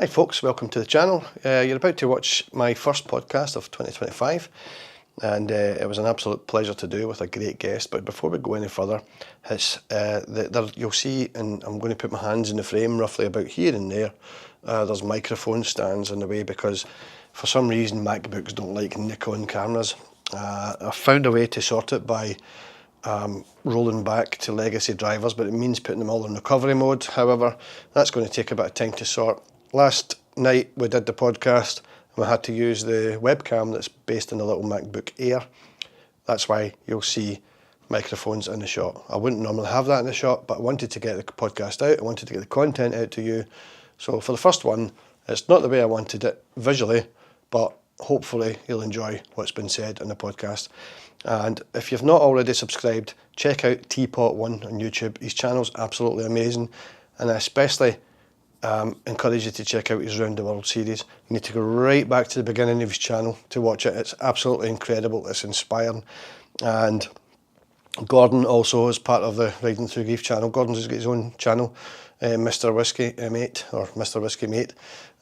Hi folks, welcome to the channel. You're about to watch my first podcast of 2025 and it was an absolute pleasure to do with a great guest. But before we go any further, you'll see, and I'm going to put my hands in the frame roughly about here and there, there's microphone stands in the way because for some reason MacBooks don't like Nikon cameras. I found a way to sort it by rolling back to legacy drivers, but it means putting them all in recovery mode. However, that's going to take a bit of time to sort. Last night we did the podcast and we had to use the webcam that's based in the little MacBook Air. That's why you'll see microphones in the shot. I wouldn't normally have that in the shot, but I wanted to get the podcast out. I wanted to get the content out to you. So for the first one, it's not the way I wanted it visually, but hopefully you'll enjoy what's been said in the podcast. And if you've not already subscribed, check out TeapotOne on YouTube. His channel's absolutely amazing, and I especially encourage you to check out his Round the World series. You need to go right back to the beginning of his channel to watch it. It's absolutely incredible. It's inspiring. And Gordon also is part of the Riding Through Grief channel. Gordon's got his own channel, Mr. Whiskey Mate, or Mr. Whiskey Mate.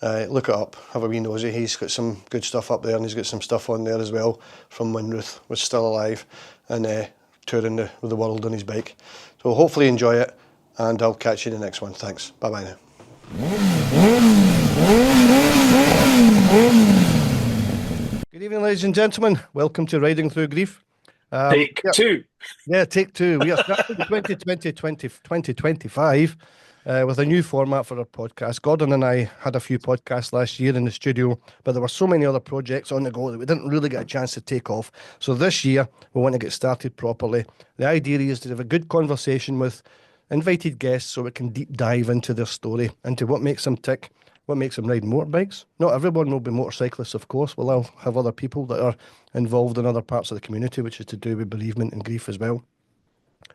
Look it up, have a wee nosy. He's got some good stuff up there, and he's got some stuff on there as well from when Ruth was still alive and touring the world on his bike. So hopefully you enjoy it, and I'll catch you in the next one. Thanks. Bye bye now. Good evening, ladies and gentlemen. Welcome to Riding Through Grief. Take two. Yeah, take two. We are starting 2025 with a new format for our podcast. Gordon and I had a few podcasts last year in the studio, but there were so many other projects on the go that we didn't really get a chance to take off. So this year, we want to get started properly. The idea is to have a good conversation with invited guests so we can deep dive into their story, into what makes them tick, what makes them ride motorbikes. Not everyone will be motorcyclists, of course. We'll all have other people that are involved in other parts of the community, which is to do with bereavement and grief as well.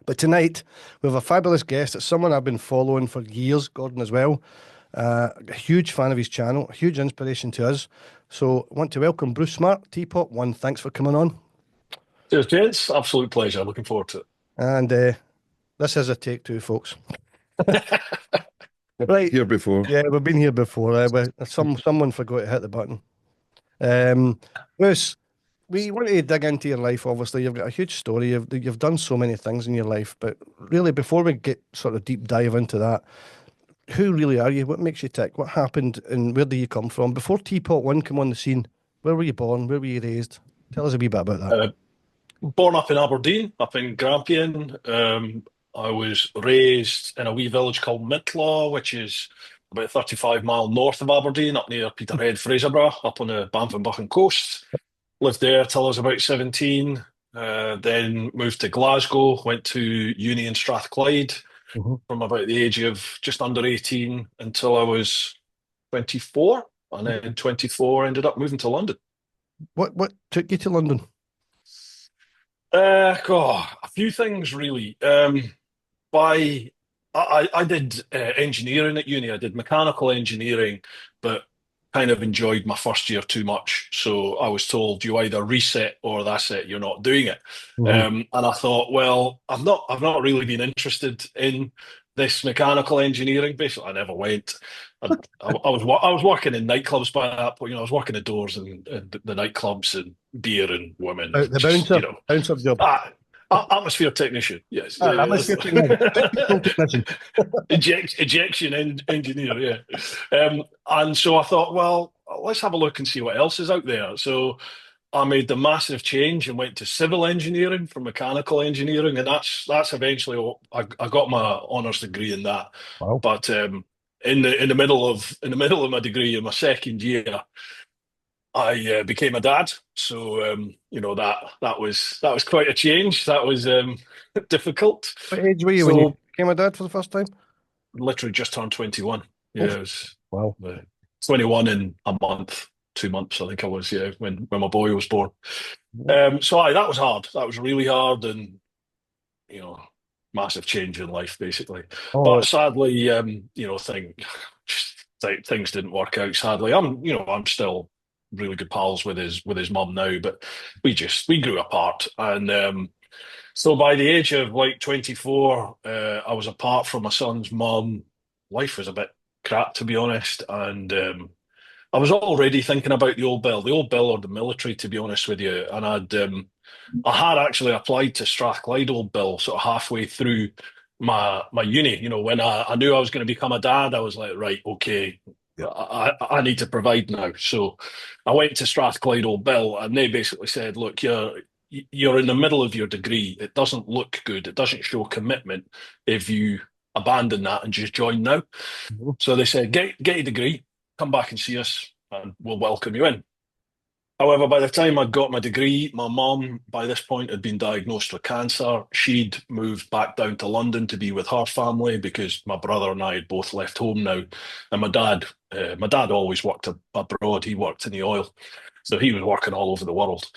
But tonight, we have a fabulous guest. It's someone I've been following for years, Gordon as well. A huge fan of his channel, a huge inspiration to us. So I want to welcome Bruce Smart, TeapotOne. Thanks for coming on. Cheers, gents. Absolute pleasure. Looking forward to it. And this is a take two, folks. Right. Here before. Yeah, we've been here before. Someone forgot to hit the button. Bruce, we want to dig into your life. Obviously, you've got a huge story. You've done so many things in your life, but really, before we get sort of deep dive into that, who really are you? What makes you tick? What happened, and where do you come from? Before TeapotOne came on the scene, where were you born? Where were you raised? Tell us a wee bit about that. Born up in Aberdeen, up in Grampian. I was raised in a wee village called Midlaw, which is about 35 mile north of Aberdeen, up near Peterhead, Fraserburgh, up on the Banff-and-Buchan coast. Lived there till I was about 17. Then moved to Glasgow, went to uni in Strathclyde from about the age of just under 18 until I was 24. And then 24 ended up moving to London. What took you to London? A few things really. I did engineering at uni. I did mechanical engineering, but kind of enjoyed my first year too much. So I was told you either reset or that's it, you're not doing it. And I thought, well, I've not really been interested in this mechanical engineering. Basically, I never went. I was working in nightclubs by that point. I was working the doors and the nightclubs and beer and women. The bouncer, bouncer job. Atmosphere technician, yes. Atmosphere technician. Ejection engineer, yeah. And so I thought, well, let's have a look and see what else is out there. So I made the massive change and went to civil engineering from mechanical engineering, and that's eventually I got my honours degree in that. Wow. But in the middle of my degree, in my second year, I became a dad, so that was quite a change. That was difficult. What age were you when you became a dad for the first time? Literally just turned 21. Yeah, it was wow. 21 in a month, 2 months, I think I was. Yeah, when my boy was born. So that was hard. That was really hard, and massive change in life basically. But sadly, things didn't work out. Sadly, I'm still really good pals with his mum now, but we grew apart, and so by the age of like 24, I was apart from my son's mum. Life was a bit crap, to be honest. And I was already thinking about the old bill or the military, to be honest with you. And I had actually applied to Strathclyde Old Bill sort of halfway through my uni. You know, when I knew I was going to become a dad, I was like, right, okay, Yep. I need to provide now. So I went to Strathclyde Old Bill, and they basically said, look, you're in the middle of your degree. It doesn't look good. It doesn't show commitment if you abandon that and just join now. Mhm. So they said, get your degree, come back and see us, and we'll welcome you in. However, by the time I'd got my degree, my mum, by this point, had been diagnosed with cancer. She'd moved back down to London to be with her family because my brother and I had both left home now. And my dad always worked abroad. He worked in the oil, so he was working all over the world.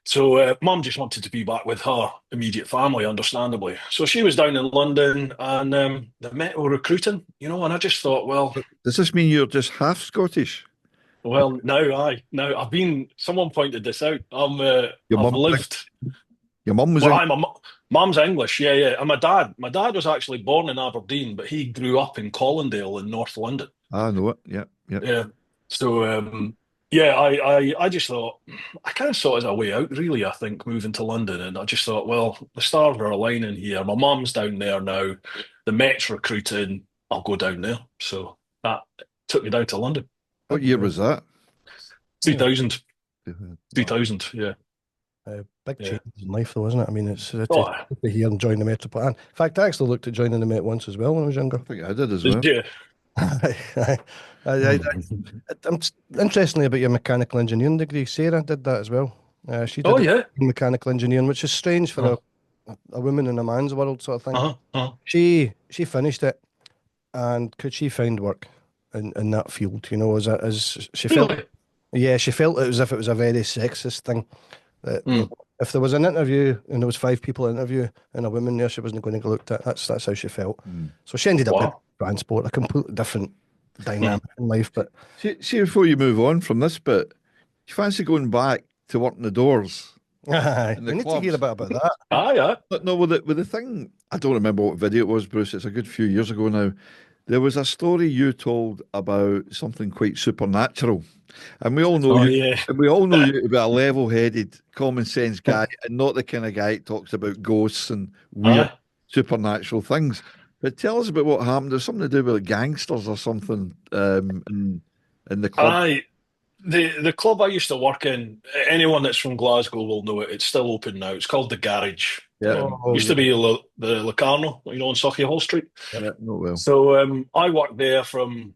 So mum just wanted to be back with her immediate family, understandably. So she was down in London, and the Met were recruiting, and I just thought, well. Does this mean you're just half Scottish? Well, now I've been. Someone pointed this out. Your I've mum, lived. your mum was Well, in. mum's English, yeah, yeah. And my dad was actually born in Aberdeen, but he grew up in Colindale in North London. I know it. Yeah, yeah. Yeah. So, yeah, I just thought I kind of saw it as a way out, really. I think moving to London, and I just thought, well, the stars are aligning here. My mum's down there now. The Met's recruiting. I'll go down there. So that took me down to London. What year was that? 2000, Wow. 2000, yeah. Big Yeah. changes in life, though, isn't it? I mean, it's Oh, to hear and join the Metropolitan. In fact, I actually looked at joining the Met once as well when I was I younger. think I did as well. yeah. I, I, I, I'm interestingly about your mechanical engineering degree. Sarah did that as well. She Oh, did it yeah. in mechanical engineering, which is strange for Uh, a woman in a man's world sort of thing. uh, uh. She finished it, and could she find work in that field? As she felt, Really? yeah, she felt it as if it was a very sexist thing. That Mm, if there was an interview and there was five people interview and a woman there, she wasn't going to get looked at. That's how she felt. Mm. So she ended up in wow. transport, a completely different Mm. dynamic in life. But See, before you move on from this bit, you fancy going back to working the doors in the we need to hear a clubs? bit about that. Ah, yeah. But no, with the thing, I don't remember what video it was, Bruce. It's a good few years ago now. There was a story you told about something quite supernatural, and we all know Oh, you. yeah. And we all know you to be a level-headed, common sense guy, and not the kind of guy that talks about ghosts and weird Aye. supernatural things. But tell us about what happened. There's something to do with gangsters or something in the club. Aye. The club I used to work in, anyone that's from Glasgow will know it. It's still open now. It's called the Garage. Yeah, Oh Used yeah, to be the Locarno, on Sauchiehall Hall Street. yeah, not well. So I worked there from,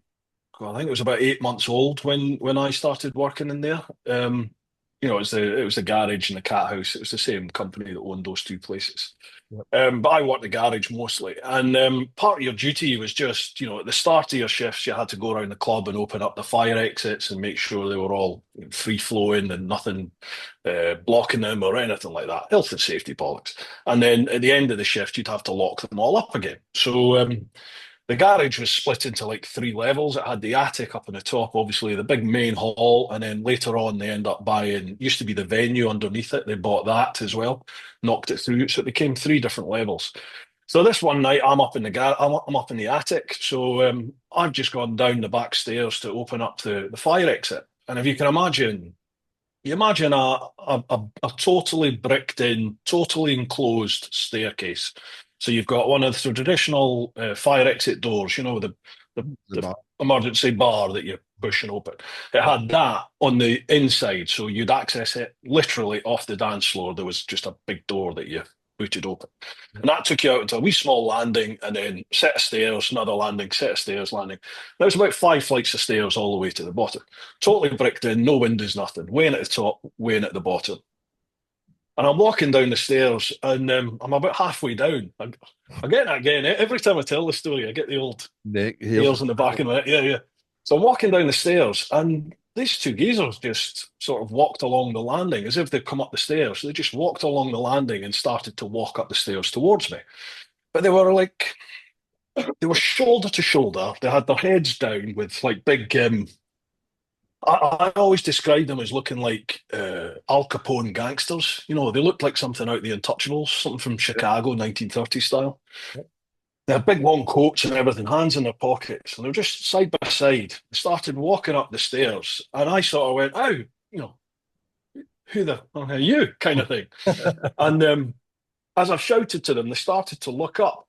well, I think it was about 8 months old when I started working in there. It was the garage and the cat house. It was the same company that owned those two places. yep. But I worked the garage mostly, and part of your duty was just, at the start of your shifts, you had to go around the club and open up the fire exits and make sure they were all free flowing and nothing blocking them or anything like that. Health and safety politics. And then at the end of the shift, you'd have to lock them all up again. So the garage was split into like three levels. It had the attic up on the top, obviously, the big main hall, and then later on they end up buying, used to be the venue underneath it. They bought that as well, knocked it through. So it became three different levels. So this one night I'm up in I'm up in the attic. So I've just gone down the back stairs to open up the fire exit. And if you can imagine, you imagine a totally bricked in, totally enclosed staircase. So you've got one of the traditional fire exit doors, The the bar. emergency bar that you push and open. It had that on the inside, so you'd access it literally off the dance floor. There was just a big door that you booted open. And that took you out into a wee small landing and then set of stairs, another landing, set of stairs, landing. There was about 5 flights of stairs all the way to the bottom. Totally bricked in, no windows, nothing. Way in at the top, way in at the bottom. And I'm walking down the stairs and I'm about halfway down. I get that again. Every time I tell the story, I get the old Neck hairs hairs. in the back of my head. Yeah, yeah. So I'm walking down the stairs and these two geezers just sort of walked along the landing as if they'd come up the stairs. They just walked along the landing and started to walk up the stairs towards me. But they were shoulder to shoulder. They had their heads down with like big I always describe them as looking like Al Capone gangsters. They looked like something out of the Untouchables, something from Chicago, 1930s style. They're big long coats and everything, hands in their pockets, and they're just side by side. They started walking up the stairs, and I sort of went, "Oh, who the hell are you?" kind of thing. And as I shouted to them, they started to look up.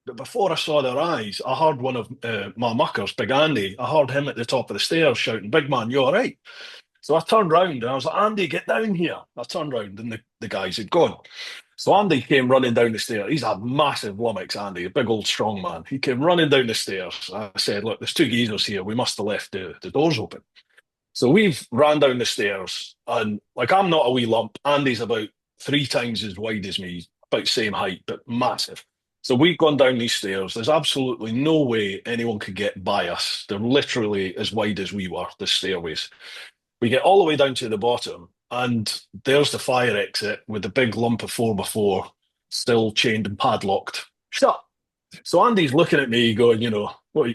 But before I saw their eyes, I heard one of my muckers, Big Andy. I heard him at the top of the stairs shouting, "Big man, you all right?" So I turned round and I was like, "Andy, get down here." I turned round and the guys had gone. So Andy came running down the stairs. He's a massive lummox, Andy, a big old strong man. He came running down the stairs. I said, "Look, there's two geezers here. We must have left the doors open." So we've ran down the stairs, and like I'm not a wee lump. Andy's about 3 times as wide as me, about same height, but massive. So we've gone down these stairs. There's absolutely no way anyone could get by us. They're literally as wide as we were, the stairways. We get all the way down to the bottom, and there's the fire exit with the big lump of 4x4 still chained and padlocked. Shut. So Andy's looking at me, going, what, are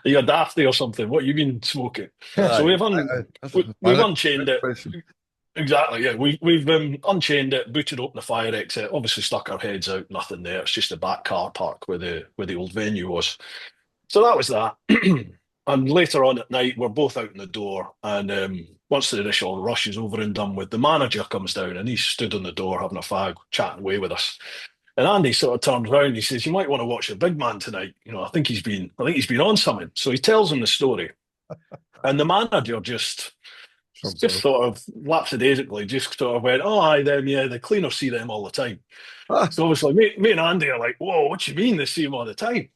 you a dafty or something? What you been smoking? So Aye, that's we've a unchained it. question. Exactly, yeah. We've unchained it, booted open the fire exit, obviously stuck our heads out, nothing there. It's just the back car park where the old venue was. So that was that. And later on at night, we're both out in the door. And once the initial rush is over and done with, the manager comes down and he's stood on the door having a fag, chatting away with us. And Andy sort of turns around. He says, "You might want to watch the big man tonight. I think he's been on something." So he tells him the story, and the manager just sort of lapsadaisically just sort of went, "Oh, aye, them, yeah, the cleaners see them all the time." Ah, So obviously, me and Andy are like, "Whoa, what do you mean they see him all the time?"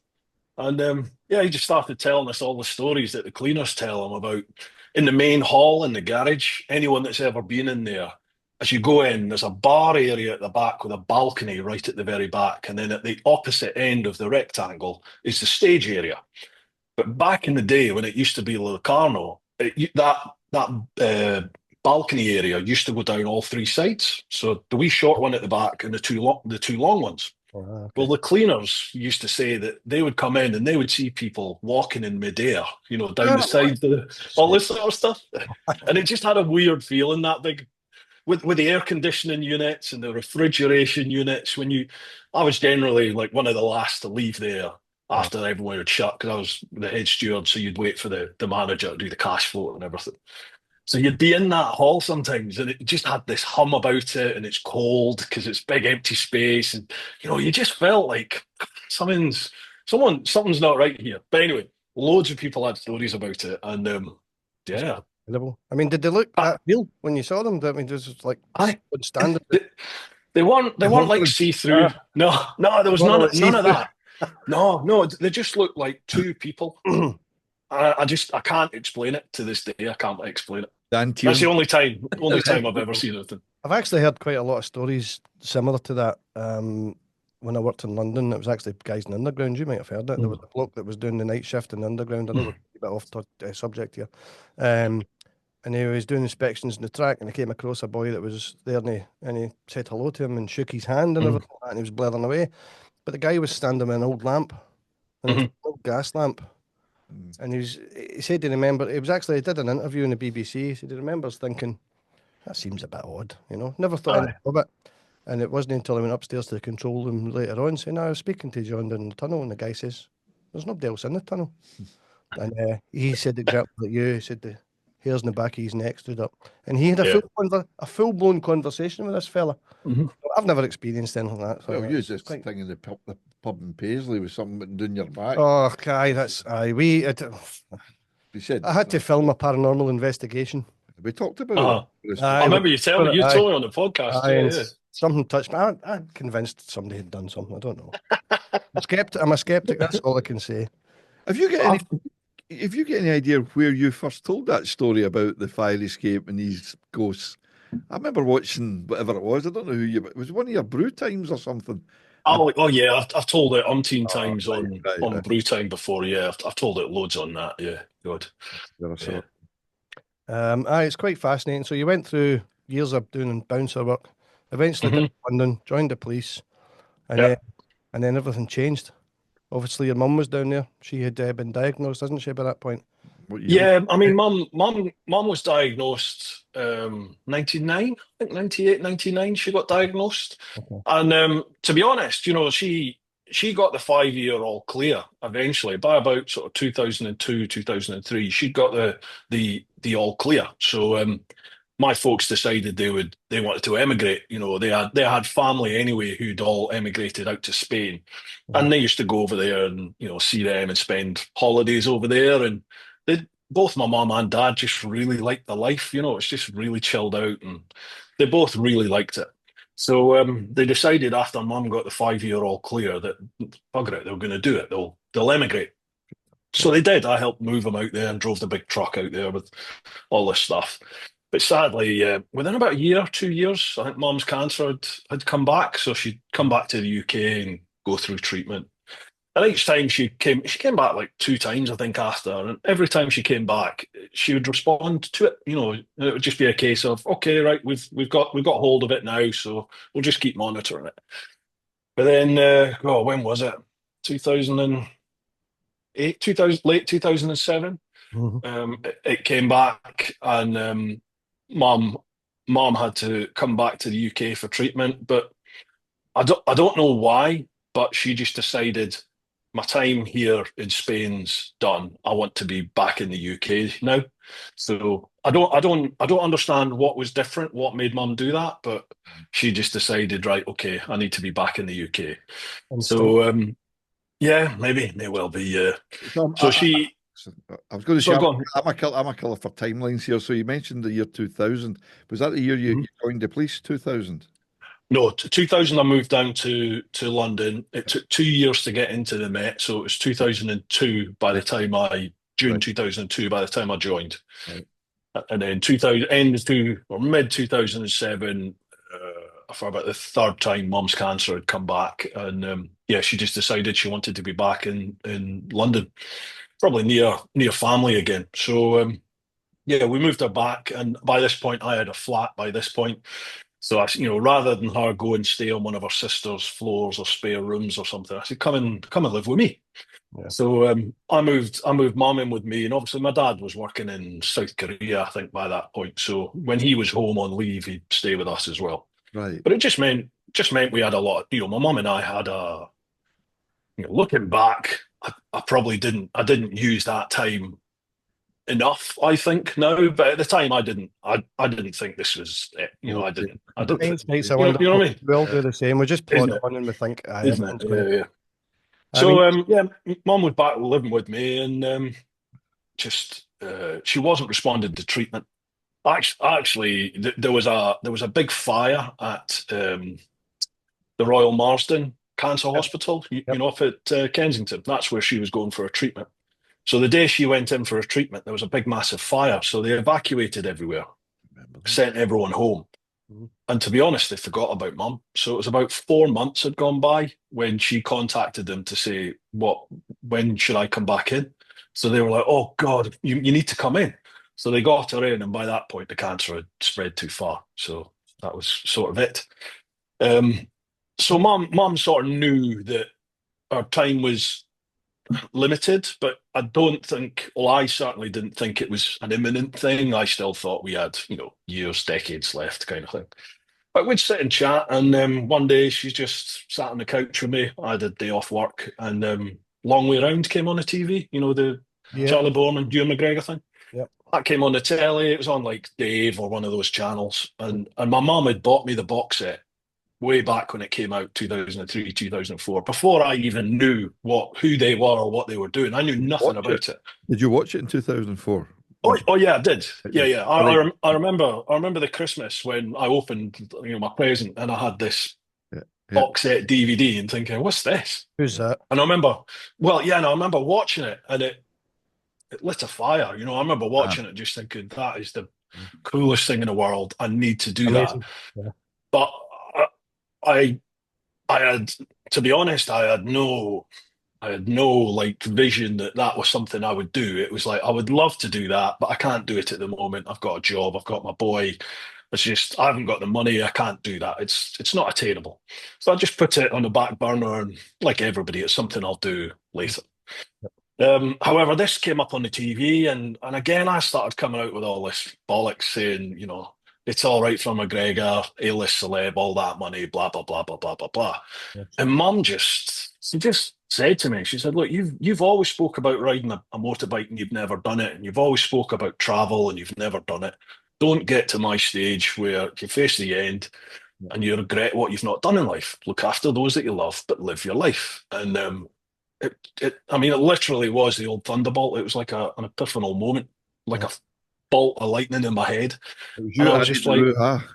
And yeah, he just started telling us all the stories that the cleaners tell him about in the main hall in the garage. Anyone that's ever been in there, as you go in, there's a bar area at the back with a balcony right at the very back. And then at the opposite end of the rectangle is the stage area. But back in the day when it used to be Locarno, that balcony area used to go down all 3 sides. So the wee short one at the back and the two long ones. Oh, okay. Well, the cleaners used to say that they would come in and they would see people walking in midair, down the sides of all this sort of stuff. And it just had a weird feeling that big with the air conditioning units and the refrigeration units. I was generally like one of the last to leave there after everyone had shut because I was the head steward. So you'd wait for the manager to do the cash flow and everything. So you'd be in that hall sometimes, and it just had this hum about it, and it's cold because it's big empty space, and you just felt like something's not right here. But anyway, loads of people had stories about it, and yeah, Incredible. I mean, did they look I, that real when you saw them? I mean, this is like I standard. they weren't like see through. No, there was none of that. No, they just looked like two people. I can't explain it to this day. I can't explain it. That's the only time I've ever seen it. I've actually heard quite a lot of stories similar to that. When I worked in London, it was actually guys in the underground. You might have heard it. There was a bloke that was doing the night shift in the underground. I know we're a bit off subject here. And he was doing inspections in the track, and he came across a boy that was there, and he said hello to him and shook his hand and everything, like that, and he was blathering away. But the guy was standing with an old lamp, and it was an old gas lamp. And he said he remembered, he did an interview in the BBC. He said he remembers thinking, that seems a bit odd, Never thought anything of it. And it wasn't until I went upstairs to the control room later on saying, I was speaking to John down the tunnel, and the guy says, there's nobody else in the tunnel. And he said exactly like you. He said the hairs in the back of his neck stood up. And he had a full-blown conversation with this fella. I've never experienced anything like that. So well, you just thing in the pub in Paisley with something doing your back. Oh, Kai, that's You said I had to film a paranormal investigation. we talked about it. I remember you told me on the podcast. Yeah. Something touched me. I'm convinced somebody had done something. I don't know. I'm a skeptic. That's all I can say. Have you got any idea where you first told that story about the fire escape and these ghosts? I remember watching whatever it was. I don't know who it was. One of your brew times or something. Oh yeah, I've told it umpteen times on brew time before. Yeah, I've told it loads on that. Yeah, good. Yeah. It's quite fascinating. So you went through years of doing bouncer work, eventually did London, joined the police, and then everything changed. Obviously, your mum was down there. She had been diagnosed, hasn't she, by that point? Yeah, I mean, mum was diagnosed 99, I think 98, 99. She got diagnosed, and to be honest, she got the 5 year all clear eventually by about sort of 2002, 2003. She'd got the all clear. So my folks decided they wanted to emigrate. You know, they had family anyway who'd all emigrated out to Spain, Mhm. and they used to go over there and see them and spend holidays over there. And they both my mum and dad just really liked the life. You know, it's just really chilled out, and they both really liked it. So they decided after mum got the 5 year all clear that bugger it, they were going to do it. They'll emigrate. So they did. I helped move them out there and drove the big truck out there with all this stuff. But sadly, within about a year, 2 years, I think mum's cancer had come back. So she'd come back to the UK and go through treatment. And each time she came back like two times, I think, after. And every time she came back, she would respond to it. You know, it would just be a case of, okay, right, we've got hold of it now, so we'll just keep monitoring it. But then, oh, when was it? 2008, 2000, late 2007. Mhm. It came back, and mom, mom had to come back to the UK for treatment. But I don't know why, but she just decided my time here in Spain's done. I want to be back in the UK now. So I don't understand what was different, what made mum do that, but she just decided, right, okay, I need to be back in the UK. Instinct. So yeah, maybe may well be. So So she, I was going to say, so go on. I'm a killer for timelines here. So you mentioned the year 2000. Was that the year you joined the police? 2000. No, 2000 I moved down to London. It took 2 years to get into the Met, so it was 2002 by the time June Right, 2002 by the time I joined. right. And then 2000 end to or mid 2007, for about the third time, mum's cancer had come back, and yeah, she just decided she wanted to be back in London, probably near family again. So yeah, we moved her back, and by this point, I had a flat. By this point, so rather than her go and stay on one of her sister's floors or spare rooms or something, I said, come and live with me. Yeah. So I moved mum in with me, and obviously my dad was working in South Korea, I think, by that point. So when he was home on leave, he'd stay with us as well. Right. But it just meant we had a lot. My mum and I had looking back, I probably didn't use that time enough, I think now, but at the time I didn't think this was it. I didn't think, Hindsight's a you know wonderful. what I mean? We all do the same. We just plod Isn't it? on and we think, Isn't it? everything's going to. Yeah, yeah. I mean, So yeah, mum was back living with me, and just she wasn't responding to treatment. Actually, there was a big fire at the Royal Marsden Cancer yep, Hospital, yep. up at Kensington. That's where she was going for a treatment. So the day she went in for a treatment, there was a big, massive fire. So they evacuated everywhere, Remember that. sent everyone home. Mhm. And to be honest, they forgot about mum. So it was about 4 months had gone by when she contacted them to say, when should I come back in? So they were like, oh God, you need to come in. So they got her in, and by that point, the cancer had spread too far. So that was sort of it. Um, so mum sort of knew that our time was limited, but I don't think, well, I certainly didn't think it was an imminent thing. I still thought we had, years, decades left kind of thing. But we'd sit and chat, and one day she just sat on the couch with me. I had a day off work, and Long Way Round came on the TV, the Yeah. Charlie Boorman and Ewan McGregor thing. Yep. That came on the telly. It was on like Dave or one of those channels. And my mum had bought me the box set way back when it came out, 2003, 2004, before I even knew who they were or what they were doing. I knew nothing Watch it. about it. Did you watch it in 2004? Oh yeah, I did. Yeah, yeah. I, I, Right. rem- I remember. I remember the Christmas when I opened, my present, and I had this Yeah. Yeah. box set DVD and thinking, "What's this?" Who's that? And I remember, well, yeah, and I remember watching it, and it lit a fire. I remember Ah, watching it, just thinking, "That is the coolest thing in the world. I need to do that." Amazing. Yeah. But I, I had, to be honest, I had no like vision that was something I would do. It was like I would love to do that, but I can't do it at the moment. I've got a job, I've got my boy. It's just I haven't got the money. I can't do that. It's not attainable. So I just put it on the back burner, and like everybody, it's something I'll do later. However, this came up on the TV, and again I started coming out with all this bollocks saying, it's all right for McGregor, A-list celeb, all that money, blah blah blah blah blah blah blah. Yes. And Mum just she just said to me, she said, "Look, you've always spoke about riding a motorbike and you've never done it, and you've always spoke about travel and you've never done it. Don't get to my stage where you face the end and you regret what you've not done in life. Look after those that you love, but live your life." And I mean, it literally was the old thunderbolt. It was like an epiphanal moment, like a bolt of lightning in my head, It was and you I that was added just the like, woo-ha.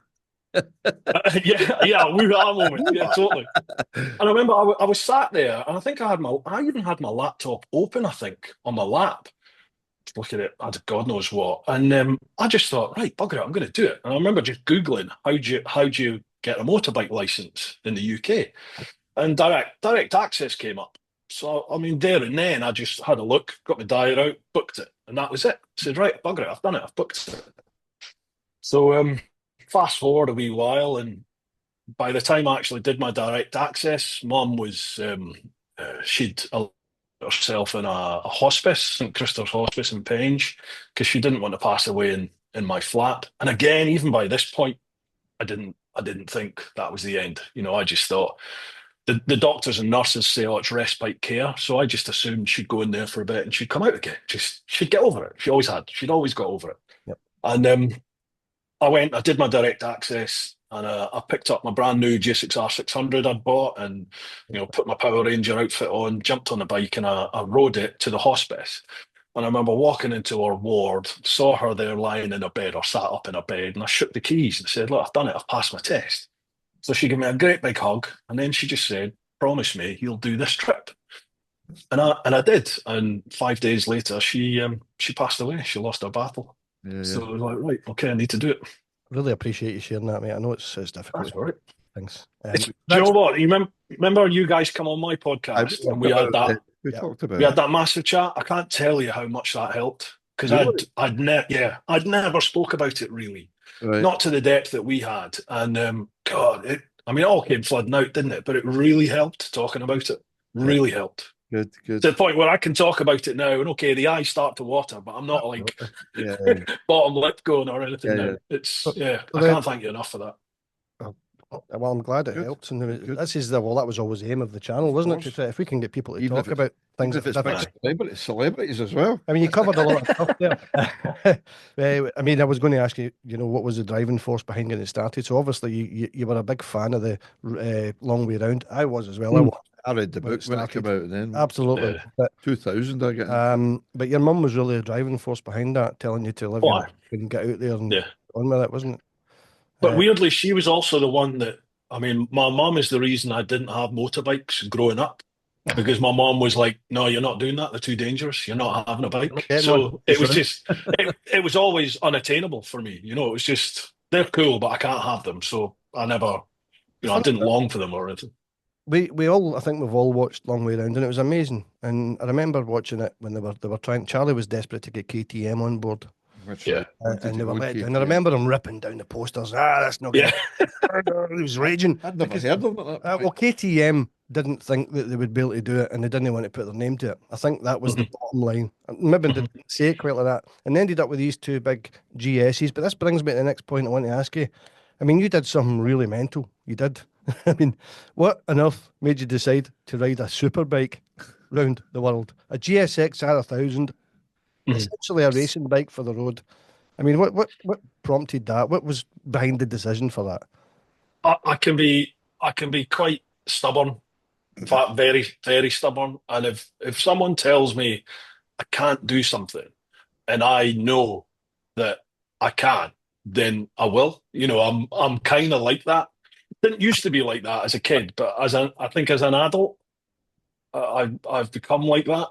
yeah, woo-ha moment, yeah, totally. And I remember I was sat there, and I think I even had my laptop open, I think, on my lap, looking at God knows what. And I just thought, right, bugger it, I'm going to do it. And I remember just Googling how do you get a motorbike license in the UK, and direct access came up. So I mean, there and then I just had a look, got my diary out, booked it, and that was it. I said, right, bugger it, I've done it, I've booked it. So fast forward a wee while, and by the time I actually did my direct access, Mum was she'd allowed herself in a hospice, St Christopher's Hospice in Penge, because she didn't want to pass away in my flat. And again, even by this point, I didn't think that was the end. I just thought the doctors and nurses say, oh, it's respite care. So I just assumed she'd go in there for a bit and she'd come out again. Just she'd get over it. She always had. She'd always got over it. Yep. And I did my direct access, and I picked up my brand new J6R 600 I'd bought, and put my Power Ranger outfit on, jumped on the bike, and I rode it to the hospice. And I remember walking into her ward, saw her there lying in a bed or sat up in a bed, and I shook the keys and said, "Look, I've done it. I've passed my test." So she gave me a great big hug, and then she just said, "Promise me you'll do this trip." And I did. And 5 days later, she passed away. She lost her battle. Yeah, So yeah. I was like, right, okay, I need to do it. Really appreciate you sharing that, mate. I know it's difficult. That's all right. Things. Do you know what? You remember you guys come on my podcast and we had that We Yeah. talked about we had it. that massive chat. I can't tell you how much that helped, because Really? I'd never spoke about it really, Right. not to the depth that we had. And God, it all came flooding out, didn't it? But it really helped talking about it. Yeah. Really helped. Good, good. To the point where I can talk about it now, and okay, the eyes start to water, but I'm not like Yeah, bottom lip going or anything yeah, now. yeah. It's So I then, can't thank you enough for that. well, I'm glad it Good, helped, and good. that was always the aim of the channel, Of wasn't it? course. If we can get people to Even talk if it's about things even if that are it's difficult. big celebrities as well. I mean, you covered a lot of stuff there. I mean, I was going to ask you, what was the driving force behind getting it started? So obviously, you were a big fan of the long way round. I was as well. I Mm. watched I read the when it book when it came started. out, and then Absolutely. Yeah. But 2000 I get into but your mum was really a driving force behind that, telling you to live your Why? life and get out there and Yeah. on with it, wasn't it? But Uh, weirdly, she was also the one that, I mean, my mum is the reason I didn't have motorbikes growing up, because my mum was like, no, you're not doing that. They're too dangerous. You're not having a I'm not bike. getting one. So it was just, it was always unattainable for me. It was just, they're cool, but I can't have them. So I never, I Funny didn't long for them or anything. I think we've all watched Long Way Round, and it was amazing. And I remember watching it when they were trying. Charlie was desperate to get KTM on board, That's Yeah. right. Wanted and to they were go let down. I KTM. remember him ripping down the posters. That's not Yeah. gonna. He was raging I'd never because heard of them at that well, point. KTM didn't think that they would be able to do it, and they didn't want to put their name to it. I think that was the Mhm. bottom line. Maybe they Mhm. didn't say it quite like that, and they ended up with these two big GSs. But this brings me to the next point I want to ask you. I mean, you did something really mental. You did. I mean, what on earth made you decide to ride a super bike round the world? A GSX R1000, Mhm. essentially a racing bike for the road. I mean, what prompted that? What was behind the decision for that? I can be quite stubborn. In fact, very, very stubborn. And if someone tells me I can't do something, and I know that I can, then I will. I'm kind of like that. Didn't used to be like that as a kid, but I think as an adult, I've become like that.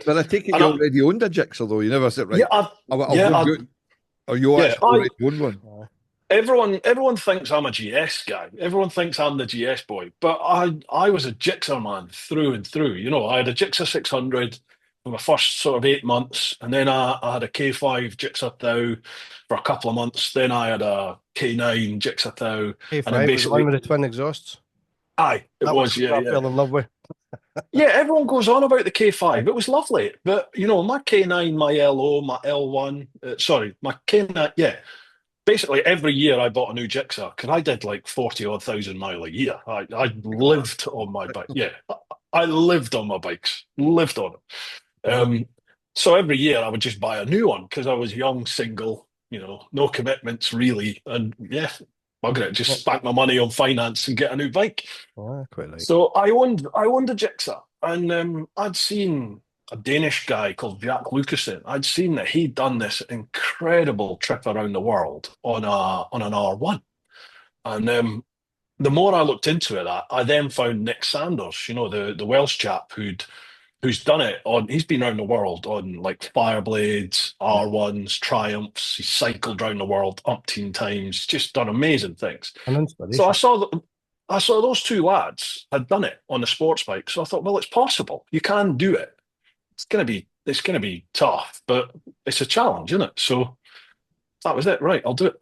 But I take it And you already owned a Jigsaw, though. You never said, right, yeah, I, I'll yeah, go I, do it. Or you yeah. actually already own one. Everyone thinks I'm a GS guy. Everyone thinks I'm the GS boy. But I was a Gixxer man through and through. I had a Gixxer 600 for my first sort of 8 months, and then I had a K5 Gixxer Thou for a couple of months. Then I had a K9 Gixxer Thou, and then K5 was the one basically, with the twin exhausts. aye, it That was, was yeah, I yeah. fell in love with. Yeah, everyone goes on about the K5. It was lovely. But, my K9, my LO, my L1, sorry, my K9, yeah. Basically, every year I bought a new Gixxer because I did like 40 odd thousand mile a year. I lived on my bike. Yeah. I lived on my bikes, lived on it. So every year I would just buy a new one because I was young, single, no commitments really. And yeah, bugger it, just Well, spank my money on finance and get a new bike. I quite like. So I owned a Gixxer, and I'd seen a Danish guy called Jack Lucasen. I'd seen that he'd done this incredible trip around the world on an R1. And the more I looked into it, I then found Nick Sanders, the Welsh chap who's done it on. He's been around the world on like Fireblades, R1s, Triumphs. He's cycled around the world umpteen times, just done amazing things. An So I inspiration. saw that. I saw those two lads had done it on a sports bike. So I thought, well, it's possible. You can do it. It's gonna be tough, but it's a challenge, isn't it? So that was it. Right, I'll do it.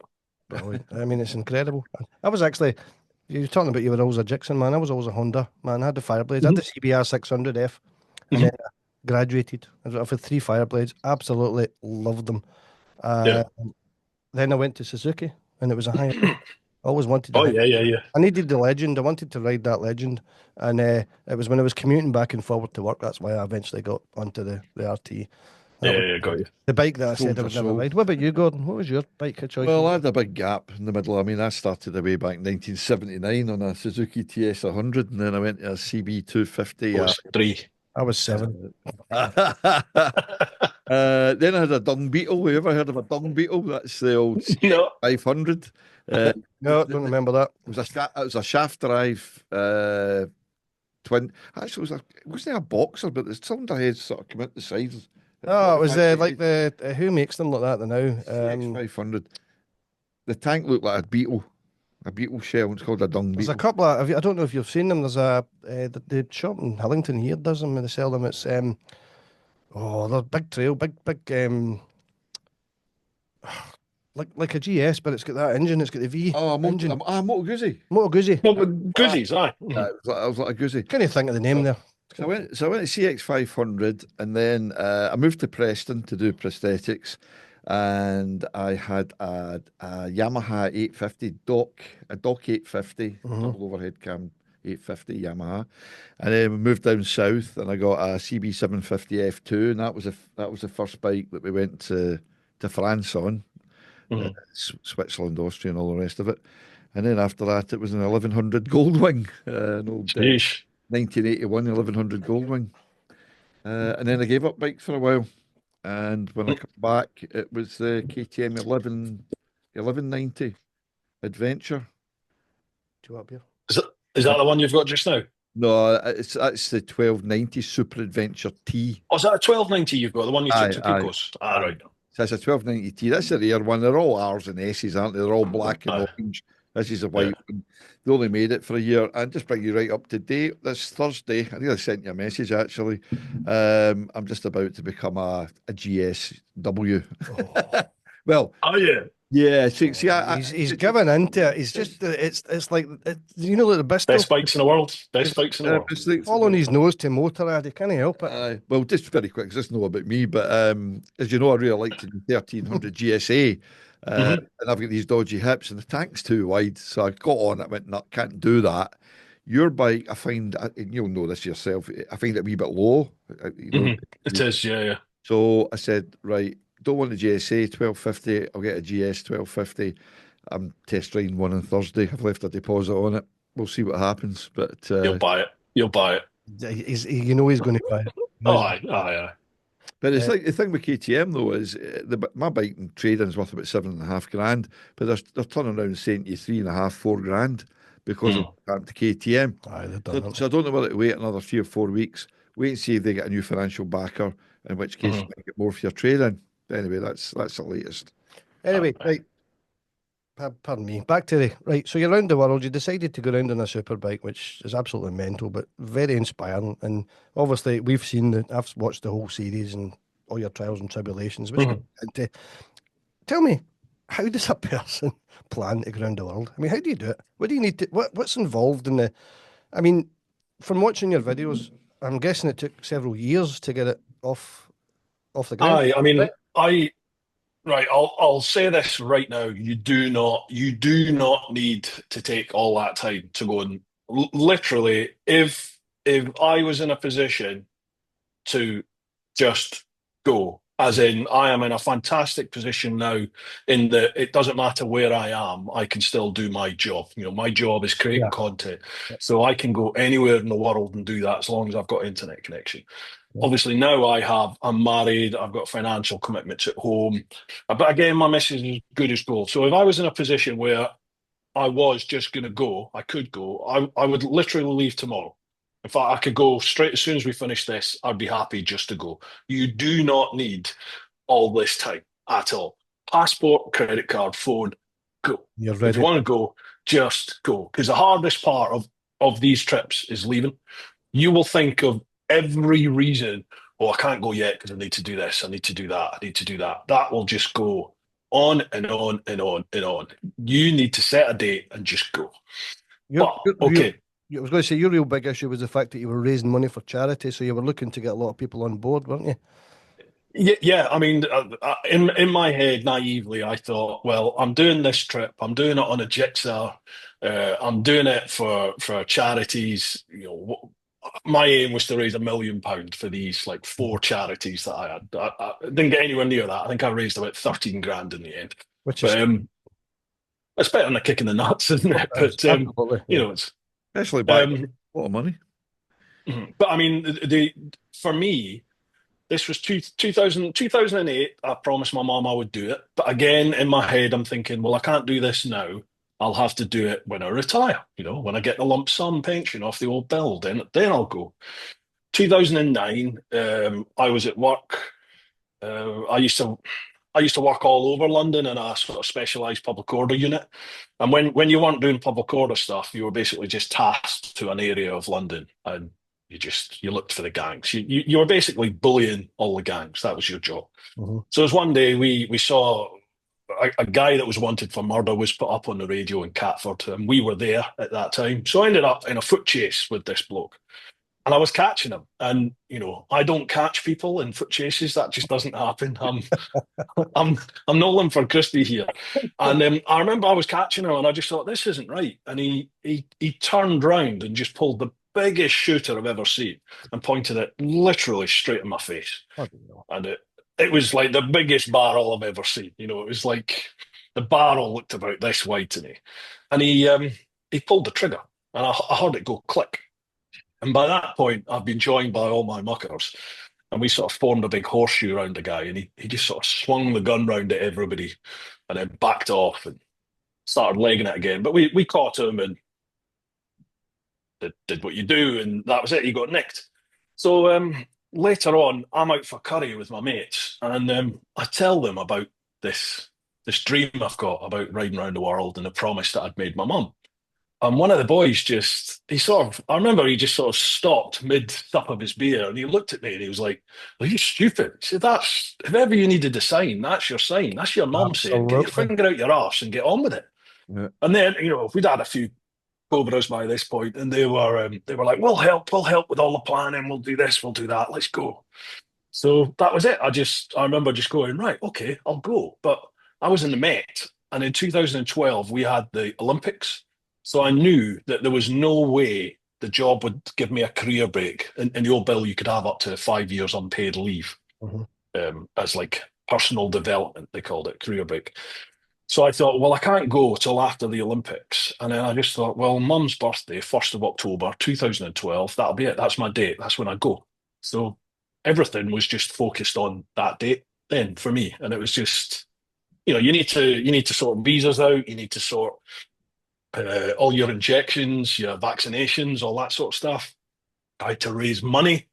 Brilliant. I mean, it's incredible. I was actually, you were talking about you were always a Gixxer man. I was always a Honda man. I had the Fireblades. I had Mhm, the CBR 600F, and mhm. then I graduated. I've had three Fireblades. Absolutely loved them. Yeah. Uh, then I went to Suzuki, and it was a high. I always wanted a Oh high. yeah, yeah, yeah, I needed the Legend. I wanted to ride that Legend, and it was when I was commuting back and forward to work. That's why I eventually got onto the RT. That yeah, was yeah. Got you. the bike that I said Sold I your would never soul. ride. What about you, Gordon? What was your bike of choice? Well, I had a big gap in the middle. I mean, I started way back in 1979 on a Suzuki TS 100, and then I went to a CB 250. I was three. I was seven. Then I had a dung beetle. Have you ever heard of a dung beetle? That's the old No. 500. Uh, No, the- don't the- remember that. it was a shaft drive twin. Actually, it wasn't a boxer, but the cylinder heads sort of come out the sides. Oh, it was like the who makes them like that now? CX 500. The tank looked like a beetle shell. It's called a dung There's a beetle. couple of. I don't know if you've seen them. There's the shop in Hillington here does them and they sell them. It's they're big trail, big like a GS, but it's got that engine. It's got the V Oh, engine. Moto Guzzi. Moto Guzzi. Well, with Guzzies, aye. I was like a Guzzi. Can't think of the name there. So I went to CX 500, and then I moved to Preston to do prosthetics, and I had a Yamaha 850 a dock 850, double overhead cam 850 Yamaha, and then we moved down south, and I got a CB 750 F2, and that was the first bike that we went to France on, Mhm. Switzerland, Austria, and all the rest of it. And then after that, it was an 1100 Goldwing, an old Jeez. 1981 1100 Goldwing. And then I gave up bikes for a while. And when I come back, it was the KTM 1190 Adventure. Two up here. Is that the one you've got just now? No, that's the 1290 Super Adventure T. Oh, is that a 1290 you've got? The one you took to Aye. Picos? Ah, right. So it's a 1290 T. That's the rare one. They're all R's and S's, aren't they? They're all black and Aye. orange. This is a Yeah. white one. They only made it for a year. And just bring you right up to date. This Thursday, I think I sent you a message actually. I'm just about to become a GSW. Well, Oh, yeah. yeah. See, He's given into it. He's just it's like like the Bristol Best bikes in the world. Best bikes in the world. following his nose to Motorrad. He can't help it. Well, just very quick, 'cause this is not about me, but as you know, I really like to do 1300 GSA, Mhm. and I've got these dodgy hips, and the tank's too wide, so I got on it, I went, no, can't do that. Your bike, I find, and you'll know this yourself, I find it a wee bit low. It is, yeah, yeah. So I said, right, don't want a GSA 1250, I'll get a GS 1250. I'm test riding one on Thursday. I've left a deposit on it. We'll see what happens, but You'll buy it. You'll buy it. He's he's going to buy it. Oh, aye, aye, aye. But it's like the thing with KTM though is my bike and trading is worth about 7.5 grand, but they're turning around and saying to you 3.5, 4 grand because of to KTM. Aye, they've So, done so I don't know whether to wait another 3 or 4 weeks, wait and see if they get a new financial backer, in which case you might get more for your trading. Anyway, that's the latest. Anyway, right. Pardon me. Back to the right. So you're around the world. You decided to go around on a super bike, which is absolutely mental, but very inspiring. And obviously, we've seen I've watched the whole series and all your trials and tribulations. Which into, tell me, how does a person plan to go around the world? I mean, how do you do it? What do you need to? What's involved in the? I mean, from watching your videos, I'm guessing it took several years to get it off the ground. Aye, I mean, right, I'll say this right now. You do not need to take all that time to go and literally, if I was in a position to just go. As in, I am in a fantastic position now in that it doesn't matter where I am, I can still do my job. My job is creating Yeah. content. So I can go anywhere in the world and do that as long as I've got internet connection. Yeah. Obviously, now I'm married, I've got financial commitments at home. But again, my missus is good as gold. So if I was in a position where I was just going to go, I could go, I would literally leave tomorrow. In fact, I could go straight as soon as we finish this. I'd be happy just to go. You do not need all this time at all. Passport, credit card, phone, go. You're If ready. you want to go, just go. Because the hardest part of these trips is leaving. You will think of every reason, oh, I can't go yet because I need to do this, I need to do that, I need to do that. That will just go on and on and on and on. You need to set a date and just go. Your, But your real, okay, I was going to say your real big issue was the fact that you were raising money for charity, so you were looking to get a lot of people on board, weren't you? yeah. I mean, in my head, naively, I thought, well, I'm doing this trip. I'm doing it on a jigsaw. I'm doing it for charities. My aim was to raise £1 million for these like 4 charities that I had. I didn't get anywhere near that. I think I raised about 13 grand in the end. Which is But it's better than a kick in the nuts, isn't it? But absolutely, yeah. it's Especially back then, um, a lot of money. but I mean, for me, this was 2008. I promised my mom I would do it. But again, in my head, I'm thinking, well, I can't do this now. I'll have to do it when I retire, when I get the lump sum pension off the old bill, then I'll go. 2009, I was at work. I used to work all over London in a sort of specialised public order unit. And when you weren't doing public order stuff, you were basically just tasked to an area of London, and you looked for the gangs. You were basically bullying all the gangs. That was your job. Mhm. So it was one day we saw a guy that was wanted for murder was put up on the radio in Catford, and we were there at that time. So I ended up in a foot chase with this bloke. And I was catching him. And, I don't catch people in foot chases. That just doesn't happen. I'm I'm Nolan for Christie here. And I remember I was catching him and I just thought, this isn't right. And he turned round and just pulled the biggest shooter I've ever seen and pointed it literally straight in my face. Bloody hell. And it was like the biggest barrel I've ever seen. It was like the barrel looked about this wide to me. And he pulled the trigger and I heard it go click. And by that point, I've been joined by all my muckers. And we sort of formed a big horseshoe around the guy. And he just sort of swung the gun round at everybody and then backed off and started legging it again. But we caught him and did what you do. And that was it. He got nicked. So later on, I'm out for curry with my mates. And I tell them about this dream I've got about riding around the world and the promise that I'd made my mum. And one of the boys I remember he just sort of stopped mid-sup of his beer and he looked at me and he was like, are you stupid? He said, if ever you needed a sign, that's your sign. That's your mum saying, get your Absolutely. finger out your arse and get on with it. Yeah. And then, we'd had a few cobras by this point and they were like, we'll help with all the planning. We'll do this, we'll do that. Let's go. So that was it. I remember just going, right, okay, I'll go. But I was in the Met and in 2012, we had the Olympics. So I knew that there was no way the job would give me a career break. In the old bill, you could have up to 5 years unpaid leave Mhm. as like personal development, they called it, career break. So I thought, well, I can't go till after the Olympics. And then I just thought, well, mum's birthday, 1st of October, 2012, that'll be it. That's my date. That's when I go. So everything was just focused on that date then for me. And it was just, you need to sort visas out, you need to sort all your injections, your vaccinations, all that sort of stuff. I had to raise money,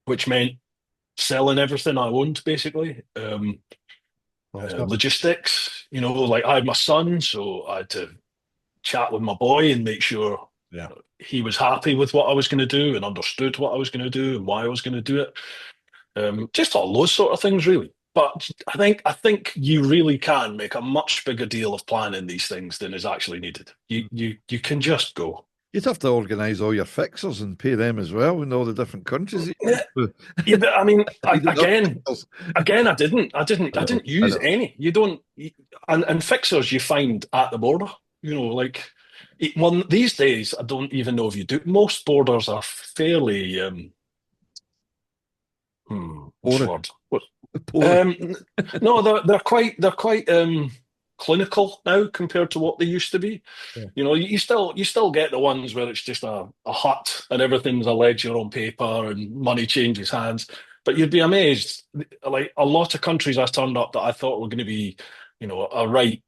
which meant selling everything I owned, basically. Logistics, like I had my son, so I had to chat with my boy and make sure Yeah. he was happy with what I was going to do and understood what I was going to do and why I was going to do it. Just all those sort of things, really. But I think you really can make a much bigger deal of planning these things than is actually needed. You can just go. You'd have to organise all your fixers and pay them as well in all the different countries. Yeah, but I mean, Again, again, I didn't use any. You don't, and fixers you find at the border. Like One these days, I don't even know if you do. Most borders are fairly what's the Porous. word? What? Porous. Um, no, they're quite clinical now compared to what they used to be. Yeah. You know, you still get the ones where it's just a hut and everything's a ledger on paper and money changes hands. But you'd be amazed, like a lot of countries I turned up that I thought were going to be, a right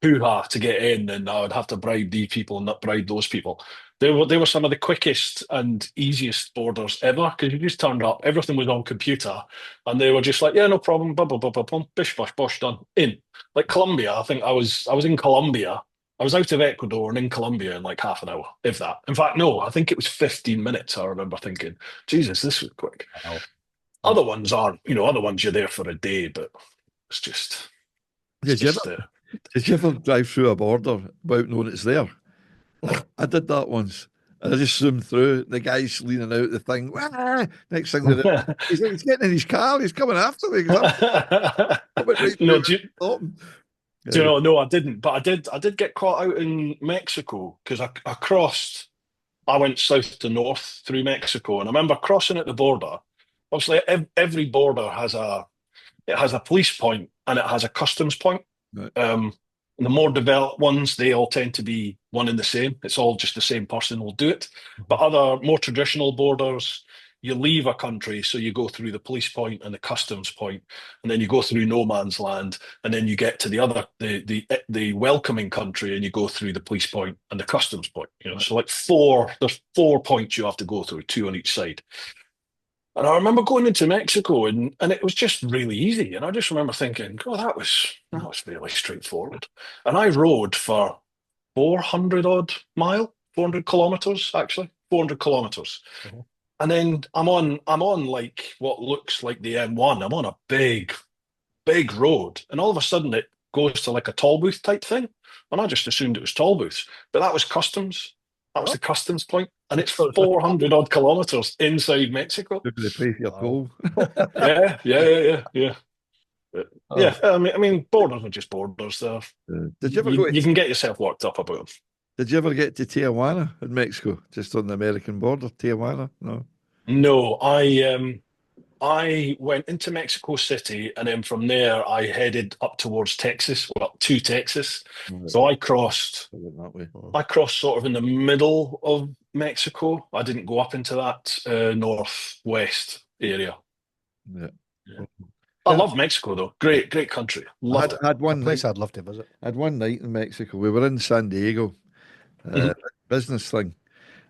hoo-ha to get in, and I would have to bribe these people and not bribe those people. They were some of the quickest and easiest borders ever because you just turned up, everything was on computer, and they were just like, yeah, no problem, blah blah blah blah, blah bish bosh bosh done in. Like Colombia, I think I was in Colombia. I was out of Ecuador and in Colombia in like half an hour, if that. In fact, no, I think it was 15 minutes. I remember thinking, Jesus, this was quick. Wow. Other ones aren't, other ones you're there for a day, but it's just, it's Did you ever, just did you ever drive through a border without knowing it's there? I did that once. And I just zoomed through. The guy's leaning out the thing. "Ah!" Next thing that he's getting in his car. He's coming after me because I'm coming right No, through. Stop him. do you know? No, I didn't. But I did get caught out in Mexico because I crossed. I went south to north through Mexico, and I remember crossing at the border. Obviously, every border has a police point and it has a customs point. Right. The more developed ones, they all tend to be one and the same. It's all just the same person will do it. But other more traditional borders, you leave a country, so you go through the police point and the customs point, and then you go through no man's land, and then you get to the welcoming country, and you go through the police point and the customs point. So like there's 4 points you have to go through, two on each side. And I remember going into Mexico and it was just really easy. And I just remember thinking, God, that was fairly straightforward. And I rode for 400 odd mile, 400 kilometers actually, 400 kilometers. Mhm. And then I'm on like what looks like the M1. I'm on a big road. And all of a sudden it goes to like a toll booth type thing. And I just assumed it was toll booths, but that was customs. That was the customs point, and it's 400 odd kilometers inside Mexico. Maybe they pay for your Wow. toll. Yeah, yeah. Oh, Yeah, I mean, borders are just borders. Did you ever You can get yourself worked up about them. Did you ever get to Tijuana in Mexico, just on the American border? Tijuana? No. No, I went into Mexico City, and then from there I headed up towards Texas, well, to Texas. No, So I crossed. I went that way. I crossed sort of in the middle of Mexico. I didn't go up into that northwest area. Yeah. I yeah. love Mexico though. Great country. I Loved had, it. had A one place night. I'd love to visit. I had one night in Mexico. We were in San Diego, Mhm. business thing,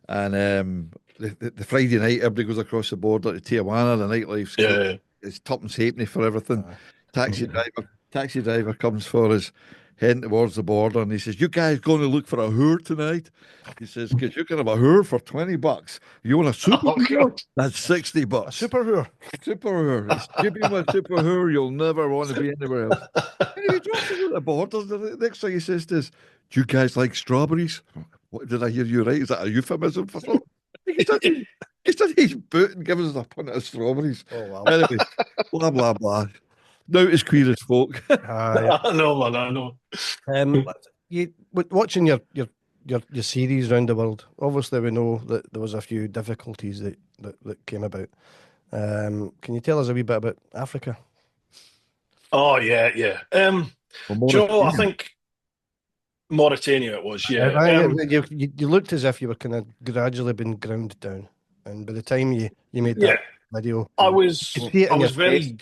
and the Friday night everybody goes across the border to Tijuana. The nightlife's great. Yeah. It's tuppence halfpenny for everything. Aye. Taxi Mhm. driver comes for us, heading towards the border, and he says, "You guys going to look for a whore tonight?" He says, "Because you can have a whore for $20. You want a super Oh whore? God. That's 60 A bucks. super whore. Super whore. It's you be my super whore, you'll never want to be anywhere else." And he drops us at the border. The next thing he says is, "Do you guys like strawberries?" What did I hear you right? Is that a euphemism for something? He's done his boot and given us a pint of strawberries. Oh wow. Anyway, blah blah blah. Now it's queer as folk. Aye. I know, man. I know. Watching your series around the world. Obviously, we know that there was a few difficulties that came about. Can you tell us a wee bit about Africa? Oh yeah. Well, Do you know what? I Mauritania. think Mauritania it was. Yeah. Aye, you looked as if you were kind of gradually being ground down, and by the time you made Yeah. that video, I you was could see it I in your was face. very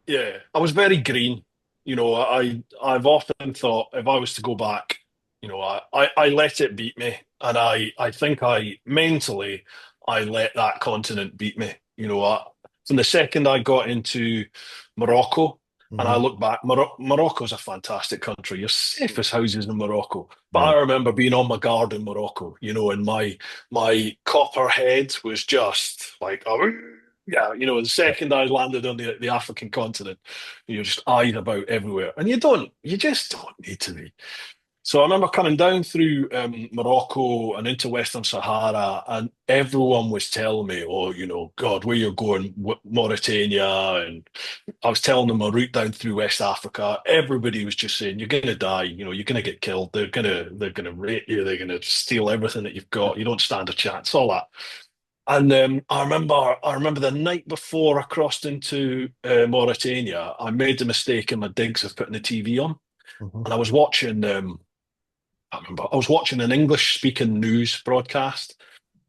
yeah, I was very green. I've often thought if I was to go back, I let it beat me. And I think I mentally I let that continent beat me. From the second I got into Morocco and I Mhm. look back, Morocco's a fantastic country. You're safe as houses in Morocco. But Yeah. I remember being on my guard in Morocco, and my copper head was just like, oh, yeah, the second I landed on the African continent, you're just eyed about everywhere. And you just don't need to be. So I remember coming down through Morocco and into Western Sahara, and everyone was telling me, "Oh, God, where you're going, Mauritania." And I was telling them my route down through West Africa. Everybody was just saying, "You're going to die. You're going to get killed. They're gonna rape you. They're going to steal everything that you've got. You don't stand a chance." All that. And I remember the night before I crossed into Mauritania, I made the mistake in my digs of putting the TV on, Mhm. and I was watching. I remember I was watching an English-speaking news broadcast,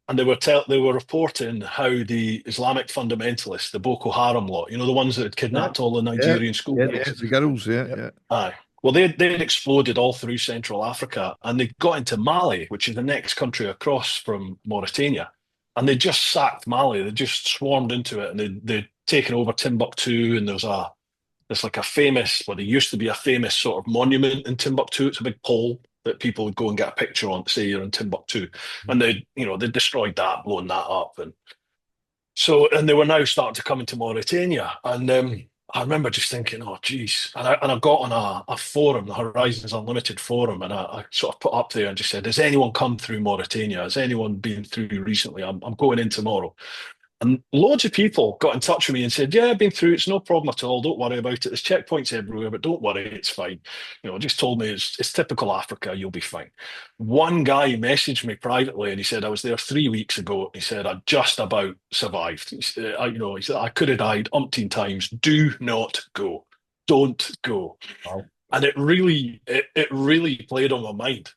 and they were reporting how the Islamic fundamentalists, the Boko Haram lot, the ones that had Yeah, kidnapped all the yeah, Nigerian school Yeah. yeah. kids. The girls, yeah, Yep. yeah. Aye. Well, they'd exploded all through Central Africa, and they got into Mali, which is the next country across from Mauritania, and they just sacked Mali. They just swarmed into it, and they'd taken over Timbuktu, and there's like a famous, well, there used to be a famous sort of monument in Timbuktu. It's a big pole that people would go and get a picture on to say you're in Timbuktu. And they destroyed that, blown that up. And they were now starting to come into Mauritania. And I remember just thinking, oh, geez. And I got on a forum, the Horizons Unlimited forum, and I sort of put up there and just said, has anyone come through Mauritania? Has anyone been through recently? I'm going in tomorrow. And loads of people got in touch with me and said, "Yeah, I've been through. It's no problem at all. Don't worry about it. There's checkpoints everywhere, but don't worry, it's fine." Just told me it's typical Africa. You'll be fine. One guy messaged me privately and he said, "I was there 3 weeks ago." He said, "I just about survived." He said, "I could have died umpteen times. Do not go. Don't go." Wow. And it really played on my mind.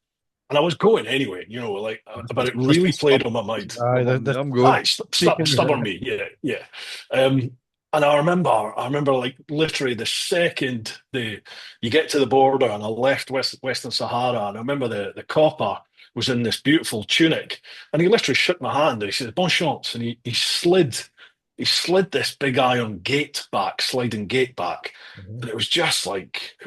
And I was going anyway, but it Just really played on my mind. aye, Come on, the I'm going. Aye, taking stubborn me. Yeah, yeah. And I remember like literally the second you get to the border, and I left Western Sahara, and I remember the copper was in this beautiful tunic, and he literally shook my hand and he said, "Bon chance," and he slid this big iron gate back, sliding gate back, Mhm. and it was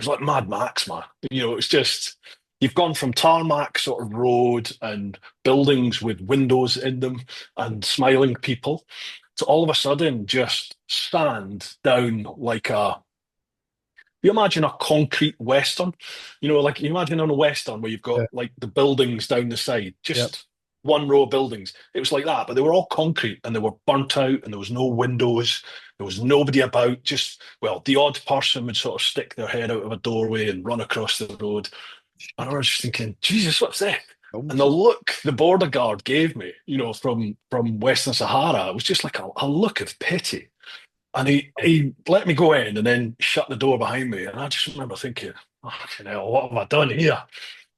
like Mad Max, man. It was just you've gone from tarmac sort of road and buildings with windows in them and smiling people to all of a sudden just stand down like you imagine a concrete western, like you imagine on a western where you've got Yeah. like the buildings down the side, Yep. just one row of buildings. It was like that, but they were all concrete and they were burnt out and there was no windows. There was nobody about. Just, well, the odd person would sort of stick their head out of a doorway and run across the road. And I was just thinking, Jesus, what's that? And the Almost. look the border guard gave me, from Western Sahara, it was just like a look of pity. And he let me go in and then shut the door behind me. And I just remember thinking, oh, fucking hell, what have I done here?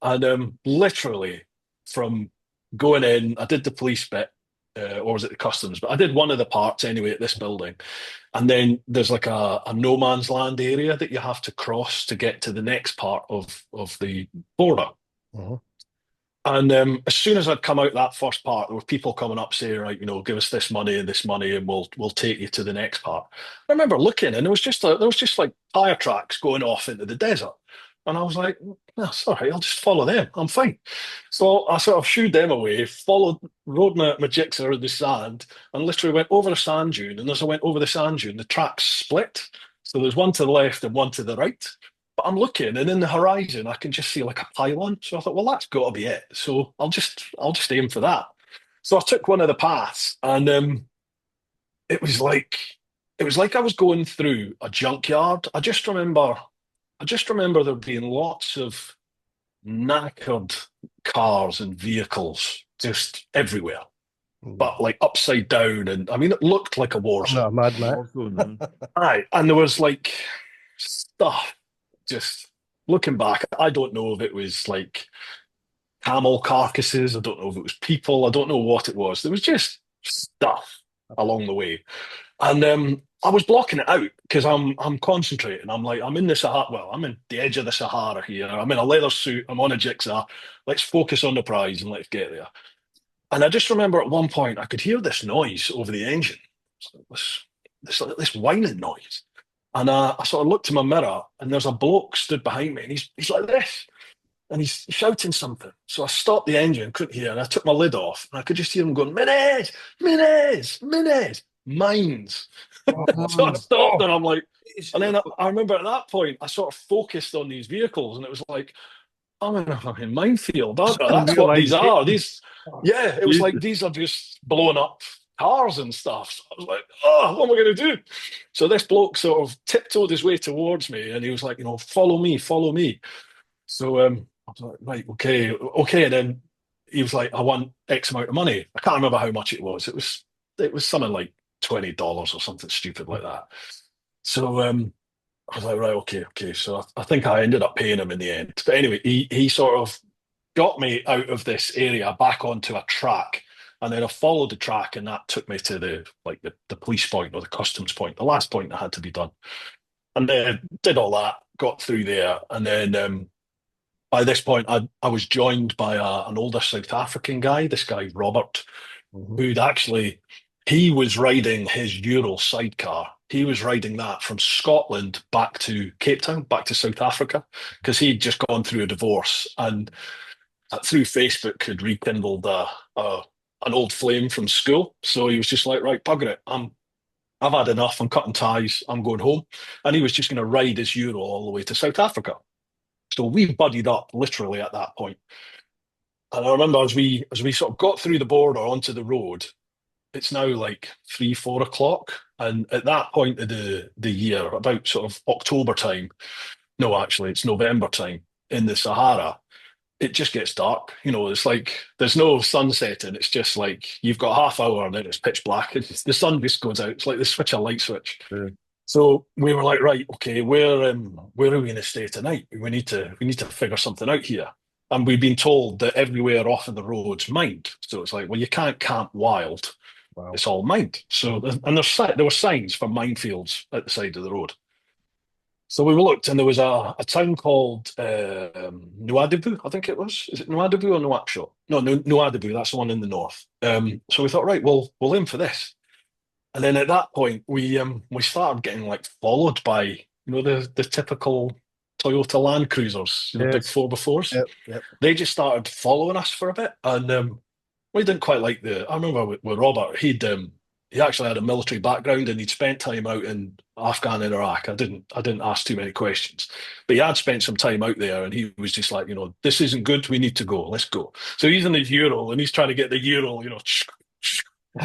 And literally from going in, I did the police bit, or was it the customs? But I did one of the parts anyway at this building. And then there's like a no man's land area that you have to cross to get to the next part of the border. Mhm. And as soon as I'd come out that first part, there were people coming up saying, right, give us this money, and we'll take you to the next part. I remember looking, and there was just like tire tracks going off into the desert, and I was like, no, it's all right, I'll just follow them. I'm fine. So I sort of shooed them away, rode my jigsaw in the sand, and literally went over the sand dune. And as I went over the sand dune, the tracks split. So there's one to the left and one to the right. But I'm looking, and in the horizon, I can just see like a pylon. So I thought, well, that's got to be it. So I'll just aim for that. So I took one of the paths, and it was like it was like I was going through a junkyard. I just remember there being lots of knackered cars and vehicles just everywhere, but like upside down, and I mean, it looked like a war I'm zone. not a mad man. Also, no. Aye, and there was like stuff. Just looking back, I don't know if it was like camel carcasses. I don't know if it was people. I don't know what it was. There was just stuff along the way, and I was blocking it out because I'm concentrating. I'm like, I'm in the Sahara. Well, I'm in the edge of the Sahara here. I'm in a leather suit. I'm on a jigsaw. Let's focus on the prize and let's get there. And I just remember at one point I could hear this noise over the engine. This whining noise. And I sort of looked in my mirror, and there's a bloke stood behind me, and he's like this, and he's shouting something. So I stopped the engine, couldn't hear, and I took my lid off, and I could just hear him going, "Minez, Minez, Minez, mines." So I stopped, and I'm like, and then I remember at that point, I sort of focused on these vehicles, and it was like, I'm in a fucking minefield, aren't I? That's what these Unrealised are. These, yeah, it was like Jesus. these are just blowing up cars and stuff. So I was like, oh, what am I going to do? So this bloke sort of tiptoed his way towards me, and he was like, follow me, follow me. So I was like, right, okay, okay. And then he was like, I want X amount of money. I can't remember how much it was. It was something like $20 or something stupid like that. So I was like, right, okay, okay. So I think I ended up paying him in the end. But anyway, he sort of got me out of this area back onto a track. And then I followed the track, and that took me to the police point or the customs point, the last point that had to be done. And then did all that, got through there, and then by this point I was joined by an older South African guy, this guy Robert, Mhm. who'd actually he was riding his Euro sidecar. He was riding that from Scotland back to Cape Town, back to South Africa, because he'd just gone through a divorce and through Facebook had rekindled an old flame from school. So he was just like, right, bugger it. I've had enough. I'm cutting ties. I'm going home. And he was just going to ride his Euro all the way to South Africa. So we buddied up literally at that point. And I remember as we sort of got through the border onto the road, it's now like 3, 4 o'clock. And at that point of the year, about sort of October time, no, actually, it's November time in the Sahara, it just gets dark. It's like there's no sunset, and it's just like you've got half hour and then it's pitch black. The sun just goes out. It's like the switch a light switch. Yeah. So we were like, right, okay, where are we going to stay tonight? We need to figure something out here. And we've been told that everywhere off of the road's mined. So it's like, well, you can't camp wild. Wow. It's all mined. So and there were signs for minefields at the side of the road. So we looked, and there was a town called Nouadhibou, I think it was. Is it Nouadhibou or Nouakchott? No, Nouadhibou. That's the one in the north. So we thought, right, well, we'll aim for this. And then at that point, we started getting like followed by the typical Toyota Land Cruisers, big Yes. 4x4s. Yep. Yep. They just started following us for a bit, and we didn't quite like the. I remember with Robert, he actually had a military background, and he'd spent time out in Afghan and Iraq. I didn't ask too many questions, but he had spent some time out there, and he was just like, this isn't good. We need to go. Let's go. So he's in his Euro, and he's trying to get the Euro,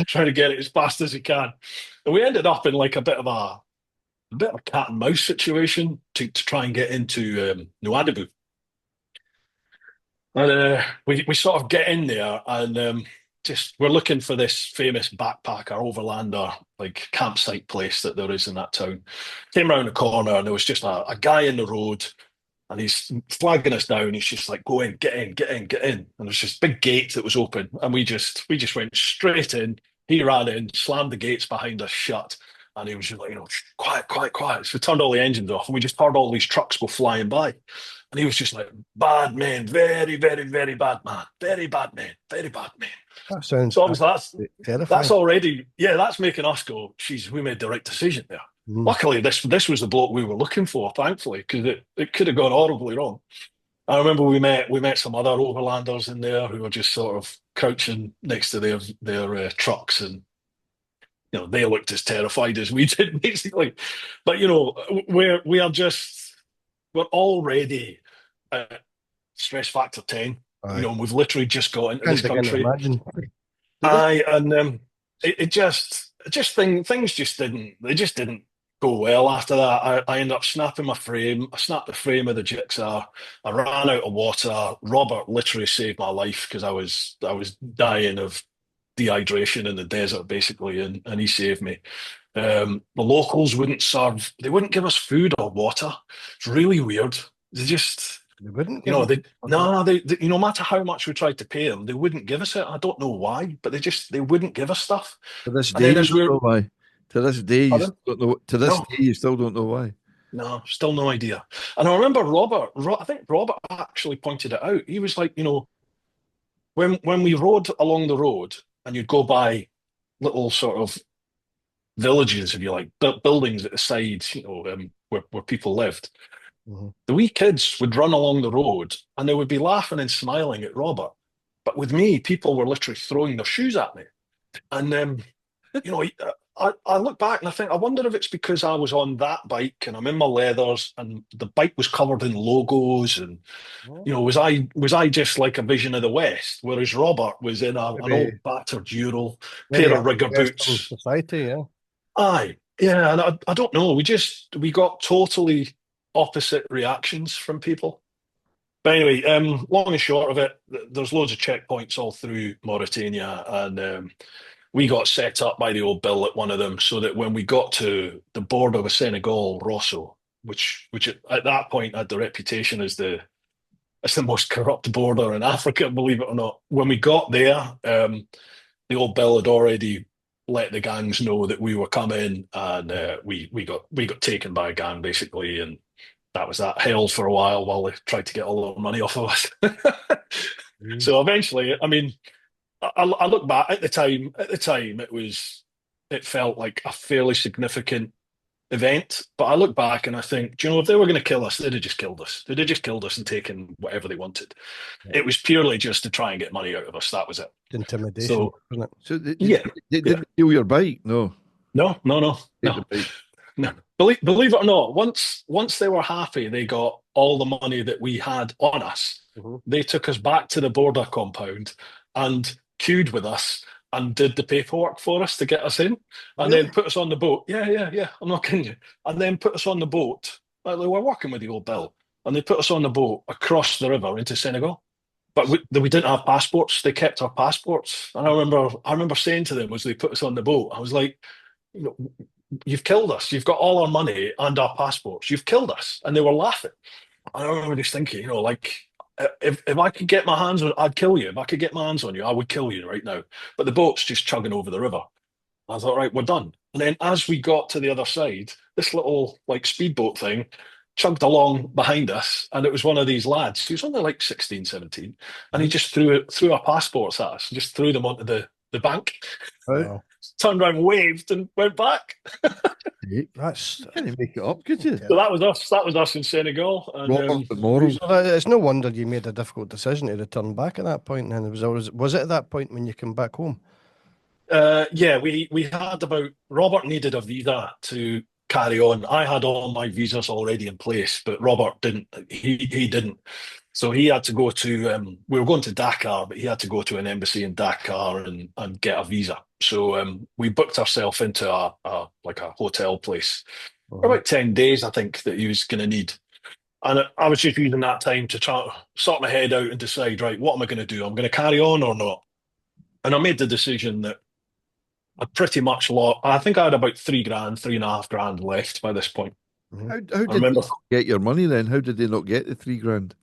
trying to get it as fast as he can. And we ended up in like a bit of a cat and mouse situation to try and get into Nouadhibou. And we sort of get in there, and just we're looking for this famous backpacker overlander like campsite place that there is in that town. Came around the corner, and there was just a guy in the road, and he's flagging us down. He's just like, go in, get in, get in, get in. And there's this big gate that was open, and we just went straight in. He ran in, slammed the gates behind us shut, and he was just like, quiet, quiet, quiet. So we turned all the engines off, and we just heard all these trucks go flying by. And he was just like, bad man, very, very, very bad man, very bad man, very bad man. That sounds So obviously terrifying. that's already, yeah, that's making us go, geez, we made the right decision there. Mm. Luckily, this was the bloke we were looking for, thankfully, because it could have gone horribly wrong. I remember we met some other overlanders in there who were just sort of crouching next to their trucks, and they looked as terrified as we did, basically. But we're already at stress factor 10. Aye. We've literally just got into Can't this begin to country. imagine. Aye, and things just didn't go well after that. I ended up snapping my frame. I snapped the frame of the jigsaw. I ran out of water. Robert literally saved my life because I was dying of dehydration in the desert, basically, and he saved me. The locals they wouldn't give us food or water. It's really weird. They just, They wouldn't you give know, them. they no, they no matter how much we tried to pay them, they wouldn't give us it. I don't know why, but they wouldn't give us stuff. To this And day, then you as don't we're, know why. To this day, you pardon? still don't know. To this No, day, you still don't know why. no, still no idea. And I remember I think Robert actually pointed it out. He was like, when we rode along the road, and you'd go by little sort of villages, if you like, buildings at the side, where people lived. Mhm. The wee kids would run along the road, and they would be laughing and smiling at Robert. But with me, people were literally throwing their shoes at me. And, I look back and I think, I wonder if it's because I was on that bike and I'm in my leathers and the bike was covered in logos and was I just like a vision of the West, whereas Robert was in an Maybe, old battered Ural, maybe pair of happy rigger Western boots. society, yeah. Aye, yeah, and I don't know. We got totally opposite reactions from people. But anyway, long and short of it, there's loads of checkpoints all through Mauritania, and we got set up by the old Bill at one of them, so that when we got to the border with Senegal, Rosso, which at that point had the reputation as the most corrupt border in Africa, believe it or not. When we got there, the old Bill had already let the gangs know that we were coming, and we got taken by a gang basically, and that was that. Held for a while they tried to get all the money off of us. Mm. So eventually, I mean, I look back at the time. At the time, it felt like a fairly significant event. But I look back and I think, do you know, if they were going to kill us, they'd have just killed us. They'd have just killed us and taken whatever they wanted. Yeah. It was purely just to try and get money out of us. That was it. Intimidation, So wasn't it? So they yeah, yeah. didn't steal your bike? No, No, no, no, take the no. bike. No, believe it or not, once they were happy, they got all the money that we had on us. Mhm. They took us back to the border compound and queued with us and did the paperwork for us to get us in, and Really? then put us on the boat. Yeah, yeah, yeah. I'm not kidding you. And then put us on the boat. Like they were working with the old Bill, and they put us on the boat across the river into Senegal. But we didn't have passports. They kept our passports, and I remember saying to them as they put us on the boat, I was like, you know, you've killed us. You've got all our money and our passports. You've killed us. And they were laughing. And I remember just thinking, like, if I could get my hands on, I'd kill you. If I could get my hands on you, I would kill you right now. But the boat's just chugging over the river. I thought, right, we're done. And then as we got to the other side, this little like speedboat thing chugged along behind us. And it was one of these lads. He was only like 16, 17. And he just threw our passports at us, just threw them onto the bank, Wow. turned around, waved, and went back. That's You can't make it up, could you? So that was us. That was us in Senegal. And Robert the moral. so it's no wonder you made a difficult decision to return back at that point. And was it at that point when you came back home? yeah, we had about Robert needed a visa to carry on. I had all my visas already in place, but Robert didn't. He didn't. So he had to go to. We were going to Dakar, but he had to go to an embassy in Dakar and get a visa. So we booked ourselves into a like a hotel place for Mhm. about 10 days, I think, that he was going to need. And I was just using that time to try to sort my head out and decide, right, what am I going to do? I'm going to carry on or not? And I made the decision that I pretty much lost. I think I had about 3 grand, 3.5 grand left by this point. How I did they remember, not get your money then? How did they not get the 3 grand?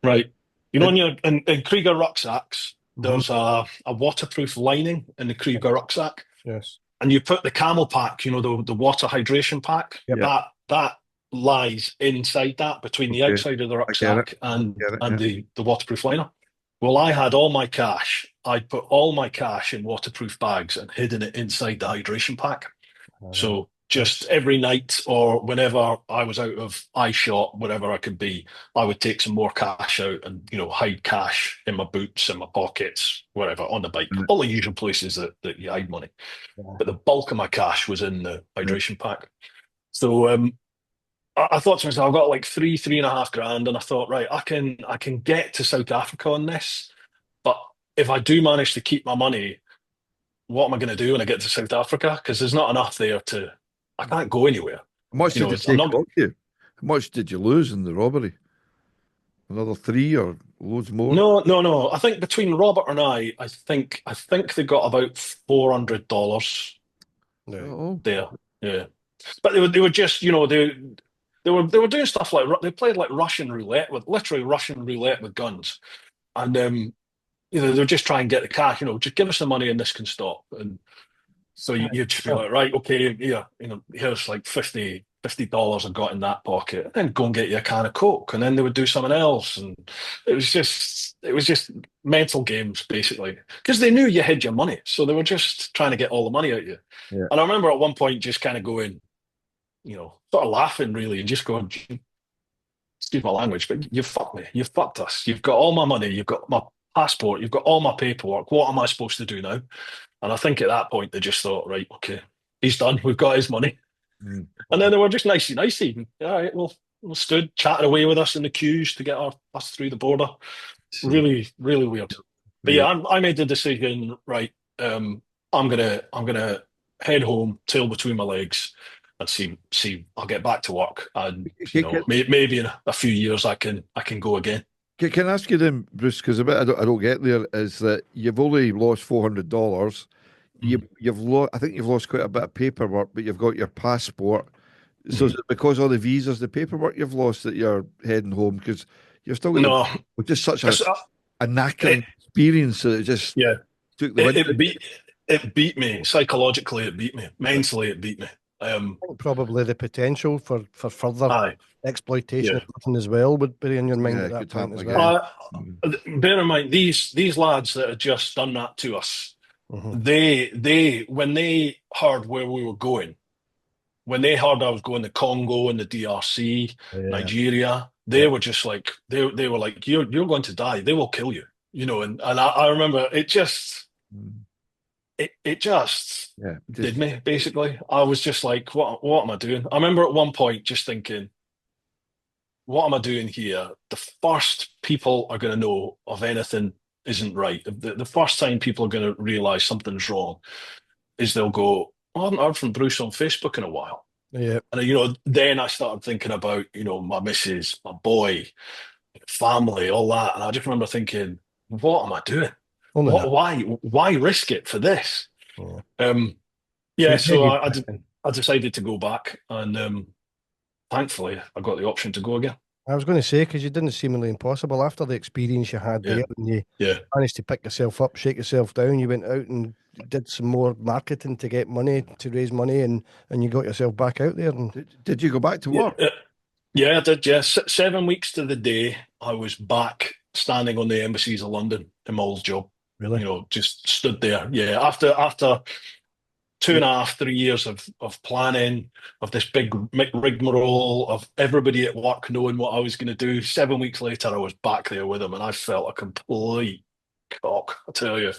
right, you know, Did, in Krieger rucksacks, Mhm. there's a waterproof lining in the Krieger rucksack, Yes. and you put the camel pack, the water hydration pack, Yep. Yeah. that lies inside that between the Okay. outside of the I get it. rucksack and Get it, and yeah. the waterproof liner. Well, I had all my cash. I'd put all my cash in waterproof bags and hidden it inside the hydration pack. So just every night or whenever I was out of eye shot, wherever I could be, I would take some more cash out and, hide cash in my boots, in my pockets, wherever, on the bike, Yeah. all the usual places that you hide money. Yeah. But the bulk of my cash was in the Yeah. hydration pack. So I thought to myself, I've got like 3.5 grand, and I thought, right, I can get to South Africa on this, but if I do manage to keep my money, what am I going to do when I get to South Africa? Because there's not enough there I can't go anywhere. How much You did know, they it's, I'm take not, off you? How much did you lose in the robbery? Another 3 or loads more? no, no, no. I think between Robert and I think they got about $400 Right. Oh, there. Yeah, but they were just, they were doing stuff like they played like Russian roulette with literally Russian roulette with guns, and they're just trying to get the cash. Just give us the money and this can stop. And so you'd just be like, right, okay, yeah, here's like $50 I got in that pocket, and go and get you a can of Coke, and then they would do something else, and it was just mental games basically, because they knew you hid your money, so they were just trying to get all the money out of you. yeah. And I remember at one point just kind of going, sort of laughing really, and just going, excuse my language, but you fucked me, you fucked us, you've got all my money, you've got my passport, you've got all my paperwork. What am I supposed to do now? And I think at that point they just thought, right, okay, he's done. We've got his money. Mm. And then they were just nicey. All right, well, we stood chatting away with us in the queues to get us through the border. See, Really, really weird. But yeah. yeah, I made the decision, right, I'm gonna head home, tail between my legs, and see I'll get back to work. And Can, maybe in a few years I can go again. can I ask you then, Bruce? Because a bit I don't get there is that you've only lost $400. Mm. You've lost. I think you've lost quite a bit of paperwork, but you've got your passport. So is Mm. it because all the visas, the paperwork you've lost that you're heading home? Because you've still got No, just such it's, a it, knackering experience that it just yeah, took the it, wind. it beat it beat me psychologically. It beat me mentally. It beat me. I think probably the potential for further Aye, exploitation yeah. of nothing as well would be in your mind Yeah, at it that could point happen as well. again. Uh, Mm. bear in mind these lads that had just done that to us. Hmm. They when they heard where we were going, when they heard I was going to Congo and the DRC, Yeah, Nigeria, they yeah. were just like they were like, you're going to die. They will kill you. And I remember Mm. it just Yeah, did just me, basically. I was just like, what am I doing? I remember at one point just thinking, what am I doing here? The first people are going to know of anything isn't right. The first time people are going to realize something's wrong is they'll go, "Oh, I haven't heard from Bruce on Facebook in a while." Yeah, And then I started thinking about, my missus, my boy, family, all that. And I just remember thinking, what am I doing? only that. Why risk it for this? Yeah. Um, So yeah, you said so you I decided to go back, and thankfully I got the option to go again. I was going to say, because you didn't seemingly impossible after the experience you had Yeah, there, and you yeah. managed to pick yourself up, shake yourself down. You went out and did some more marketing to get money, to raise money, and you got yourself back out there. And did you go back to Yeah, work? yeah, I did. Yeah, 7 weeks to the day, I was back standing on the embassies of London in my old job. really, Just stood there. Yeah, after two Yeah. and a half, 3 years of planning, of this big rigmarole, of everybody at work knowing what I was going to do. 7 weeks later, I was back there with them, and I felt a complete cock, I tell you.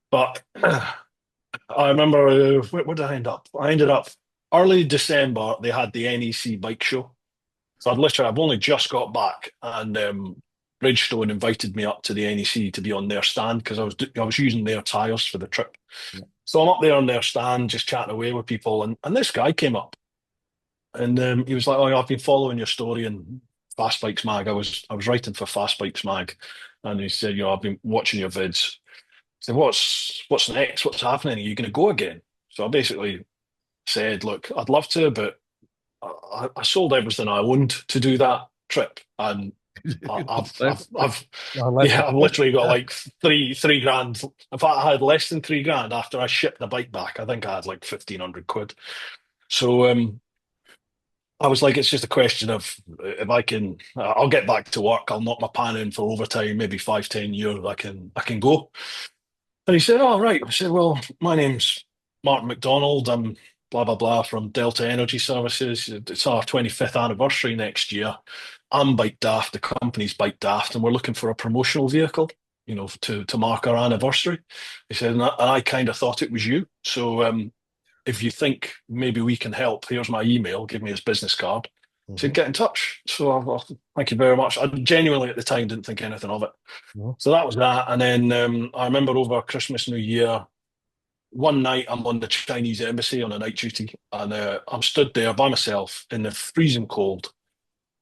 But I remember, where did I end up? I ended up early December. They had the NEC bike show. So I've only just got back, and Bridgestone invited me up to the NEC to be on their stand because I was using their tyres for the trip. Yeah. So I'm up there on their stand, just chatting away with people, and this guy came up, and he was like, "Oh, yeah, I've been following your story in Fast Bikes Mag. I was writing for Fast Bikes Mag, and he said, I've been watching your vids. I said, what's next? What's happening? Are you going to go again?" So I basically said, "Look, I'd love to, but I sold everything I owned to do that trip, and unless yeah, I've literally got like three grand. In fact, I had less than 3 grand after I shipped the bike back. I think I had like 1,500 quid. So I was like, it's just a question of if I can, I'll get back to work. I'll knock my pan in for overtime, maybe 5, 10 years. I can go." And he said, "Oh, right." I said, "Well, my name's Martin McDonald. I'm blah, blah, blah from Delta Energy Services. It's our 25th anniversary next year. I'm Bike Daft, the company's Bike Daft, and we're looking for a promotional vehicle, to mark our anniversary." He said, and I kind of thought it was you. So if you think maybe we can help, here's my email, give me his business card. To Mhm. get in touch. So thank you very much. I genuinely at the time didn't think anything of it. No. So that was that. And then I remember over Christmas, New Year, one night I'm on the Chinese embassy on a night duty, and I'm stood there by myself in the freezing cold.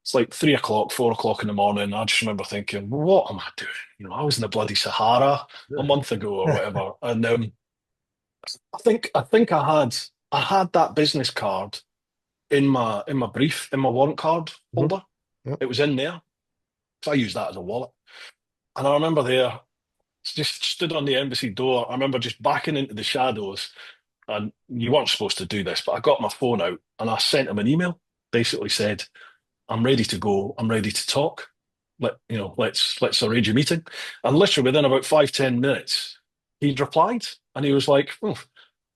It's like 3 o'clock, 4 o'clock in the morning. I just remember thinking, what am I doing? I was in the bloody Sahara a month ago or whatever. And I think I had that business card in my brief, in my warrant card Mhm. holder. Yep. It was in there. So I used that as a wallet. And I remember there, just stood on the embassy door. I remember just backing into the shadows, and you weren't supposed to do this, but I got my phone out and I sent him an email. Basically said, "I'm ready to go. I'm ready to talk. Let's arrange a meeting." And literally within about 5, 10 minutes, he'd replied, and he was like, "Oh,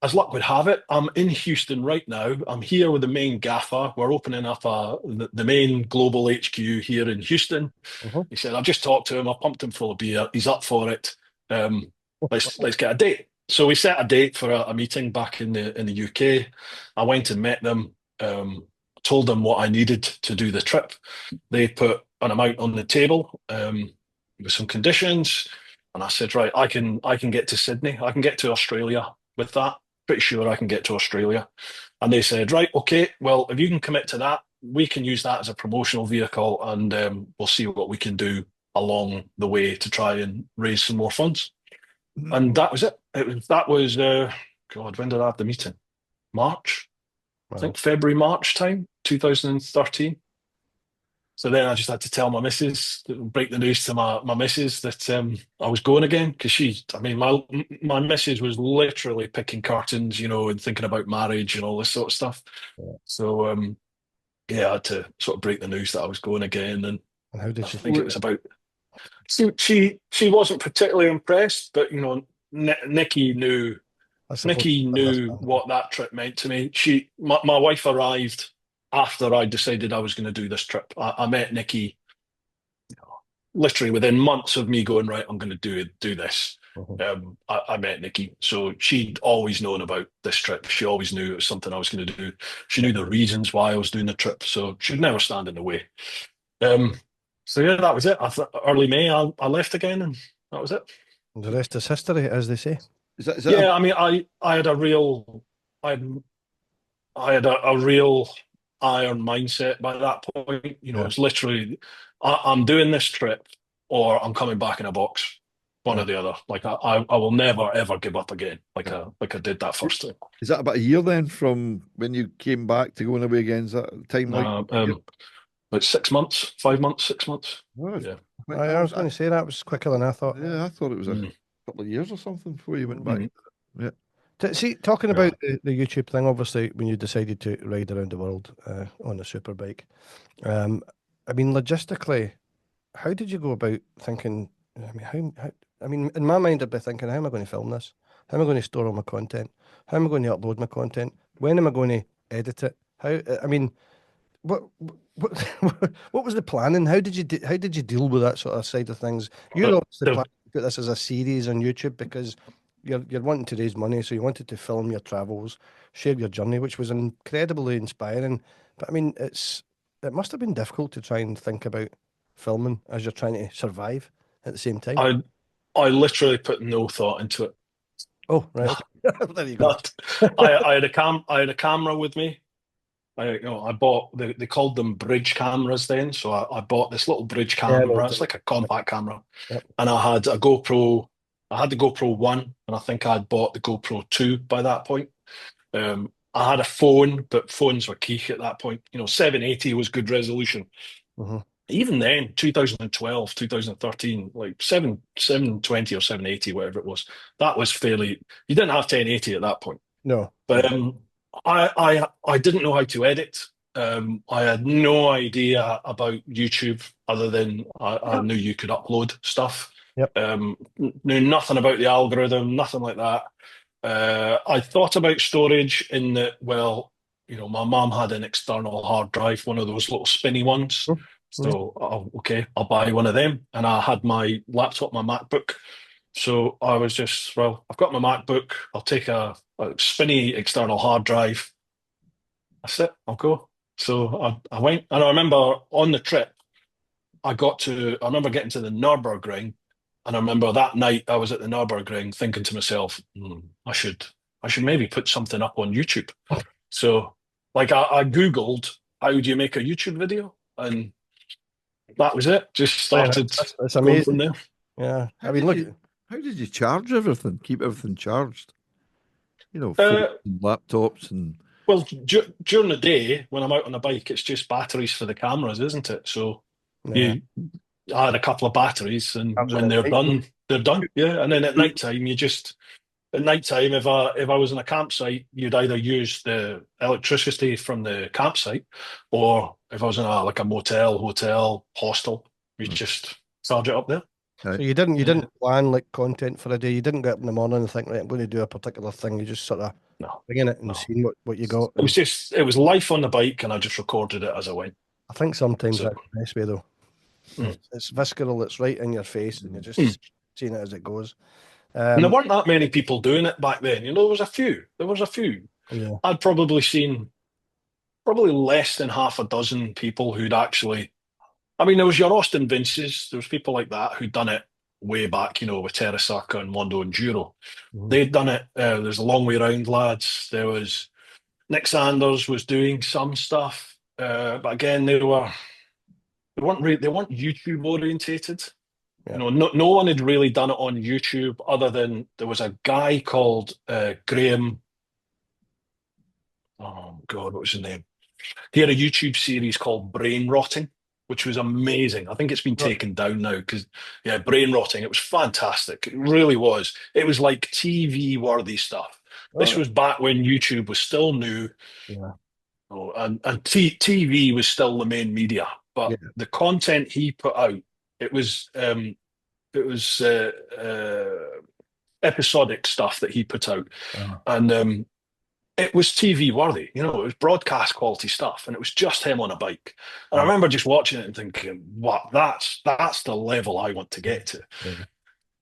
as luck would have it, I'm in Houston right now. I'm here with the main gaffer. We're opening up the main global HQ here in Houston." Mhm. He said, "I've just talked to him. I pumped him full of beer. He's up for it. Um, let's get a date." So we set a date for a meeting back in the UK. I went and met them, told them what I needed to do the trip. They put an amount on the table, with some conditions, and I said, right, I can get to Sydney. I can get to Australia with that. Pretty sure I can get to Australia. And they said, right, okay, well, if you can commit to that, we can use that as a promotional vehicle, and we'll see what we can do along the way to try and raise some more funds. And that was it. That was God, when did I have the meeting? March, I Wow. think February, March time, 2013. So then I just had to tell my missus, break the news to my missus that I was going again, because I mean, my missus was literally picking curtains, and thinking about marriage and all this sort of stuff. Yeah. So yeah, I had to sort of break the news that I was going again, and And how did I she think feel? it was about. She wasn't particularly impressed, but Nikki knew. I suppose Nikki knew understandable. what that trip meant to me. My wife arrived after I decided I was going to do this trip. I met Nikki literally within months of me going, right, I'm going to do this. Mhm. I met Nikki, so she'd always known about this trip. She always knew it was something I was going to do. She knew the reasons why I was doing the trip, so she'd never stand in the way. Um, so yeah, that was it. I thought early May, I left again, and that was it. The rest is history, as they say. Is that Yeah, I mean, I had a real, I had a real iron mindset by that point. Yeah. It's literally, I'm doing this trip or I'm coming back in a box, one Yeah. or the other. Like I will never ever give up again, like Yeah. I did that first time. Is that about a year then from when you came back to going away again? Is that time like? Uh, um, about 6 months, 5 months, 6 months. Oh, Yeah. I was going to say that was quicker than I thought. yeah, I thought it was a Mm. couple of years or something before you went back. Mm. Yeah. See, talking Yeah. about the YouTube thing, obviously, when you decided to ride around the world on a super bike, um, I mean, logistically, how did you go about thinking? I mean, I mean, in my mind, I'd be thinking, how am I going to film this? How am I going to store all my content? How am I going to upload my content? When am I going to edit it? How? I mean, what what what was the planning? How did you deal with that sort of side of things? You're The, obviously the, planning to put this as a series on YouTube because you're wanting to raise money, so you wanted to film your travels, share your journey, which was incredibly inspiring. But I mean, it must have been difficult to try and think about filming as you're trying to survive at the same time. I I literally put no thought into it. Oh, right, okay. There you go. Not, I had a camera with me. I bought they called them bridge cameras then, so I bought this little bridge Yeah, I know camera. what It's you like a compact camera, mean. and I had a GoPro. I had the GoPro one, and I think I had bought the GoPro two by that point. I had a phone, but phones were quiche at that point. 780 was good resolution. Yep. Even then, 2012, 2013, like 720 or 780, whatever it was, that was fairly. You didn't have 1080 at that point. No, But no. I didn't know how to edit. I had no idea about YouTube other than I knew you could upload stuff. Yep. Knew nothing about the algorithm, nothing like that. I thought about storage in that, well, my mom had an external hard drive, one of those little spinny ones. Mm, yeah. So, okay, I'll buy one of them. And I had my laptop, my MacBook. So I was just, well, I've got my MacBook. I'll take a spinny external hard drive. That's it. I'll go. So I went, and I remember on the trip, I remember getting to the Nürburgring, and I remember that night I was at the Nürburgring thinking to myself, I should maybe put something up on YouTube. So, like, I Googled, how do you make a YouTube video? And that was it. Just Man, started that's going from amazing. there. Yeah. I How mean, did look, you charge everything? Keep everything charged? Phones Uh, and laptops and well, during the day when I'm out on a bike, it's just batteries for the cameras, isn't it? So yeah. you I had a couple of batteries, and Charge it when at they're night. done, they're done. Yeah, and then at night time, at night time, if I was in a campsite, you'd either use the electricity from the campsite, or if I was in like a motel, hotel, hostel, you just charge it up there. So right. you Yeah, didn't plan like content for a day. You didn't get up in the morning and think, right, I'm going to do a particular thing. You just sort of no, bringing it and no. seeing what you got. And It was life on the bike, and I just recorded it as I went. I think sometimes So, that's the best way though. mm, It's visceral. It's right in your face, and you're mm. just seeing it as it goes. And there weren't that many people doing it back then. You know, there was a few. There was a few. Yeah. I'd probably seen probably less than half a dozen people who'd actually. I mean, there was your Austin Vinces. There was people like that who'd done it way back, you know, with Terasaka and Mondo and Juro. Mhm. They'd done it. There's a long way round lads. There was Nick Sanders was doing some stuff, but again, they weren't YouTube orientated. Yeah. You know, no one had really done it on YouTube other than there was a guy called Graham. Oh God, what was his name? He had a YouTube series called Brain Rotting, which was amazing. I think it's been Right. taken down now because, yeah, Brain Rotting, it was fantastic. It really was. It was like TV worthy stuff. This Oh, was back when YouTube was still new, yeah. and TV was still the main media. Yeah. But the content he put out, it was um, it was episodic stuff that he put out, Uh, and it was TV worthy. You know, it was broadcast quality stuff, and it was just him on a bike. And I uh, remember just watching it and thinking, "What? That's the level I want to get to," yeah.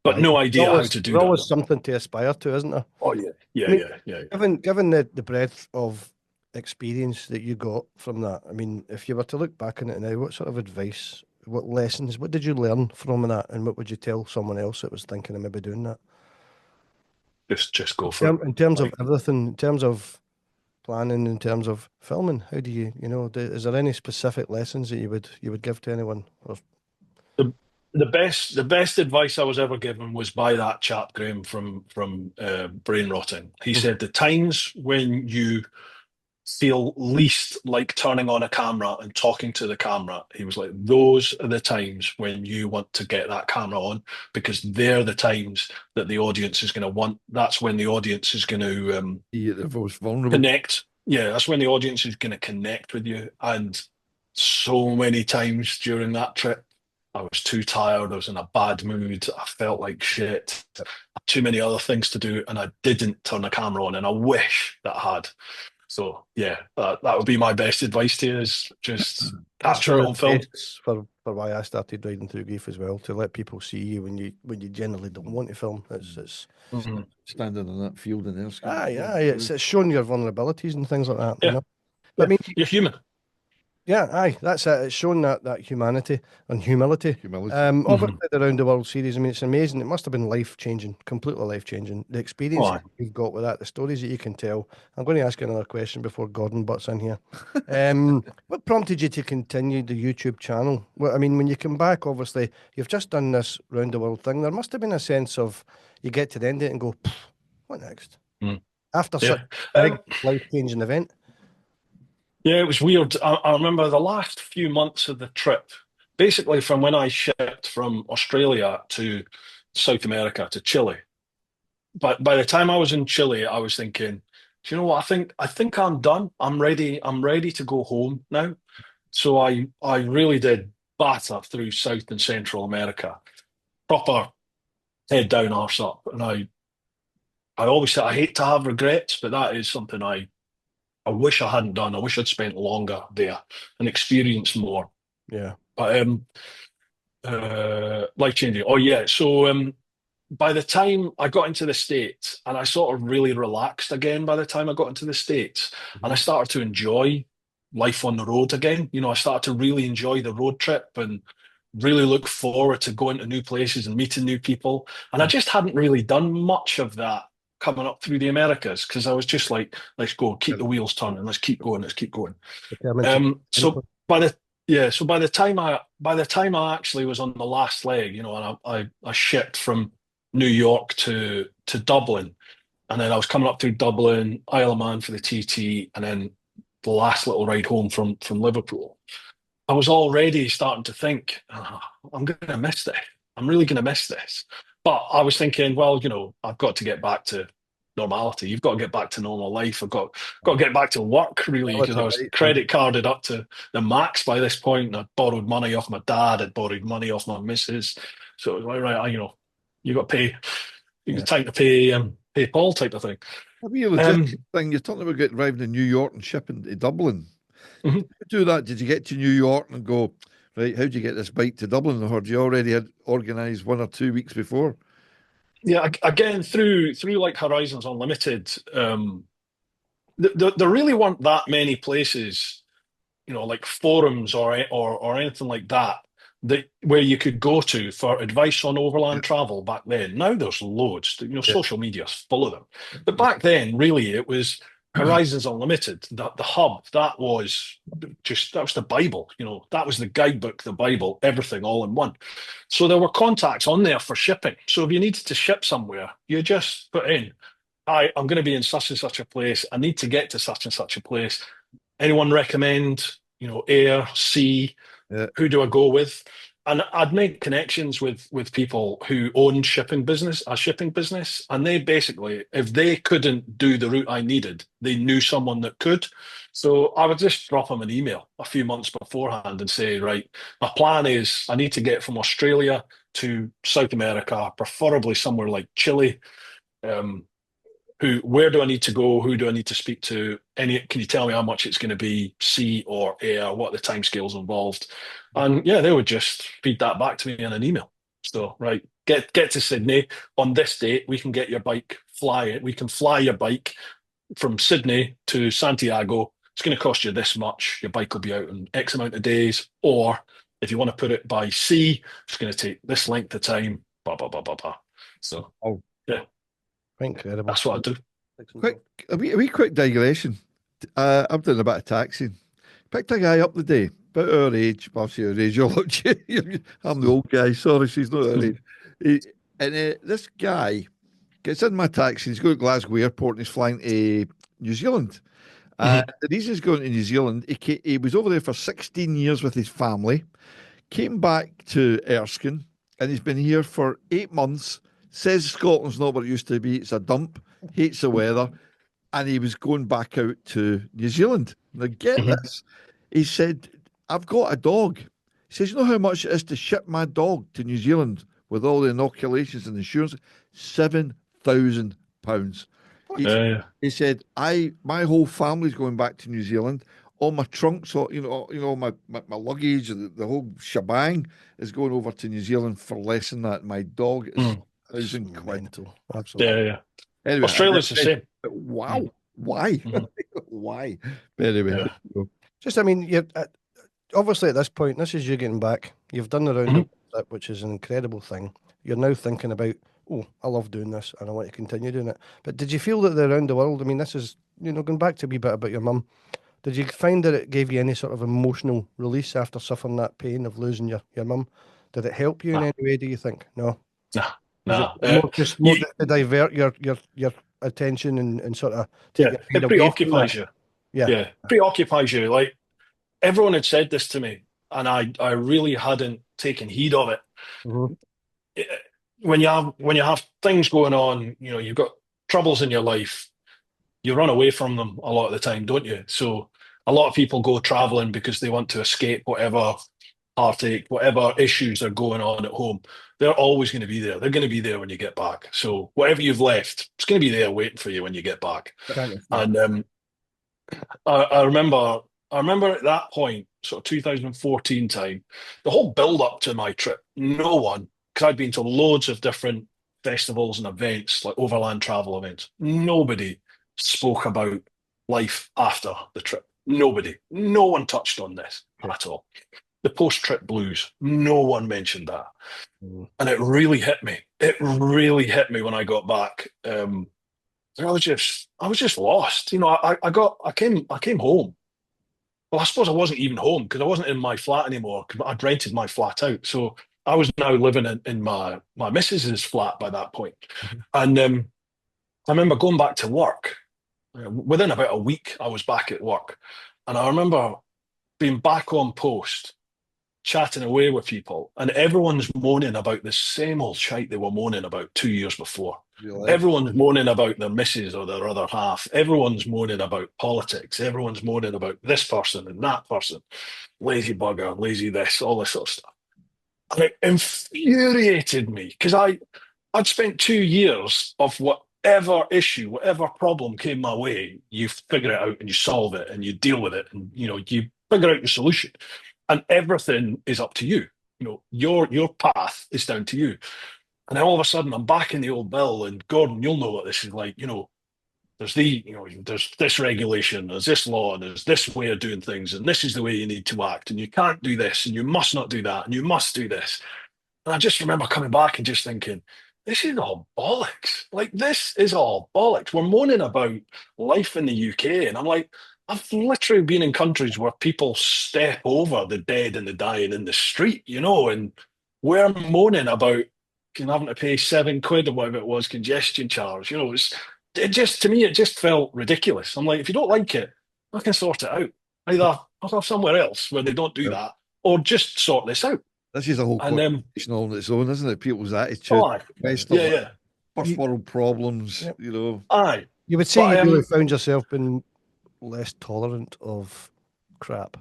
but no idea how to There's do that. always something to aspire to, isn't there? Oh yeah, I yeah, mean, yeah, yeah. given the breadth of experience that you got from that, I mean, if you were to look back on it now, what sort of advice, what lessons, what did you learn from that, and what would you tell someone else that was thinking of maybe doing that? Just go for it. In terms of Like everything, in terms of planning, in terms of filming, how do you, is there any specific lessons that you would give to anyone? Or, the the best advice I was ever given was by that chap Graham from Brain Rotting. He Mhm. said the times when you feel least like turning on a camera and talking to the camera. He was like, those are the times when you want to get that camera on because they're the times that the audience is going to want. That's when the audience is going to You're the most vulnerable. connect. Yeah, that's when the audience is going to connect with you. And so many times during that trip, I was too tired. I was in a bad mood. I felt like shit. Too many other things to do, and I didn't turn the camera on. And I wish that I had. So yeah, that would be my best advice to you is just That's capture one it of on the film. bases for why I started riding through grief as well, to let people see you when you generally don't want to film. It's Mhm. Standing on that field in Erskine. aye, aye, it's showing your vulnerabilities and things like that, Yeah, But I yeah, mean, you're human. yeah, aye, that's it. It's showing that humanity and humility. Humility. Mhm. Obviously the Round the World series, I mean, it's amazing. It must have been life changing, completely life changing. The experience Why? that you've got with that, the stories that you can tell. I'm going to ask you another question before Gordon butts in here. What prompted you to continue the YouTube channel? Well, I mean, when you come back, obviously you've just done this Round the World thing. There must have been a sense of you get to the end of it and go, "Pff, what next?" Mm. After such Yeah. a big life changing event. Yeah, it was weird. I remember the last few months of the trip, basically from when I shipped from Australia to South America to Chile. But by the time I was in Chile, I was thinking, do you know what? I think I'm done. I'm ready. I'm ready to go home now. So I really did batter through South and Central America, proper head down, arse up. And I always say I hate to have regrets, but that is something I wish I hadn't done. I wish I'd spent longer there and experienced more. Yeah. But life changing. Oh yeah. So by the time I got into the States, and I sort of really relaxed again by the time I got into the States, and I Mhm. started to enjoy life on the road again. You know, I started to really enjoy the road trip and really look forward to going to new places and meeting new people. And I just hadn't really done much of that coming up through the Americas because I was just like, let's go, keep the wheels turning, let's keep going, let's keep going. Determined to So by the yeah, so by the time I actually was on the last leg, you know, and I shipped from New York to Dublin, and then I was coming up through Dublin, Isle of Man for the TT, and then the last little ride home from Liverpool. I was already starting to think, I'm going to miss this. I'm really going to miss this. But I was thinking, well, you know, I've got to get back to normality. You've got to get back to normal life. I've got to get back to work really because I Reality was bites, yeah. credit carded up to the max by this point, and I'd borrowed money off my dad. I'd borrowed money off my missus. So it was like, right, you got to pay. You Yeah. got time to pay Paul type of thing. I mean, a Um, logistic thing. You're talking about getting driving to New York and shipping to Dublin. mhm. You do that? Did you get to New York and go, right, how'd you get this bike to Dublin? Or had you already had organised 1 or 2 weeks before? yeah, again through like Horizons Unlimited, there really weren't that many places, like forums or anything like that, where you could go to for advice on overland travel back then. Now there's loads. Yeah. Social media's full of them. But back then, really, it was Horizons Unlimited, the hub. That was the Bible. That was the guidebook, the Bible, everything all in one. So there were contacts on there for shipping. So if you needed to ship somewhere, you just put in, "Hi, I'm going to be in such and such a place. I need to get to such and such a place. Anyone recommend, air, sea? Yeah. Who do I go with?" And I'd make connections with people who owned a shipping business, and they basically, if they couldn't do the route I needed, they knew someone that could. So I would just drop them an email a few months beforehand and say, right, my plan is I need to get from Australia to South America, preferably somewhere like Chile. Um, where do I need to go? Who do I need to speak to? Can you tell me how much it's going to be, sea or air? What are the timescales involved? And yeah, they would just feed that back to me in an email. So, right, get to Sydney on this date. We can get your bike, fly it. We can fly your bike from Sydney to Santiago. It's going to cost you this much. Your bike will be out in X amount of days. Or if you want to put it by sea, it's going to take this length of time. Blah blah blah blah blah. So, Oh, yeah, Incredible. that's what I do. quick, a wee quick digression. I'm doing a bit of taxing. Picked a guy up the day, about our age. Well, she our age. I'm the old guy. Sorry, she's not our age. This guy gets in my taxi. He's going to Glasgow Airport and he's flying to New Zealand. The reason he's going to New Zealand, he was over there for 16 years with his family, came back to Erskine, and he's been here for 8 months. Says Scotland's not what it used to be. It's a dump. Hates the weather. And he was going back out to New Zealand. Now, get this. He said, I've got a dog. He says, you know how much it is to ship my dog to New Zealand with all the inoculations and insurance? £7,000. He said, my whole family's going back to New Zealand. All my trunks, my luggage, the whole shebang is going over to New Zealand for less than that. My dog is £1,000. Mental. Absolutely. Yeah, yeah. Anyway, Australia's the same. Wow. Why? Why? But anyway, Just, I mean, you're obviously at this point, this is you getting back. You've done the round of it, which is an incredible thing. You're now thinking about, oh, I love doing this and I want to continue doing it. But did you feel that the around the world, I mean, this is, going back to a wee bit about your mum, did you find that it gave you any sort of emotional release after suffering that pain of losing your mum? Did it help you in any way, do you think? No? Nah. Just more to divert your attention and sort of take your mind It away from preoccupies that? you. Yeah. Yeah, preoccupies you. Like everyone had said this to me, and I really hadn't taken heed of it. When you have things going on, you've got troubles in your life, you run away from them a lot of the time, don't you? So a lot of people go traveling because they want to escape whatever heartache, whatever issues are going on at home. They're always going to be there. They're going to be there when you get back. So whatever you've left, it's going to be there waiting for you when you get back. And I remember at that point, sort of 2014 time, the whole build up to my trip, no one, because I'd been to loads of different festivals and events, like overland travel events, nobody spoke about life after the trip. Nobody. No one touched on this at all. The post-trip blues, no one mentioned that. And it really hit me. It really hit me when I got back. I was just lost. I came home. Well, I suppose I wasn't even home because I wasn't in my flat anymore. I'd rented my flat out. So I was now living in my missus's flat by that point. And I remember going back to work. Within about a week, I was back at work. And I remember being back on post, chatting away with people, and everyone's moaning about the same old shite they were moaning about 2 years before. Really? Everyone's moaning about their missus or their other half. Everyone's moaning about politics. Everyone's moaning about this person and that person. Lazy bugger, lazy this, all this sort of stuff. And it infuriated me because I'd spent 2 years of whatever issue, whatever problem came my way, you figure it out and you solve it and you deal with it and you figure out your solution. And everything is up to you. Your path is down to you. And then all of a sudden, I'm back in the old bill. And Gordon, you'll know what this is like. There's this regulation, there's this law, there's this way of doing things, and this is the way you need to act. And you can't do this, and you must not do that, and you must do this. And I just remember coming back and just thinking, this is all bollocks. Like, this is all bollocks. We're moaning about life in the UK. And I'm like, I've literally been in countries where people step over the dead and the dying in the street, and we're moaning about having to pay £7 or whatever it was, congestion charge. To me, it just felt ridiculous. I'm like, if you don't like it, I can sort it out. Either I'll have somewhere else where they don't do Yeah. that, or just sort this out. This is a whole And conversation on its own, isn't it? People's attitude, aye, first yeah. world problems, Yep. Aye. You would say But, you really found yourself being less tolerant of crap.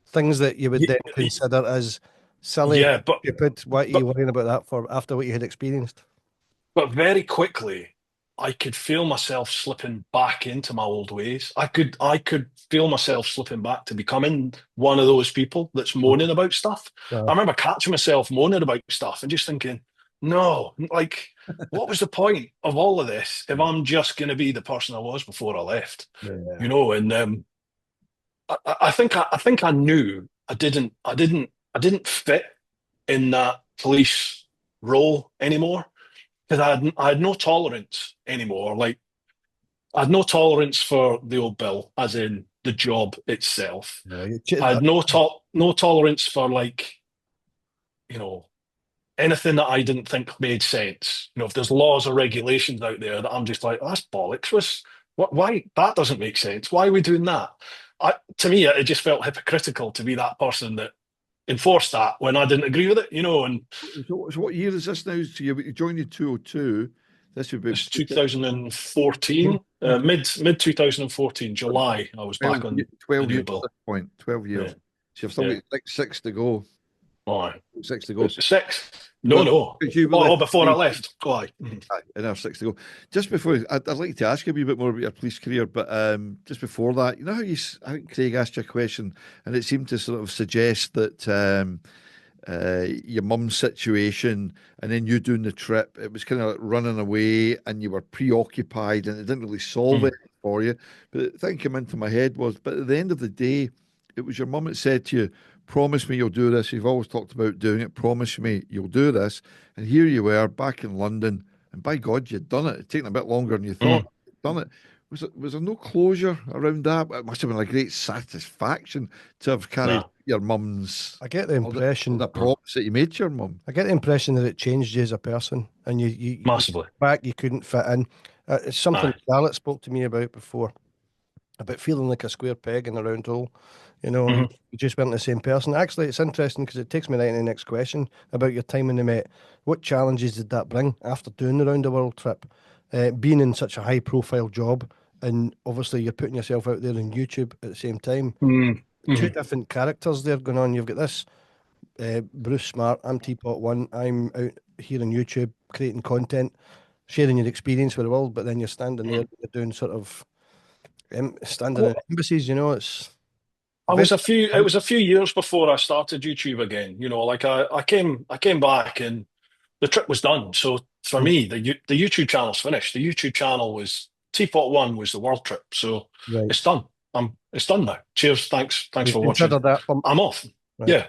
Things that you would Ye- then consider as silly, Yeah, stupid. What are you worrying about that for after what you had experienced? but very quickly I could feel myself slipping back into my old ways. I could feel myself slipping back to becoming one of those people that's moaning about stuff. Yeah. I remember catching myself moaning about stuff and just thinking, no, like, what was the point of all of this if I'm just going to be the person I was before I left? Yeah. And I think I knew I didn't fit in that police role anymore because I had no tolerance anymore. Like, I had no tolerance for the old bill, as in the job itself. I had no tolerance for, like, you know anything that I didn't think made sense. If there's laws or regulations out there that I'm just like, oh, that's bollocks. Why that doesn't make sense? Why are we doing that? To me, it just felt hypocritical to be that person that enforced that when I didn't agree with it. And So what year is this now? So you joined in 202. This would be it's 2014, mid 2014, July. I was 12, back on the 12 new years at bill. this point. 12 years. Yeah, So you've still yeah. got six to go. Aye. 6 to go. 6? No, Well, no. because you Oh, left- before I left. Oh, aye. Enough 6 to go. Just before, I'd like to ask you a wee bit more about your police career, but just before that, how I think Craig asked you a question, and it seemed to sort of suggest that your mum's situation and then you doing the trip, it was kind of like running away and you were preoccupied and it didn't really solve it for you. But the thing came into my head was, but at the end of the day, it was your mum that said to you, promise me you'll do this. You've always talked about doing it. Promise me you'll do this. And here you were back in London, and by God, you'd done it. It'd taken a bit longer than you thought. You'd done it. Was there no closure around that? It must have been a great satisfaction to have carried No. your mum's I get the impression the promise that you made to your mum. I get the impression that it changed you as a person, and you Massively. back you couldn't fit in. It's something Aye. Charlotte spoke to me about before, about feeling like a square peg in a round hole, and you just weren't the same person. Actually, it's interesting because it takes me right to the next question about your time in the Met. What challenges did that bring after doing the round the world trip, being in such a high profile job, and obviously you're putting yourself out there on YouTube at the same time. Two different characters there going on. You've got this Bruce Smart, I'm TeapotOne, I'm out here on YouTube creating content, sharing your experience with the world, but then you're standing there, you're doing sort of standing in embassies, it's It was a few years before I started YouTube again. Like, I came back and the trip was done. So for me, the YouTube channel's finished. The YouTube channel was TeapotOne was the world trip. So right. it's done. It's done now. Cheers. Thanks You for watching. consider that I'm off. Right. Yeah.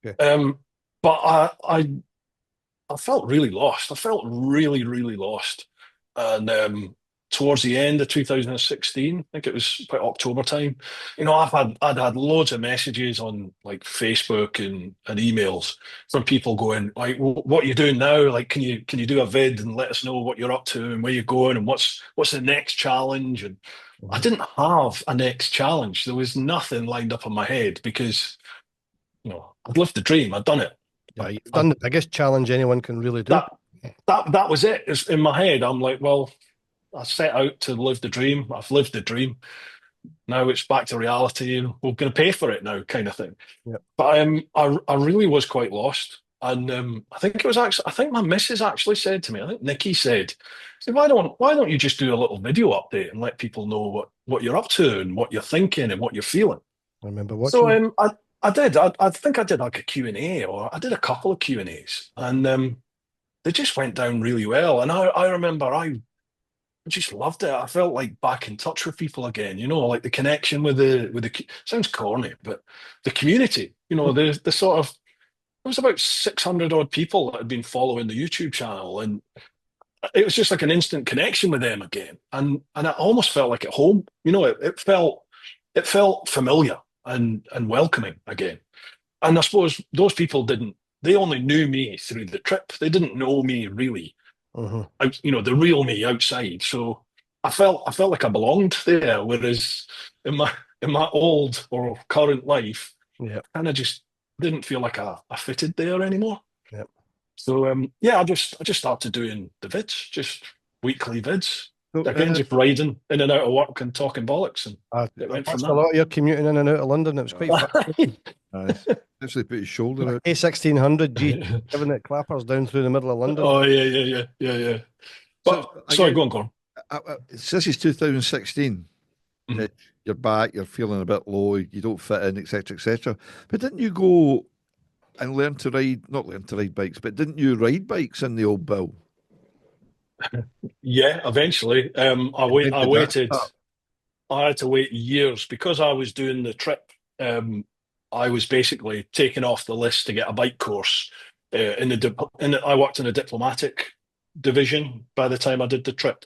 Okay. But I felt really lost. I felt really, really lost. And towards the end of 2016, I think it was about October time, I'd had loads of messages on, like, Facebook and emails from people going, like, what are you doing now? Like, can you do a vid and let us know what you're up to and where you're going and what's the next challenge? And I didn't have a next challenge. There was nothing lined up in my head because, I'd lived the dream. I'd done it. Yeah, you've done the biggest challenge anyone can really do. That was it. It's in my head. I'm like, well, I set out to live the dream. I've lived the dream. Now it's back to reality, and we're going to pay for it now, kind of thing. Yep. But I really was quite lost, and I think my missus actually said to me. I think Nikki said, "Why don't you just do a little video update and let people know what you're up to and what you're thinking and what you're feeling?" I remember watching. So I did. I think I did like a Q&A, or I did a couple of Q&As, and they just went down really well. And I remember I just loved it. I felt like back in touch with people again, like the connection with the sounds corny, but the community, the sort of, there was about 600 odd people that had been following the YouTube channel, and it was just like an instant connection with them again. And I almost felt like at home. It felt familiar and welcoming again. And I suppose those people they only knew me through the trip. They didn't know me really, Hmm. the real me outside. So I felt like I belonged there. Whereas in my old or current life, Yeah. I kind of just didn't feel like I fitted there anymore. Yeah. So yeah, I just started doing the vids, just weekly vids. So, Again, just riding in and out of work and talking bollocks, and I it went from watched a lot of your commuting in and out of London. It was quite fun. that. especially put his shoulder out. A1600 G7 at clappers down through the middle of London. Oh yeah, yeah, yeah, yeah, yeah. So, But sorry, go on, Gordon. this is 2016. Mhm. You're back, you're feeling a bit low, you don't fit in, etc., etc. But didn't you go and learn to ride, not learn to ride bikes, but didn't you ride bikes in the old Bill? Yeah, eventually. I wait. When I did that waited. start? I had to wait years because I was doing the trip. I was basically taken off the list to get a bike course. I worked in a diplomatic division by the time I did the trip.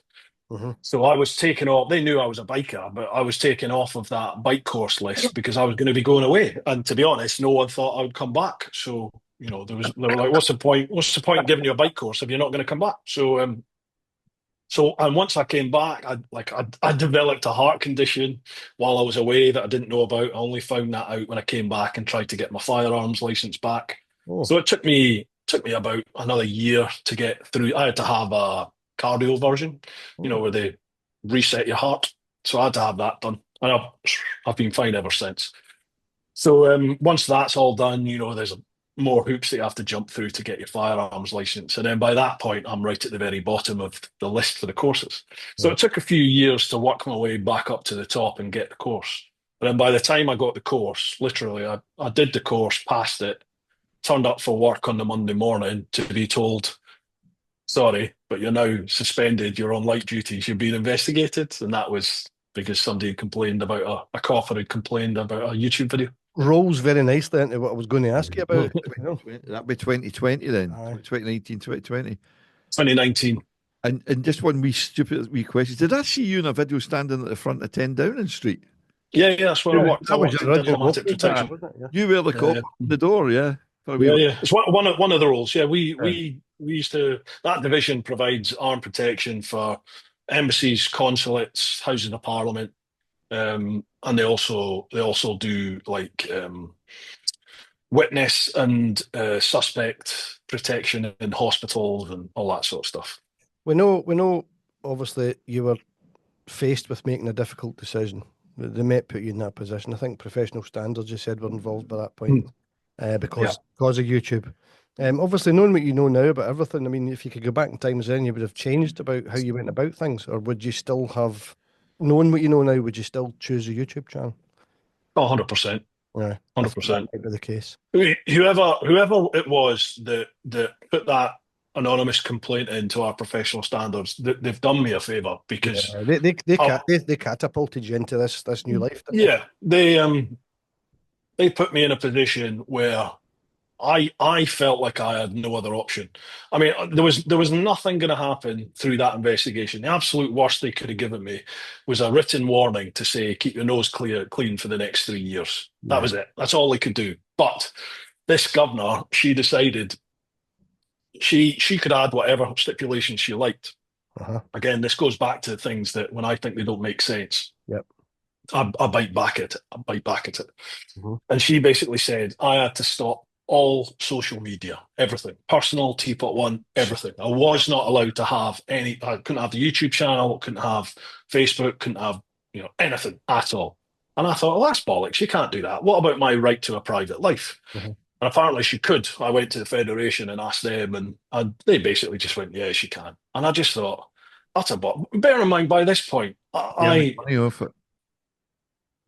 Hmm. So I was taken off. They knew I was a biker, but I was taken off of that bike course list because I was going to be going away. And to be honest, no one thought I would come back. So they were like, "What's the point? What's the point in giving you a bike course if you're not going to come back?" And once I came back, I developed a heart condition while I was away that I didn't know about. I only found that out when I came back and tried to get my firearms license back. Oh. So it took me about another year to get through. I had to have a cardio version, where they reset your heart. So I had to have that done, and I've been fine ever since. So once that's all done, there's more hoops that you have to jump through to get your firearms license. And then by that point, I'm right at the very bottom of the list for the courses. So Yeah. it took a few years to work my way back up to the top and get the course. But then by the time I got the course, literally, I did the course, passed it, turned up for work on the Monday morning to be told, sorry, but you're now suspended. You're on light duties. You're being investigated. And that was because somebody had complained about a copper had complained about a YouTube video. Rolls very nicely into what I was going to ask you about. That'd be 2020 then, Aye. 2019, 2020. 2019. And just one wee stupid wee question. Did I see you in a video standing at the front of 10 Downing Street? Yeah, that's where I worked. I That was worked your in original diplomatic goal, protection. wasn't it? Yeah. You were the cop Yeah. on the door, yeah. For a wee Yeah, while. yeah. It's one of the roles. Yeah, we Yeah. we used to, that division provides armed protection for embassies, consulates, houses of parliament, and they also do like witness and suspect protection in hospitals and all that sort of stuff. We know. Obviously, you were faced with making a difficult decision. The Met put you in that position. I think professional standards, you said, were involved by that point, because of YouTube. Obviously, knowing what you know now about everything, I mean, if you could go back in time, then you would have changed about how you went about things, or would you still have, knowing what you know now, would you still choose a YouTube channel? Oh, 100%. Yeah, I think that 100%. might be the case. Whoever it was that put that anonymous complaint into our professional standards, they've done me a favour because Yeah, they catapulted you into this new life, didn't yeah, they put me in a position where I felt like I had no other option. I mean, there was nothing going to happen through that investigation. The absolute worst they could have given me was a written warning to say keep your nose clean for the next 3 years. That Yeah. was it. That's all they could do. But this governor, she decided she could add whatever stipulations she liked. Uh-huh. Again, this goes back to things that when I think they don't make sense, Yep. I bite back at it. I bite back at it. Mhm. And she basically said I had to stop all social media, everything, personal, TeapotOne, everything. I was not allowed to have any. I couldn't have the YouTube channel, couldn't have Facebook, couldn't have anything at all. And I thought, well, that's bollocks. You can't do that. What about my right to a private life? Mhm. And apparently she could. I went to the Federation and asked them, and they basically just went, yeah, she can. And I just thought, that's a bot. Bear in mind, by this point, Yeah, make money off it.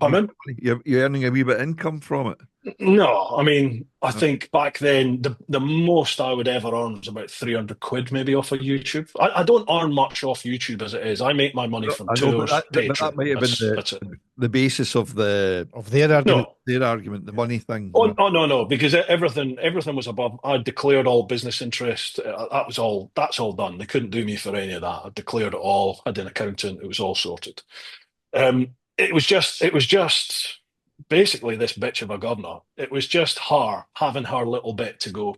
Pardon? You're earning a wee bit of income from it. No, I mean, I think back then the most I would ever earn was about 300 quid maybe off of YouTube. I don't earn much off YouTube as it is. I make my money from I know, but tours, that Patreon. might have been That's it. the basis of their argument. No. their argument, the money thing. Oh no, because everything was above. I declared all business interest. That was all. That's all done. They couldn't do me for any of that. I declared it all. Had an accountant. It was all sorted. It was just basically this bitch of a governor. It was just her having her little bit to go.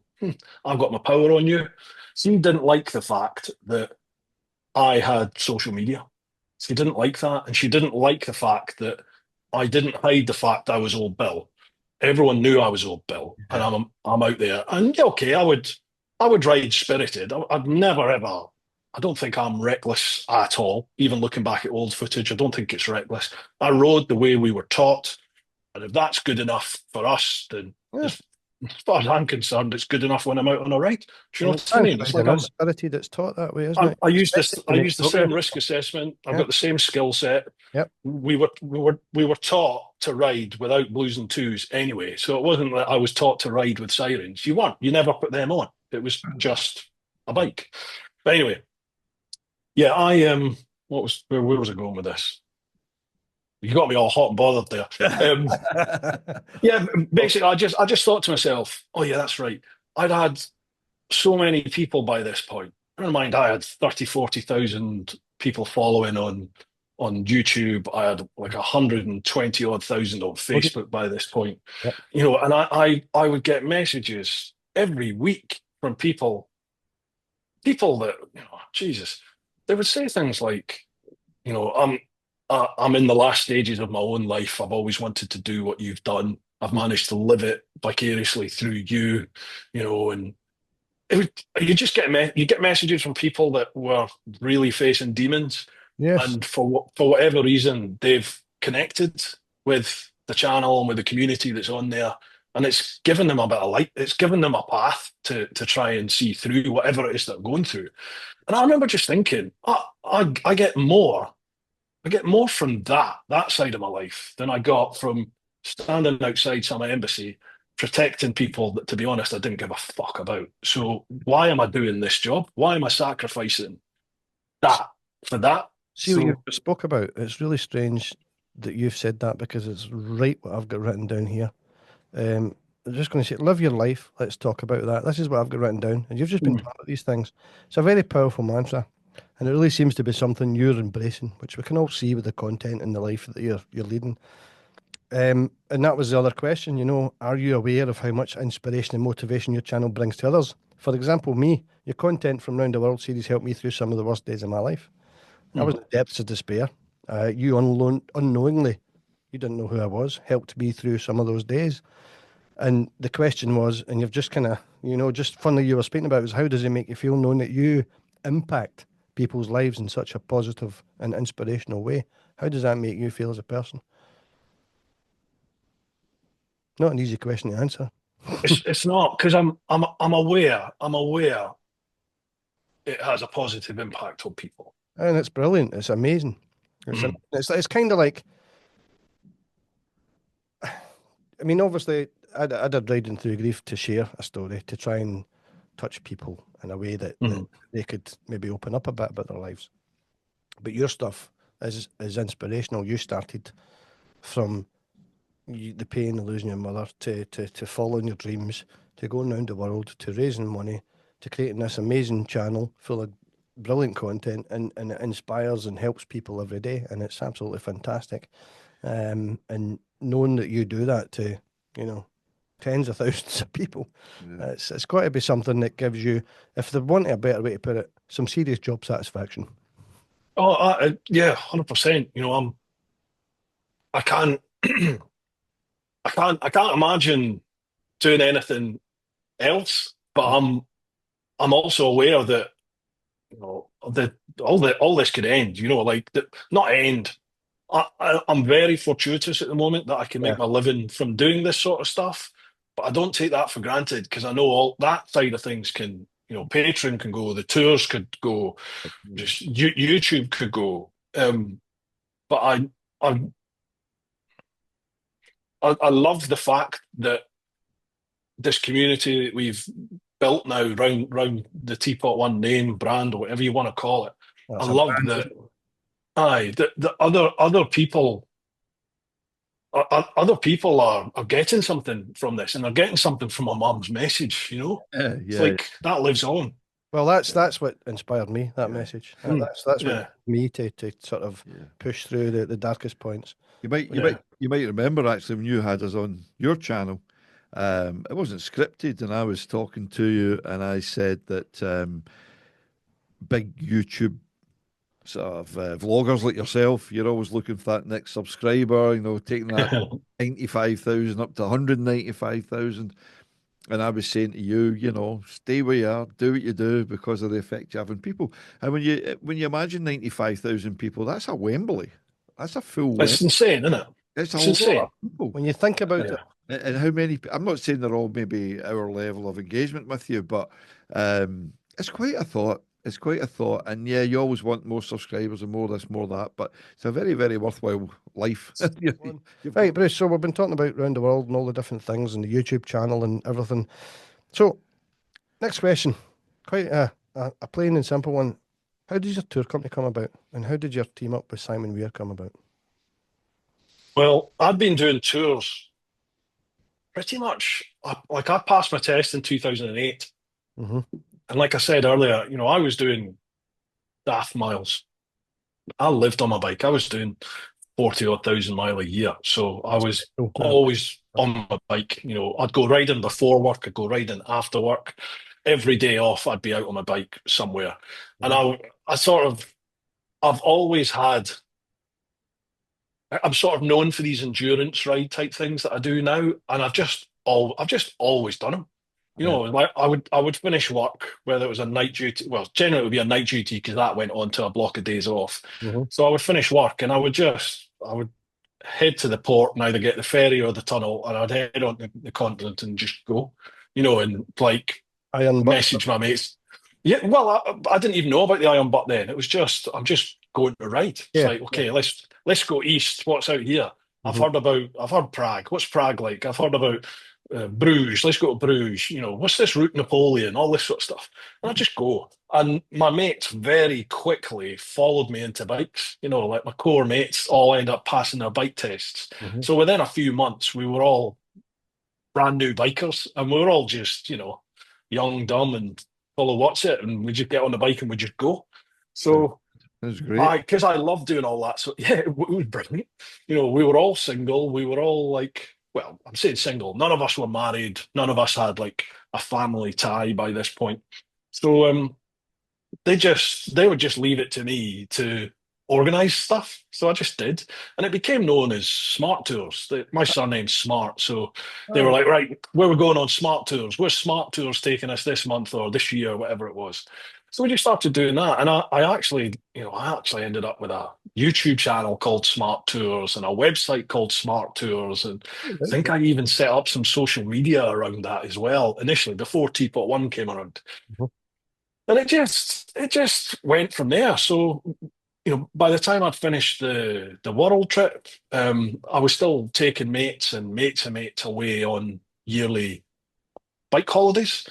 I've got my power on you. She didn't like the fact that I had social media. She didn't like that, and she didn't like the fact that I didn't hide the fact I was old Bill. Everyone knew I was old Bill, and I'm out there. And yeah, okay, I would ride spirited. I'd never ever. I don't think I'm reckless at all. Even looking back at old footage, I don't think it's reckless. I rode the way we were taught, and if that's good enough for us, then Yeah. as far as I'm concerned, it's good enough when I'm out on a ride. Do you know what I mean? It's like unspirited. It's taught that way, isn't it? I use this. I use the same progress. risk assessment. I've Yeah. got the same skill set. Yep. We were taught to ride without blues and twos anyway. So it wasn't that I was taught to ride with sirens. You weren't. You never put them on. It was just a bike. But anyway, yeah. Where was I going with this? You got me all hot and bothered there. Yeah. Basically, I just thought to myself, oh yeah, that's right. I'd had so many people by this point. Never mind, I had 30, 40,000 people following on YouTube. I had like 120 odd thousand on Facebook by this point. Yep. And I would get messages every week from people that, Jesus, they would say things like, I'm in the last stages of my own life. I've always wanted to do what you've done. I've managed to live it vicariously through you, and you just get messages from people that were really facing demons, Yes. and for whatever reason they've connected with the channel and with the community that's on there, and it's given them a bit of light. It's given them a path to try and see through whatever it is they're going through. And I remember just thinking, I get more. I get more from that side of my life than I got from standing outside some embassy protecting people that, to be honest, I didn't give a fuck about. So why am I doing this job? Why am I sacrificing that for that? See what you spoke about. It's really strange that you've said that because it's right what I've got written down here. I'm just going to say, live your life. Let's talk about that. This is what I've got written down. And you've just been talking about these things. It's a very powerful mantra. And it really seems to be something you're embracing, which we can all see with the content and the life that you're leading. And that was the other question, are you aware of how much inspiration and motivation your channel brings to others? For example, me, your content from Round the World series helped me through some of the worst days of my life. I was in the depths of despair. You unknowingly, you didn't know who I was, helped me through some of those days. And the question was, and you've just kind of, just funnily you were speaking about, is how does it make you feel knowing that you impact people's lives in such a positive and inspirational way? How does that make you feel as a person? Not an easy question to answer. It's not, because I'm aware it has a positive impact on people. And it's brilliant. It's amazing. It's kind of like, I mean, obviously, I did Riding Through Grief to share a story, to try and touch people in a way that they could maybe open up a bit about their lives. But your stuff is inspirational. You started from the pain of losing your mother to following your dreams, to going around the world, to raising money, to creating this amazing channel full of brilliant content, and it inspires and helps people every day, and it's absolutely fantastic. And knowing that you do that to, tens of thousands of people, it's got to be something that gives you, if they want a better way to put it, some serious job satisfaction. Oh, yeah, 100%. I can't, I can't imagine doing anything else. But I'm also aware that that all this could end. Not end. I'm very fortuitous at the moment that I can make my living from doing this sort of stuff, but I don't take that for granted, because I know all that side of things can, Patreon can go, the tours could go, just YouTube could go. But I love the fact that this community that we've built now round the TeapotOne name, brand, or whatever you want to call it. I That's a love brand. that. Aye, the other people. Other people are getting something from this, and they're getting something from my mum's message. It's Yeah, like that lives on. Well, that's what inspired me, that yeah, message. Mm, That's what yeah. got me to sort of yeah. push through the darkest points. You might, you Yeah. might, you might remember actually when you had us on your channel. It wasn't scripted, and I was talking to you, and I said that big YouTube sort of vloggers like yourself, you're always looking for that next subscriber, taking that 95,000 up to 195,000. And I was saying to you, stay where you are, do what you do because of the effect you have on people. And when you imagine 95,000 people, that's a Wembley. That's a full It's Wembley. insane, isn't it? It's a It's lot of insane. people. When you think about Yeah. it, And how many, I'm not saying they're all maybe our level of engagement with you, but it's quite a thought. It's quite a thought. And yeah, you always want more subscribers and more this, more that, but it's a very, very worthwhile life. You've right, got, Bruce. So we've been talking about around the world and all the different things and the YouTube channel and everything. So next question, quite a plain and simple one. How did your tour company come about, and how did your team up with Simon Weir come about? Well, I'd been doing tours pretty much. Like I passed my test in 2008, Mm-hmm. and like I said earlier, I was doing daft miles. I lived on my bike. I was doing 40 odd thousand mile a year. So I That's was cool. always on my bike. I'd go riding before work, I'd go riding after work. Every day off, I'd be out on my bike somewhere. And Mhm. I've always had, I'm sort of known for these endurance ride type things that I do now. And I've just always done them. yeah, Like I would finish work, whether it was a night duty. Well, generally it would be a night duty because that went on to a block of days off. Mhm. So I would finish work and I would head to the port and either get the ferry or the tunnel, and I'd head on the continent and just go, and like Iron butt stuff. message my mates. Yeah, well, I didn't even know about the iron butt then. It was just I'm just going to ride. It's Yeah. like okay, let's go east. What's out here? Mhm. I've heard Prague. What's Prague like? I've heard about Bruges. Let's go to Bruges. What's this route Napoleon? All this sort of stuff. And I just go. And my mates very quickly followed me into bikes. Like my core mates all end up passing their bike tests. Mhm. So within a few months, we were all brand new bikers, and we were all just young, dumb, and full of what's it, and we just get on the bike and we just go. So that's great. because I love doing all that. So yeah, it was brilliant. We were all single. We were all like, well, I'm saying single. None of us were married. None of us had like a family tie by this point. So they would just leave it to me to organize stuff. So I just did. And it became known as Smart Tours. My surname's Smart. So they were Oh, like, right, where we're going on Smart Tours? Where's Smart Tours taking us this month or this year, or whatever it was. So we just started doing that. And I actually ended up with a YouTube channel called Smart Tours and a website called Smart Tours. And I right. think I even set up some social media around that as well, initially, before TeapotOne came around. Mhm. And it just went from there. So, by the time I'd finished the world trip, I was still taking mates and mates and mates away on yearly bike holidays.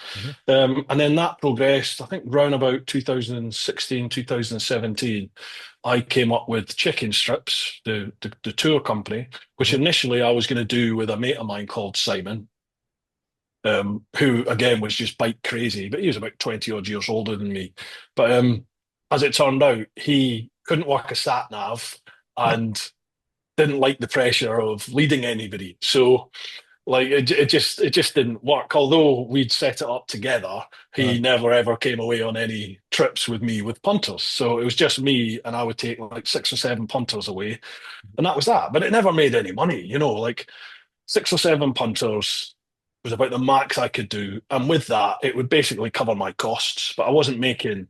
Mhm. And then that progressed, I think round about 2016, 2017, I came up with Chicken Strips, the tour company, which Mhm. initially I was going to do with a mate of mine called Simon, who again was just bike crazy, but he was about 20 odd years older than me. But as it turned out, he couldn't work a sat nav and didn't like the pressure of leading anybody. So like it just didn't work. Although we'd set it up together, Uh, he never ever came away on any trips with me with punters. So it was just me, and I would take like 6 or 7 punters away, and that was that. But it never made any money, like 6 or 7 punters was about the max I could do, and with that, it would basically cover my costs. But I wasn't making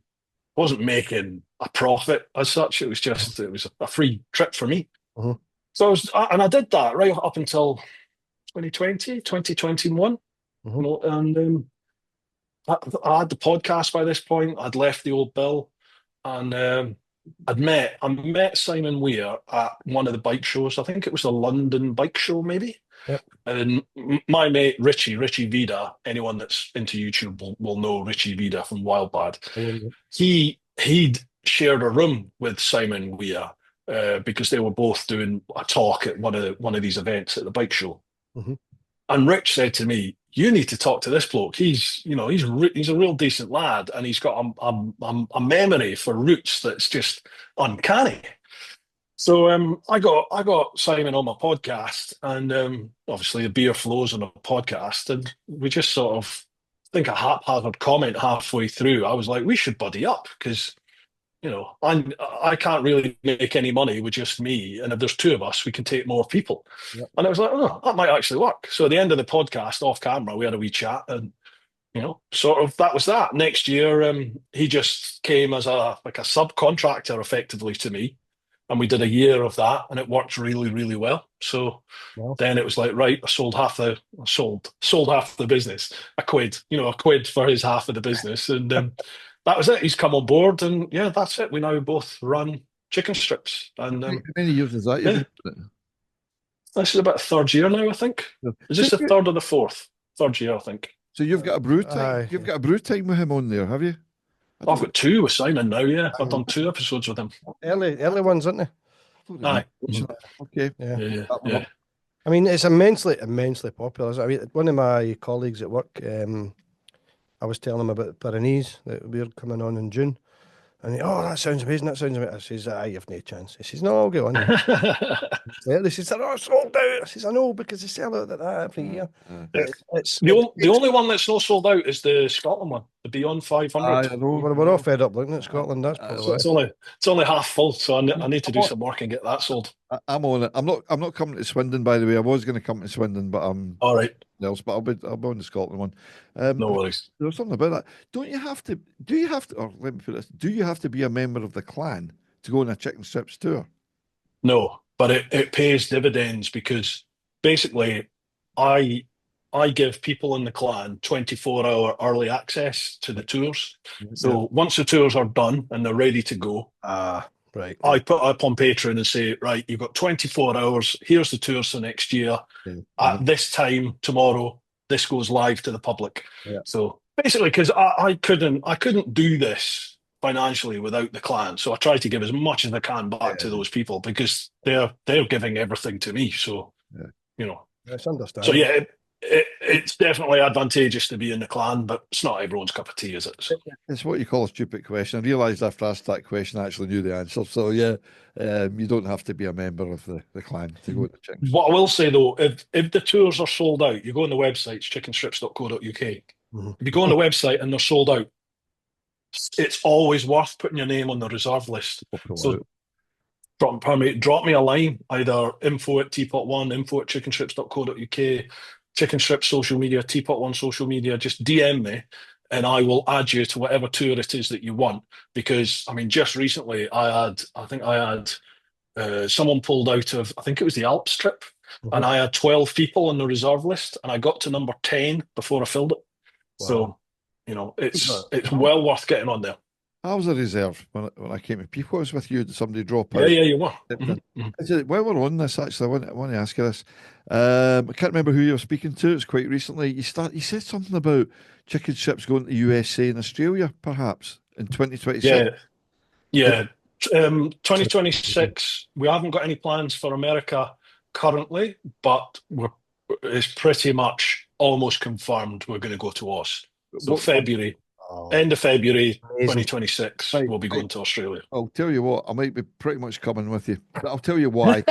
a profit as such. It was a free trip for me. mhm. So and I did that right up until 2020, 2021. Mhm. And I had the podcast by this point. I'd left the old Bill, and I met Simon Weir at one of the bike shows. I think it was the London Bike Show, maybe. Yep. And my mate Richie Vida, anyone that's into YouTube will know Richie Vida from Wild Bad. He'd shared a room with Simon Weir because they were both doing a talk at one of these events at the bike show. Mm-hmm. And Rich said to me, "You need to talk to this bloke. He's a real decent lad, and he's got a memory for routes that's just uncanny." So I got Simon on my podcast, and obviously the beer flows on a podcast, and we just sort of I think a haphazard comment halfway through. I was like, "We should buddy up because I can't really make any money with just me, and if there's two of us, we can take more people." Yep. And I was like, "Oh, that might actually work." So at the end of the podcast, off camera, we had a wee chat, and sort of that was that. Next year, he just came as a subcontractor effectively to me, and we did a year of that, and it worked really, really well. So Well, then it was like, right, I sold half the business, a quid for his half of the business, and that was it. He's come on board, and yeah, that's it. We now both run chicken strips, and How many years is that you've yeah, been doing it? this is about third year now, I think. Is this the third or the fourth? Third year, I think. So you've got a brew time. Aye. You've got a brew time with him on there, have you? I've got two with Simon now. Yeah, I've done 2 episodes with him. Early ones, aren't they? Aye. Okay. Yeah. Yeah. I mean, it's immensely popular. I mean, one of my colleagues at work, I was telling him about Pyrenees that we're coming on in June. And that sounds amazing, that sounds amazing. I says, you've no chance. He says, no, I'll go on. He says, sold out. I says, I know, because they sell out that every year. It's The only one that's not sold out is the Scotland one, the Beyond 500. I know. we're all fed up looking at Scotland, that's probably So it's only half full, so I need to do some work and get that sold. I'm on it. I'm not coming to Swindon, by the way. I was going to come to Swindon, but I'm All right, else. But I'll be on the Scotland one. no worries. There was something about that. Do you have to, or let me put this, do you have to be a member of the clan to go on a chicken strips tour? No, but it pays dividends because basically I give people in the clan 24-hour early access to the tours. So once the tours are done and they're ready to go, right. I put up on Patreon and say, right, you've got 24 hours. Here's the tours for next year. At this time tomorrow, this goes live to the public. Yeah. So basically, because I couldn't do this financially without the clan. So I try to give as much as I can back to those people because they're giving everything to me. So It's understandable. So yeah, it's definitely advantageous to be in the clan, but it's not everyone's cup of tea, is it? So. It's what you call a stupid question. I realised after I asked that question, I actually knew the answer. So yeah, you don't have to be a member of the clan to go to the chicken. What I will say though, if the tours are sold out, you go on the website, it's chickenstrips.co.uk. Mm-hmm. If you go on the website and they're sold out, it's always worth putting your name on the reserve list. So drop me a line, either info@TeapotOne, info@chickenstrips.co.uk, Chicken Strips social media, TeapotOne social media. Just DM me and I will add you to whatever tour it is that you want. Because, I mean, just recently I think I had someone pulled out of, I think it was the Alps trip, and I had 12 people on the reserve list and I got to number 10 before I filled it. Wow. So, it's well worth getting on there. I was a reserve when I came to People. I was with you. Did somebody drop out? Yeah, you were. While we're on this, actually, I want to ask you this. I can't remember who you were speaking to. It was quite recently. You said something about chicken strips going to the USA and Australia, perhaps, in 2026. Yeah. 2026, we haven't got any plans for America currently, but it's pretty much almost confirmed we're going to go to Oz. So February. End of February 2026, we'll be going to Australia. I'll tell you what, I might be pretty much coming with you. But I'll tell you why.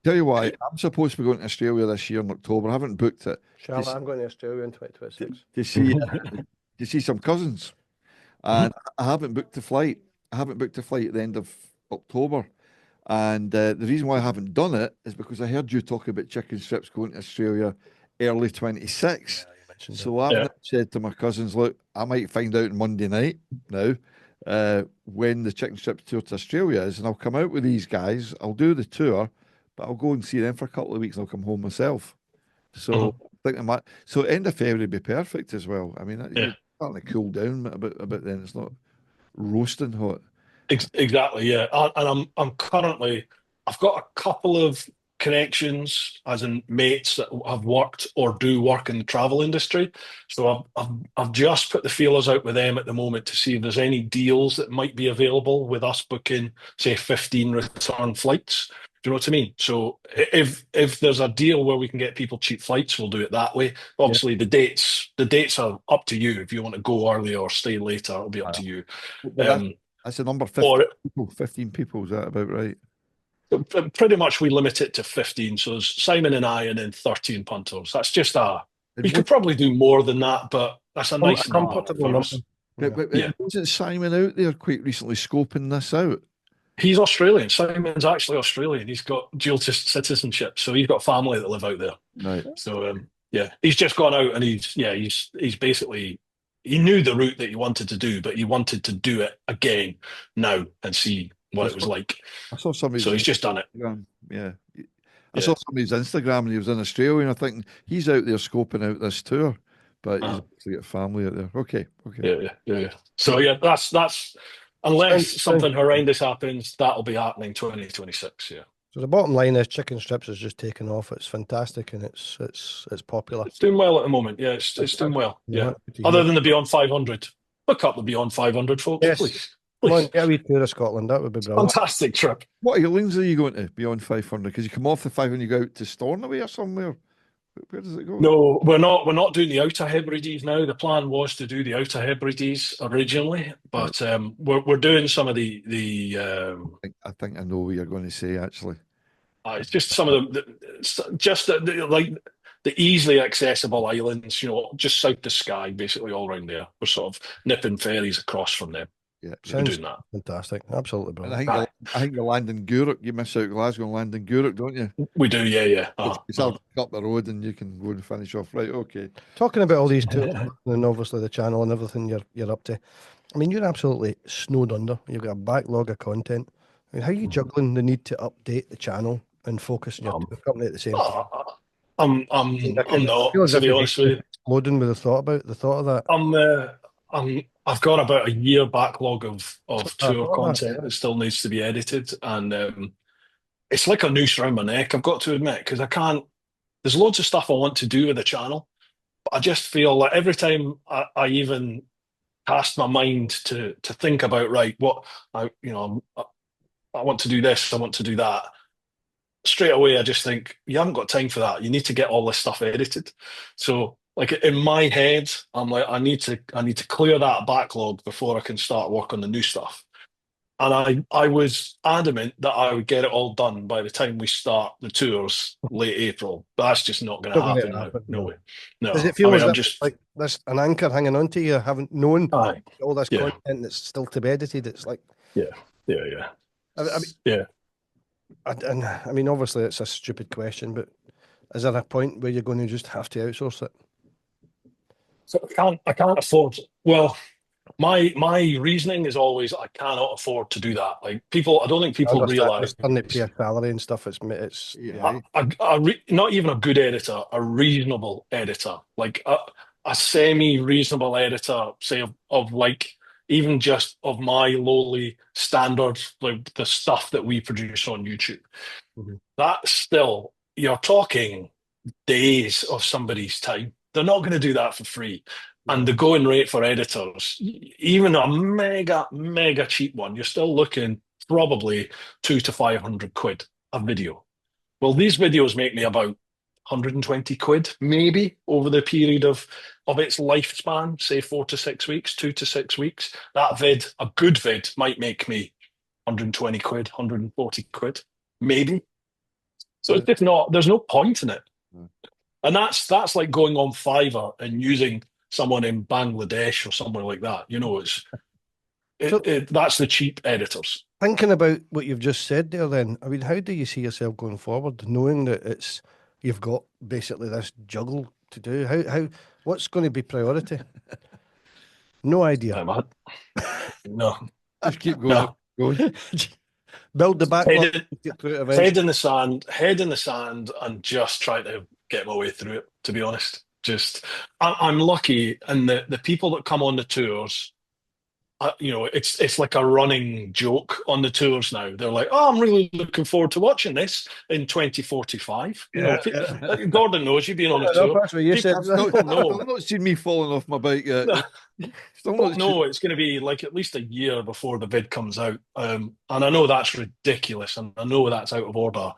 I'm supposed to be going to Australia this year in October. I haven't booked it. Charlotte, I'm going to Australia in 2026. To see some cousins. And I haven't booked a flight. at the end of October. And the reason why I haven't done it is because I heard you talk about chicken strips going to Australia early 26. So I've said to my cousins, look, I might find out Monday night now when the chicken strips tour to Australia is, and I'll come out with these guys. I'll do the tour, but I'll go and see them for a couple of weeks and I'll come home myself. So so end of February would be perfect as well. I mean, you're starting to cool down a bit then. It's not roasting hot. Exactly, yeah. And I'm currently, I've got a couple of connections, as in mates that have worked or do work in the travel industry. So I've just put the feelers out with them at the moment to see if there's any deals that might be available with us booking, say, 15 return flights. Do you know what I mean? So if there's a deal where we can get people cheap flights, we'll do it that way. Obviously, the dates are up to you. If you want to go early or stay later, it'll be up to you. But that's the number 15 Or people. 15 people, is that about right? pretty much we limit it to 15. So there's Simon and I, and then 13 punters. That's just And we could probably do more than that, but that's a nice A number comfortable for number. us. Yeah. wasn't Simon out there quite recently scoping this out? He's Australian. Simon's actually Australian. He's got dual citizenship, so he's got family that live out there. Right. So yeah, he's just gone out and he's basically, he knew the route that he wanted to do, but he wanted to do it again now and see what it was like. I saw somebody's So he's just done it. Instagram. Yeah. I Yeah. saw somebody's Instagram and he was in Australia, and I think he's out there scoping out this tour, but he's actually got family out there. Okay. Yeah. So yeah, that's unless Sounds- something horrendous happens, that'll be happening 2026. Yeah. So the bottom line is Chicken Strips has just taken off. It's fantastic and it's popular. It's doing well at the moment. Yeah, it's doing well. Yeah. Other than the Beyond 500. Look up the Beyond 500, folks, Yes. please. Come on, Please. get a wee tour of Scotland. That would be brilliant. Fantastic trip. What islands are you going to beyond 500? Because you come off the 500, you go out to Stornoway or somewhere. Where does it go? No, we're not doing the Outer Hebrides now. The plan was to do the Outer Hebrides originally, but we're doing some of the I think I know what you're going to say, actually. it's just some of like the easily accessible islands, just south of Skye, basically all around there. We're sort of nipping ferries across from them. Yeah. We're Sounds doing that. fantastic. Absolutely And brilliant. I think you land in Gourock. You miss out Glasgow and land in Gourock, don't you? We do, yeah. It's up the road and you can go and finish off. Right, okay. Talking about all these tours and obviously the channel and everything you're up to. I mean, you're absolutely snowed under. You've got a backlog of content. I mean, how are you juggling the need to update the channel and focus on your tour company at the same time? I'm not, to be honest with you. Exploding with the thought of that. I've got about a year backlog of tour thought content that, that still needs to be edited, and it's like a noose around my neck, I've got to admit, because I can't. There's loads of stuff I want to do with the channel, but I just feel like every time I even cast my mind to think about, right, what I want to do this, I want to do that. Straight away, I just think you haven't got time for that. You need to get all this stuff edited. So, like in my head, I'm like, I need to clear that backlog before I can start work on the new stuff. And I was adamant that I would get it all done by the time we start the tours late April. But that's just not going to Not happen gonna now. happen, No no. way. No. Does it feel as I'm if just like there's an anchor hanging on to you, haven't known Aye. all this Yeah. content that's still to be edited? It's like, yeah. I mean, Yeah. and I mean, obviously it's a stupid question, but is there a point where you're going to just have to outsource it? So I can't afford. Well, my reasoning is always I cannot afford to do that. Like I don't think people realize. Understand they pay a salary and stuff. It's Yeah. Not even a good editor, a reasonable editor, like a semi-reasonable editor, say of like even just of my lowly standards, like the stuff that we produce on YouTube. Mhm. That's still, you're talking days of somebody's time. They're not going to do that for free. And the going rate for editors, even a mega cheap one, you're still looking probably 200 to 500 quid a video. Well, these videos make me about 120 quid, maybe, over the period of its lifespan, say 4 to 6 weeks, 2 to 6 weeks. A good vid, might make me 120 quid, 140 quid, maybe. So it's just not, there's no point in it. And that's like going on Fiverr and using someone in Bangladesh or somewhere like that. That's the cheap editors. thinking about what you've just said there. Then, I mean, how do you see yourself going forward, knowing that you've got basically this juggle to do? What's going to be priority? No idea. No. Just keep going. Going. Build the backlog. Head in the sand, and just try to get my way through it. To be honest, I'm lucky, and the people that come on the tours, it's like a running joke on the tours now. They're like, "Oh, I'm really looking forward to watching this in 2045." Gordon knows you've been on a tour. That's what you said. People know. I've not seen me falling off my bike yet. Still Well, not no, it's going to be like at least a year before the vid comes out. And I know that's ridiculous and I know that's out of order,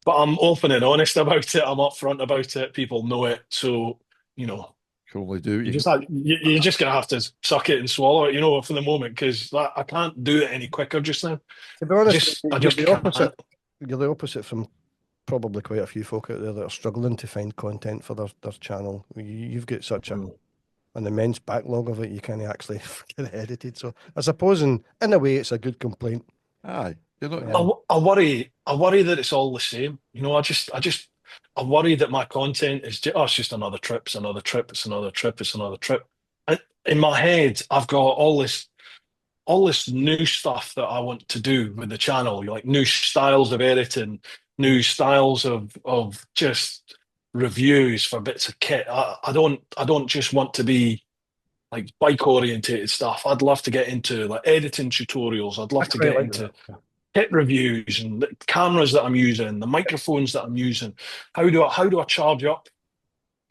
but I'm open and honest about it. I'm upfront about it. People know it. So, you know, can only do what you you just you're just going to have to suck it and swallow it, for the moment, because I can't do it any quicker just now. To be honest, I you're just the can't. opposite. You're the opposite from probably quite a few folk out there that are struggling to find content for their channel. You've got such an immense backlog of it, you can't actually get it edited. So I suppose in a way it's a good complaint. Aye, you're not. Yeah. I worry that it's all the same. I worry that my content is it's just another trip, it's another trip, it's another trip, it's another trip. And in my head, I've got all this new stuff that I want to do with the channel, like new styles of editing, new styles of just reviews for bits of kit. I don't just want to be like bike orientated stuff. I'd love to get into like editing tutorials. I'd love to quite get like into that. kit reviews and the cameras that I'm using, the microphones that I'm using. How do I charge up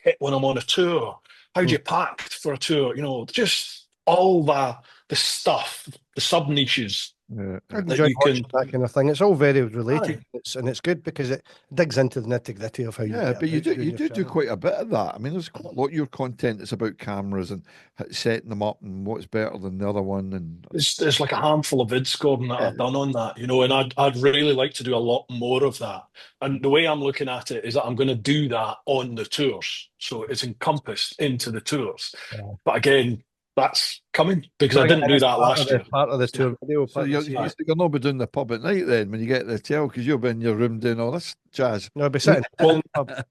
kit when I'm on a tour? How do you pack for a tour? Just all the stuff, the sub niches Yeah. I that enjoy you watching can. that kind of thing. It's all very related. Aye. It's good because it digs into the nitty gritty of how you Yeah, get but you about do doing you your do do channel. quite a bit of that. I mean, there's quite a lot of your content is about cameras and setting them up and what's better than the other one. And There's like a handful of vids, Gordon, that yeah, I've done on that, and I'd really like to do a lot more of that. And the way I'm looking at it is that I'm going to do that on the tours. So it's encompassed into the tours. Yeah. But again, that's coming because I But didn't again, do it's that last year. part of the So, tour video. so Part of you're the series. you're not be doing the pub at night then when you get to the hotel because you'll be in your room doing all this jazz. No, I'll be sitting well, in the pub.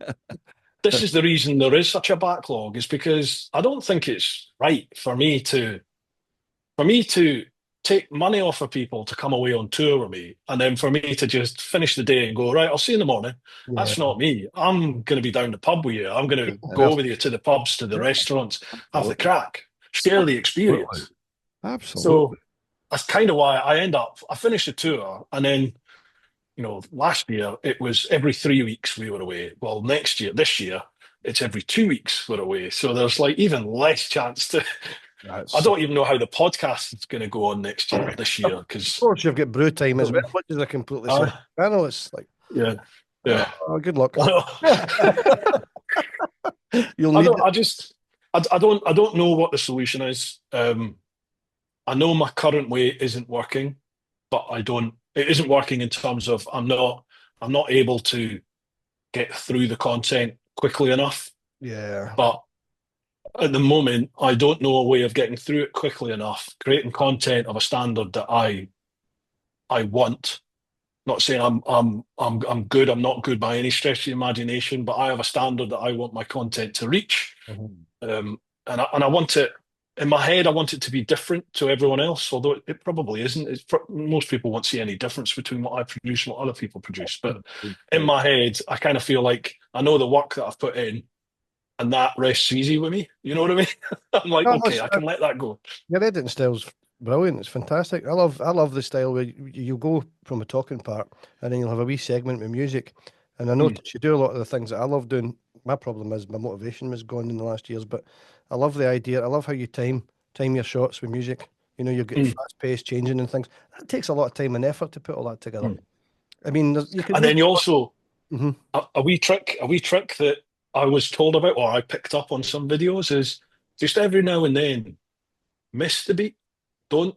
this is the reason there is such a backlog, is because I don't think it's right for me to take money off of people to come away on tour with me, and then for me to just finish the day and go, right, I'll see you in the morning. Yeah. That's not me. I'm going to be down the pub with you. I'm going to Yeah, go with you to the pubs, to the restaurants, have the crack, share the experience. Absolutely. So that's kind of why I finished the tour, and then, last year it was every 3 weeks we were away. Well, this year, it's every 2 weeks we're away. So there's like even less chance to. I don't even know how the podcast is going to go on this year, Of because course, you've got brew time as well, which is a completely separate channel. It's like, yeah, yeah. good luck. I You'll need don't. it. I don't know what the solution is. I know my current way isn't working, but I don't. It isn't working in terms of I'm not able to get through the content quickly enough. Yeah. But at the moment, I don't know a way of getting through it quickly enough, creating content of a standard that I want. Not saying I'm good. I'm not good by any stretch of the imagination, but I have a standard that I want my content to reach. And I want it in my head. I want it to be different to everyone else, although it probably isn't. Most people won't see any difference between what I produce and what other people produce. But in my head, I kind of feel like I know the work that I've put in, and that rests easy with me. You know what I mean? I'm like, No, okay, I can let that go. Your editing style's brilliant. It's fantastic. I love the style where you go from a talking part and then you'll have a wee segment with music. And I notice you do a lot of the things that I love doing. My problem is my motivation has gone in the last years, but I love the idea. I love how you time your shots with music. You get Mm. fast paced changing and things. That takes a lot of time and effort to put all that together. Mm. I mean, you can And make then you also Mhm. a wee trick that I was told about, or I picked up on some videos, is just every now and then miss the beat. Don't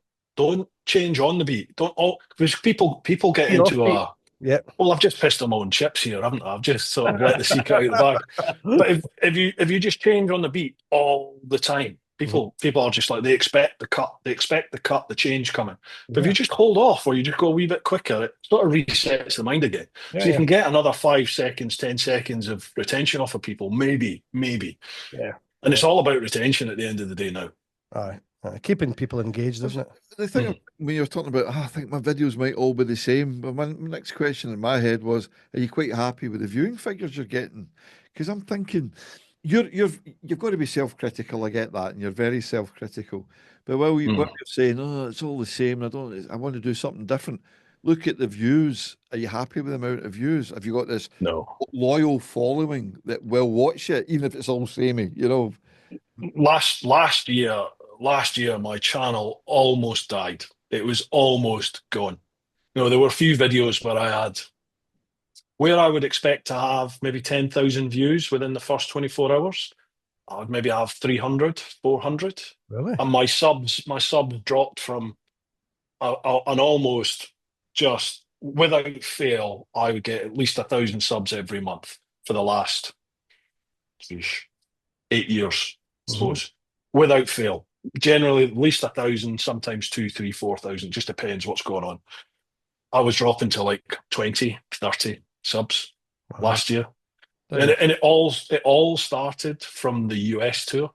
change on the beat. Don't all because people get You're into offbeat. Yeah. well, I've just pissed on my own chips here, haven't I? I've just sort of let the secret out of the bag. But if you just change on the beat all the time, people are just like they expect the cut, the change coming. But if Yeah. you just hold off or you just go a wee bit quicker, it sort of resets the mind again. Yeah, So you yeah. can get another 5 seconds, 10 seconds of retention off of people, maybe. Yeah. And it's all about retention at the end of the day now. Aye. Keeping people engaged, isn't it? The thing when you're talking about, I think my videos might all be the same. But my next question in my head was, are you quite happy with the viewing figures you're getting? Because I'm thinking, you've got to be self-critical. I get that, and you're very self-critical. But while you're saying, "Oh, it's all the same," I want to do something different. Look at the views. Are you happy with the amount of views? Have you got this No. loyal following that will watch it, even if it's all samey? You know. Last year, my channel almost died. It was almost gone. There were a few videos where I would expect to have maybe 10,000 views within the first 24 hours. I would maybe have 300, 400. Really? And my subs dropped from an almost just without fail, I would get at least 1,000 subs every month for the last 8 years, I suppose, without fail. Generally, at least 1,000, sometimes 2, 3, 4,000, just depends what's going on. I was dropping to like 20, 30 subs last year. And it all started from the US tour.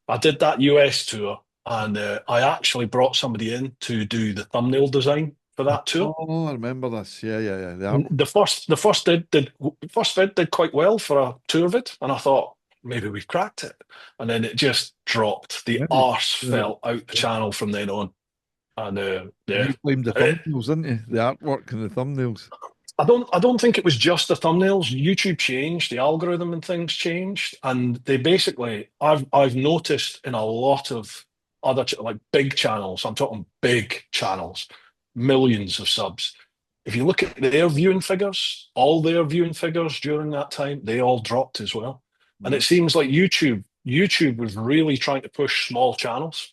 I did that US tour, and I actually brought somebody in to do the thumbnail design for that tour. Oh, I remember this. Yeah. The first vid did quite well for a tour vid, and I thought maybe we've cracked it. And then it just dropped. The arse fell out the channel from then on. And You blamed the thumbnails, didn't you? The artwork and the thumbnails. I don't think it was just the thumbnails. YouTube changed, the algorithm and things changed, and they basically I've noticed in a lot of other like big channels. I'm talking big channels, millions of subs. If you look at their viewing figures, all their viewing figures during that time, they all dropped as well. And it seems like YouTube was really trying to push small channels.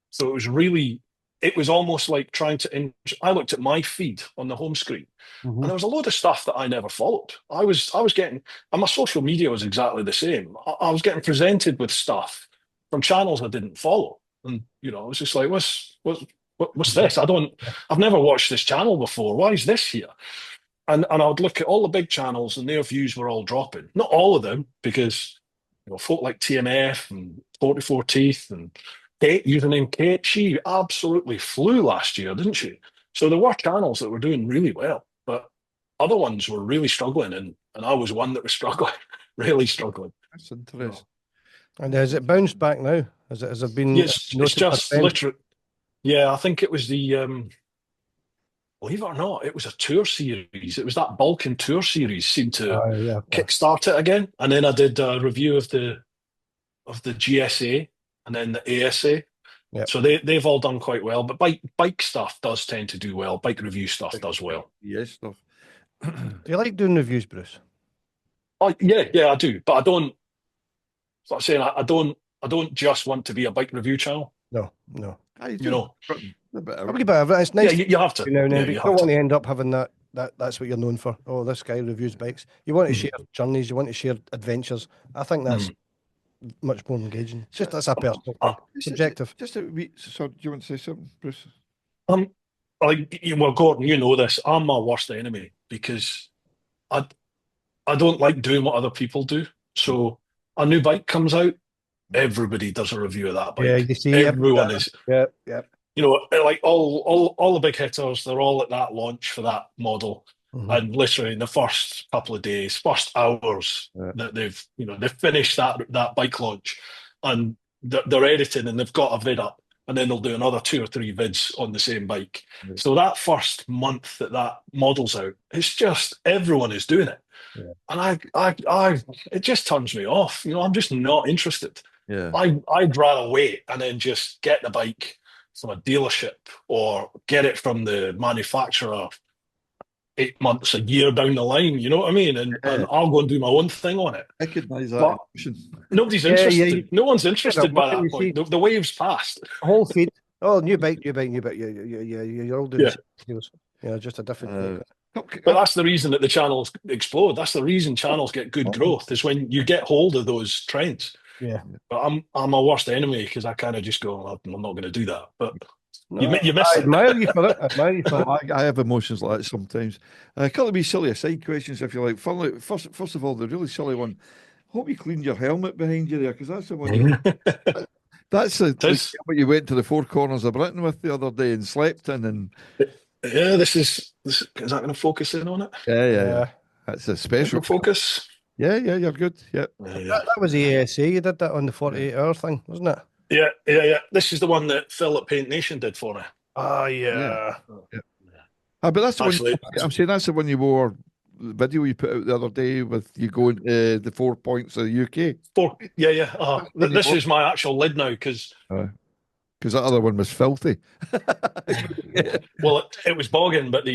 So it was almost like trying to. I looked at my feed on the home screen, and there was a load of stuff that I never followed. I was getting, and my social media was exactly the same. I was getting presented with stuff from channels I didn't follow, and I was just like, what's this? I've never watched this channel before. Why is this here? And I would look at all the big channels, and their views were all dropping. Not all of them, because folk like TMF and 44 Teeth and Kate, username Kate, she absolutely flew last year, didn't she? So there were channels that were doing really well, but other ones were really struggling, and I was one that was struggling, really struggling. That's interesting. And has it bounced back now? Has it been? It's just literally. Yeah, I think it was the. Believe it or not, it was a tour series. It was that Balkan tour series seemed to kickstart it again, and then I did a review of the GSA. And then the ASA. Yep. So they've all done quite well. But bike stuff does tend to do well. Bike review stuff does well. Yes, stuff. Do you like doing reviews, Bruce? Oh yeah, I do. But I don't. So I'm saying I don't just want to be a bike review channel. No. A bit of it. It's nice. Yeah, you have to. Now and then, but you don't want to end up having that's what you're known for. Oh, this guy reviews bikes. You want to share journeys. You want to share adventures. I think that's much more engaging. It's just that's a personal thing. Subjective. So do you want to say something, Bruce? Gordon, you know this. I'm my worst enemy because I don't like doing what other people do. So a new bike comes out, everybody does a review of that bike. Yeah, you see, everyone is. Yeah. Like all the big hitters, they're all at that launch for that model. And literally in the first couple of days, first hours that they've finished that bike launch, and they're editing and they've got a vid up, and then they'll do another 2 or 3 vids on the same bike. So that first month that model's out, it's just everyone is doing it, and I it just turns me off. I'm just not interested. I'd rather wait and then just get the bike from a dealership or get it from the manufacturer 8 months, a year down the line, you know what I mean? And I'll go and do my own thing on it. Recognise that. Nobody's interested. No one's interested by that point. The wave's passed. Whole feed. Oh, new bike. You're all doing deals. Just a different But that's the reason that the channels explode. That's the reason channels get good growth, is when you get hold of those trends. Yeah. But I'm my worst enemy because I kind of just go, I'm not going to do that. But you miss I it. admire you for it. I have emotions like that sometimes. A couple of wee silly aside questions, if you like. First of all, the really silly one. Hope you cleaned your helmet behind you there, because that's the one. That's the helmet you went to the Four Corners of Britain with the other day and slept in. And yeah, this is that going to focus in on it? Yeah. That's a special focus. Yeah, you're good. Yeah. Yeah. That was the ASA. You did that on the 48-hour thing, wasn't it? Yeah. This is the one that Phil at Paint Nation did for me. Ah, Yeah. yeah. Yeah. But that's the one. Actually, I'm saying that's the one you wore. The video you put out the other day with you going to the 4 points of the UK. yeah. When you This wore, is my actual lid now because, because that other one was filthy. well, it was bogging, but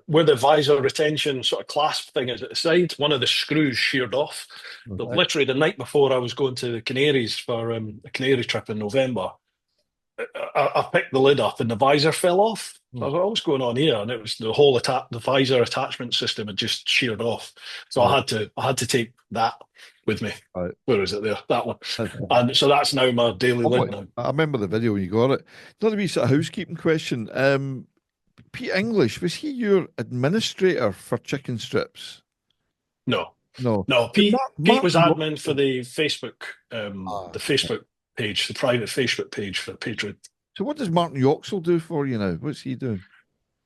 where the visor retention sort of clasp thing is at the side, one of the screws sheared off. So Right. literally the night before I was going to the Canaries for a Canary trip in November, I picked the lid up and the visor fell off. I was like, what's going on here? And it was the whole the visor attachment system had just sheared off. So Right. I had to take that with me. Right. Where is it there? That one. And so that's now my daily lid now. I remember the video when you got it. Another wee sort of housekeeping question. Pete English, was he your administrator for chicken strips? No. No. No, Pete was Martin admin for the Ah, Facebook page, the private Facebook page for Patreon. So what does Martin Yoxall do for you now? What's he doing?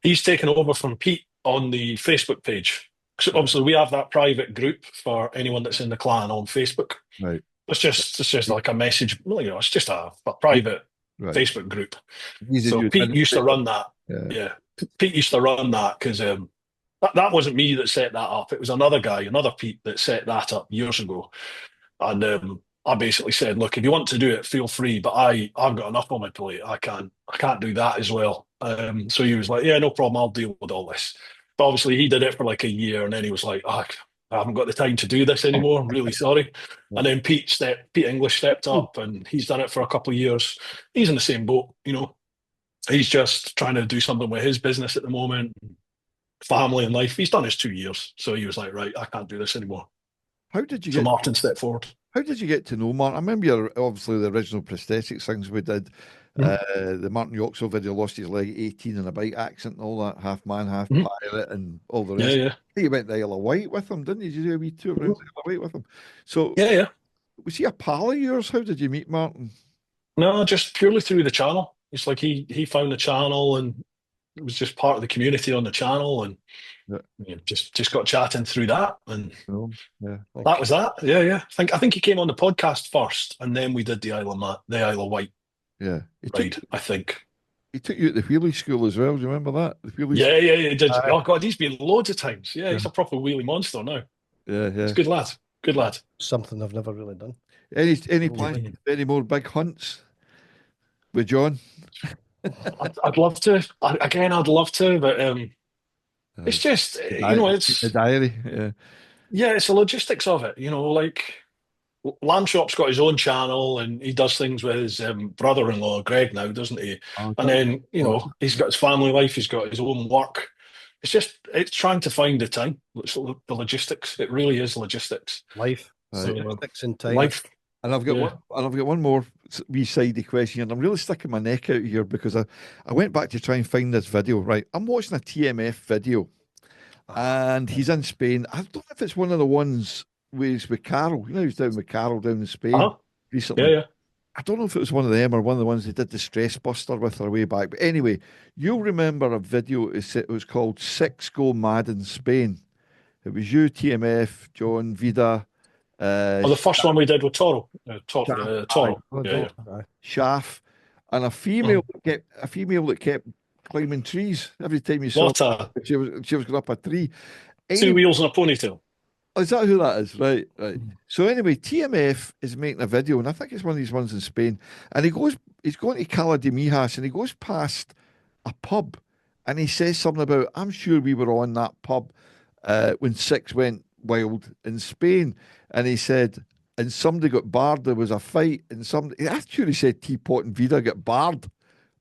He's taken over from Pete on the Facebook page. So obviously we have that private group for anyone that's in the clan on Facebook. Right. It's just like a message, well, it's just a private Right. Facebook group. He's a So new Pete used to administrator. run that. Yeah. Yeah. Pete used to run that because that wasn't me that set that up. It was another guy, another Pete that set that up years ago. And I basically said, look, if you want to do it, feel free, but I've got enough on my plate. I can't do that as well. So he was like, yeah, no problem, I'll deal with all this. But obviously he did it for like a year and then he was like, oh, I haven't got the time to do this anymore. I'm really sorry. Yeah. And then Pete English stepped up and he's done it for a couple of years. He's in the same boat, He's just trying to do something with his business at the moment, family and life. He's done his 2 years. So he was like, right, I can't do this anymore. How did you So get Martin stepped forward. How did you get to know Martin? I remember obviously the original prosthetics things we did. The Martin Yoxall video, lost his leg 18 in a bike accident and all that, half man, half pilot, and all the rest. Yeah. I think you went to Isle of Wight with him, didn't you? Did you do a wee tour around Isle of Wight with him? So, Yeah. was he a pal of yours? How did you meet Martin? No, just purely through the channel. It's like he found the channel and it was just part of the community on the channel and just got chatting through that and Yeah. that was that. Yeah. I think he came on the podcast first and then we did the Isle of Wight Yeah. ride, I think. He took you at the wheelie school as well. Do you remember that? The wheelie Yeah, he did. Oh God, he's been loads of times. Yeah, he's a proper wheelie monster now. Yeah. He's a good lad. Good lad. Something I've never really done. Any plans to do any more big hunts with John? I'd love to. I'd love to, but it's just it's the diary. Yeah. it's the logistics of it. Like Landshop's got his own channel and he does things with his brother-in-law Greg now, doesn't he? And then he's got his family life. He's got his own work. It's trying to find the time. It's the logistics. It really is logistics. Life. Right. Logistics and time. Life. And I've got one more wee sidey question, and I'm really sticking my neck out here because I went back to try and find this video. Right, I'm watching a TMF video, and he's in Spain. I don't know if it's one of the ones where he's with Carol. He's down with Carol down in Spain recently. Yeah. I don't know if it was one of them or one of the ones they did the stress buster with her way back. But anyway, you'll remember a video. It was called Six Go Mad in Spain. It was you, TMF, John, Vida. The first one we did with Toro. Toro. Shaft, and a female that kept climbing trees every time you saw her. She was going up a tree. Two wheels and a ponytail. Is that who that is? Right. So anyway, TMF is making a video, and I think it's one of these ones in Spain. And he's going to Cala de Mijas, and he goes past a pub, and he says something about, I'm sure we were on that pub when Six went wild in Spain. And he said, and somebody got barred. There was a fight, and he actually said Teapot and Vida got barred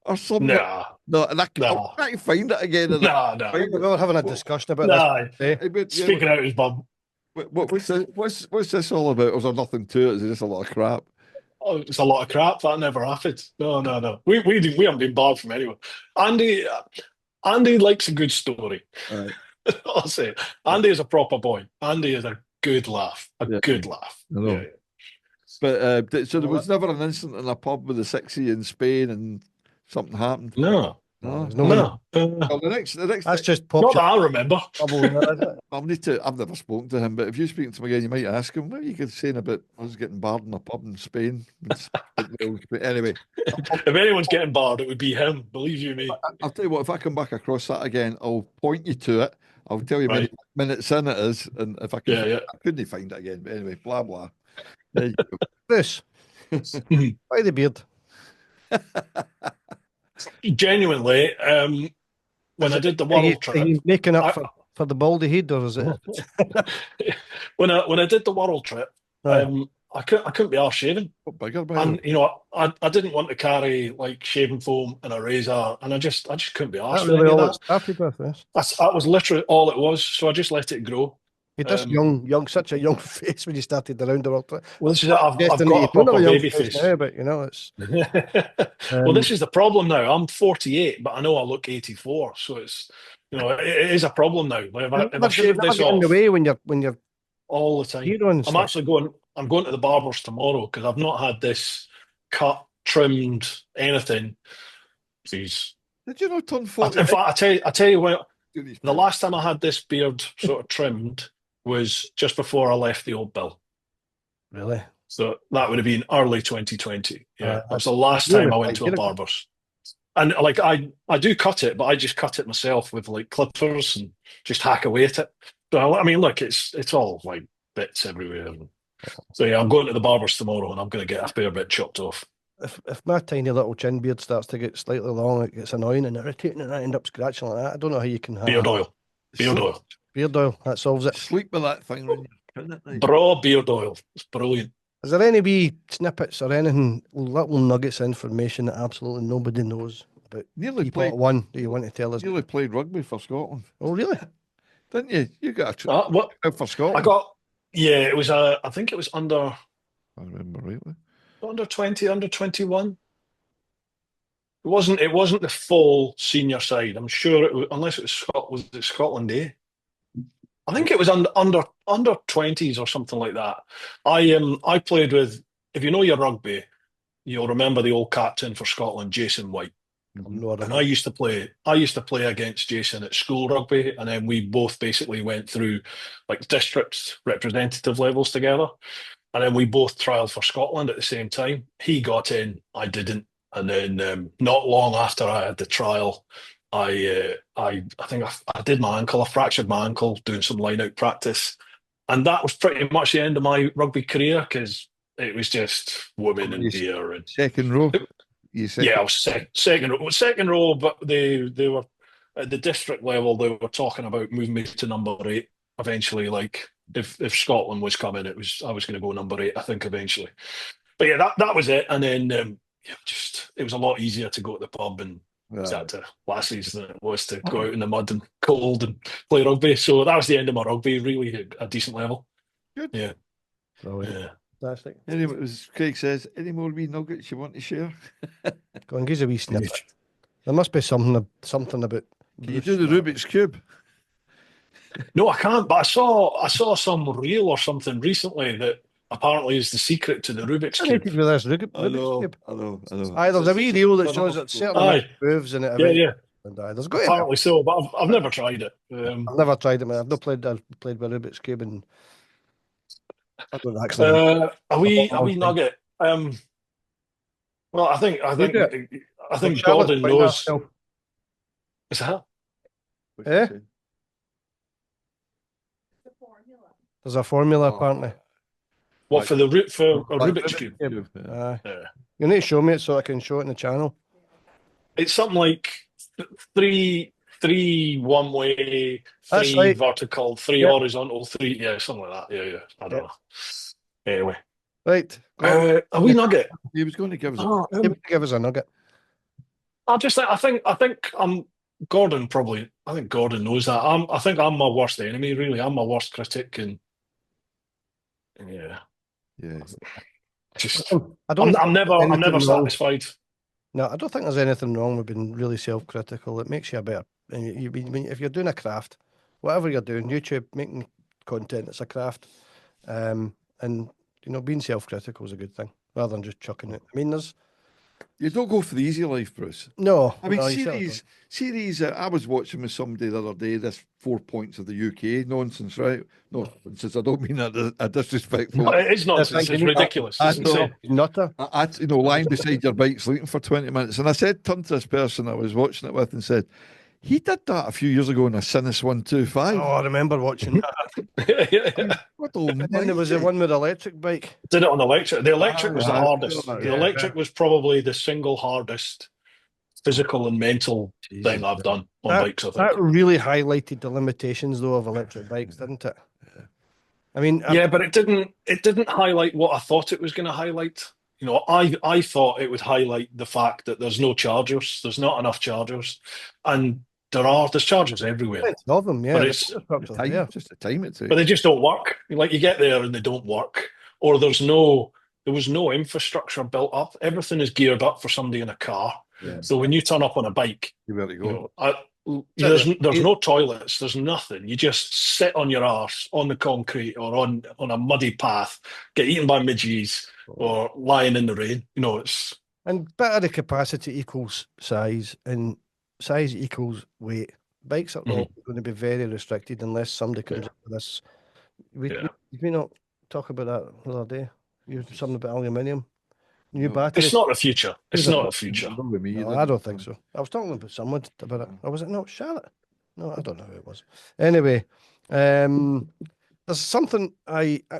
or something. No, and I can't find it again. No. We were having a discussion about this. Speaking out his bum. What's this all about? Or is there nothing to it? Is it just a lot of crap? Oh, it's a lot of crap. That never happened. No. We haven't been barred from anyone. Andy likes a good story. Right. I'll say it. Andy is a proper boy. Andy is a good laugh. Good laugh. I know. Yeah. But so there was never an incident in a pub with a 60 in Spain and something happened? No. No. There's no one. No, Well, the next That's just not popular that I remember. bubble there, is it? I've never spoken to him, but if you speak to him again, you might ask him what you could saying about us getting barred in a pub in Spain. Anyway, If anyone's getting barred, it would be him. Believe you me. I'll tell you what, if I come back across that again, I'll point you to it. I'll tell you many Right. minutes in it is, and if I can, Yeah, I couldn't find it again. But anyway, blah blah. There you go. Bruce, yeah. why the beard? Genuinely, when I did the world Are you trip, making up I, for the baldy head, or is it? when I did the world trip, Aye. I couldn't be arse shaving, What bigger, by the and way? you know I didn't want to carry like shaving foam and a razor, and I just couldn't be arsed That with really any of all it that. started with, yes. That was literally all it was. So I just let it grow. You just such a young face when you started around the world. Well, this is it. I've Suggesting that got you a don't have proper a young baby face face. now, but you know it's. Well, this is the problem now. I'm 48, but I know I look 84, so it's it is a problem now. Like, if I shave this get in the off way when you're all the time, hero and I'm stuff. actually going. I'm going to the barber's tomorrow because I've not had this cut, trimmed, anything. Jeez. Did you not turn 40? In fact, I tell you what. The last time I had this beard sort of trimmed was just before I left the old bill. Really? So that would have been early 2020. Yeah, that was the last really time I went quite to a good. barber's. And like I do cut it, but I just cut it myself with like clippers and just hack away at it. So I mean, look, it's all like bits everywhere. So yeah, I'm going to the barber's tomorrow, and I'm going to get a fair bit chopped off. If my tiny little chin beard starts to get slightly long, it gets annoying and irritating, and I end up scratching like that. I don't know how you can have Beard oil, beard oil, beard oil. That solves it. Sleep with that thing when you're cutting it now. raw beard oil. It's brilliant. Is there any wee snippets or anything, little nuggets of information that absolutely nobody knows about Nearly played TeapotOne that you want to tell us? Nearly played rugby for Scotland, Oh, really? didn't you? You got a What trip for I Scotland. got? Yeah, it was. I think it was under I remember rightly. 20, under 21. It wasn't the full senior side. I'm sure it was, unless it was was it Scotland A? I think it was under 20s or something like that. I played with, if you know your rugby, you'll remember the old captain for Scotland, Jason White. No, I don't And know. I used to play against Jason at school rugby, and then we both basically went through like district representative levels together. And then we both trialed for Scotland at the same time. He got in, I didn't. And then not long after I had the trial, I think I did my ankle. I fractured my ankle doing some line out practice, and that was pretty much the end of my rugby career because it was just women and beer and Second row. You said yeah, I was second row, but they were at the district level. They were talking about moving me to number 8 eventually. Like if Scotland was coming, I was going to go number 8. I think eventually, but yeah, that was it. And then just it was a lot easier to go to the pub and chat to lassies than it was to go out in the mud and cold and play rugby. So that was the end of my rugby. Really a decent level. Good. Yeah. Brilliant. Yeah. Fantastic. Anyway, as Craig says, any more wee nuggets you want to share? Go and give us a wee snippet. There must be something about. Can you do the Rubik's Cube? No, I can't. But I saw some reel or something recently that apparently is the secret to the Rubik's Cube. With this Rubik's Cube. I know. Aye, there's a wee reel that shows it certain moves in it. Yeah. And there's got Apparently so, but I've never tried it. I've never tried it, man. I've not played. I've played with Rubik's Cube, and I don't actually. A wee nugget. Well, I think Gordon knows. Is that? Eh? There's a formula apparently. What for for a Rubik's Cube? You need to show me it so I can show it in the channel. It's something like three one way, three right. vertical, three horizontal, three something like that. Yeah. I don't know. Anyway, right. A wee nugget. He was going to give us. Give us a nugget. I think Gordon probably. I think Gordon knows that. I think I'm my worst enemy. Really, I'm my worst critic, and yeah. Just I'm never satisfied. No, I don't think there's anything wrong with being really self-critical. It makes you a better. If you're doing a craft, whatever you're doing, YouTube making content, it's a craft, and being self-critical is a good thing rather than just chucking it. I mean, there's You don't go for the easy life, Bruce. No, I mean, no, you certainly don't. series. I was watching with somebody the other day. This 4 points of the UK nonsense, right? No nonsense. I don't mean that a disrespectful. It is nonsense. thinking It's ridiculous. It's insane. Nutter. Lying beside your bike sleeping for 20 minutes. And I turned to this person I was watching it with and said, he did that a few years ago in a Sinus 125. Oh, I remember watching that. What And then there was the almighty. one with the electric bike. Did it on electric. The electric was the Ah, hardest. yeah. The electric was probably the single hardest physical and mental thing I've done on bikes, I think. That really highlighted the limitations, though, of electric bikes, didn't it? I mean, Yeah, but it didn't highlight what I thought it was going to highlight. You know, I thought it would highlight the fact that there's no chargers, there's not enough chargers, and there's chargers everywhere. plenty of them, yeah. But the it's infrastructure's Time, there. just the time it takes. but they just don't work. Like you get there and they don't work, or there was no infrastructure built up. Everything is geared up for somebody in a car. Yeah. So when you turn up on a bike, You better you go. know, there's no toilets, there's nothing. You just sit on your arse on the concrete or on a muddy path, get eaten by midges or lying in the rain. You know, it's And battery capacity equals size, and size equals weight. Bikes are all going to be very restricted unless somebody comes up with this. Did we not talk about that the other day? You something about aluminium, new batteries. it's not the future. It's not the future. Not with me, No, either. I don't think so. I was talking about someone about it. Or was it not Charlotte? No, I don't know who it was. Anyway, there's something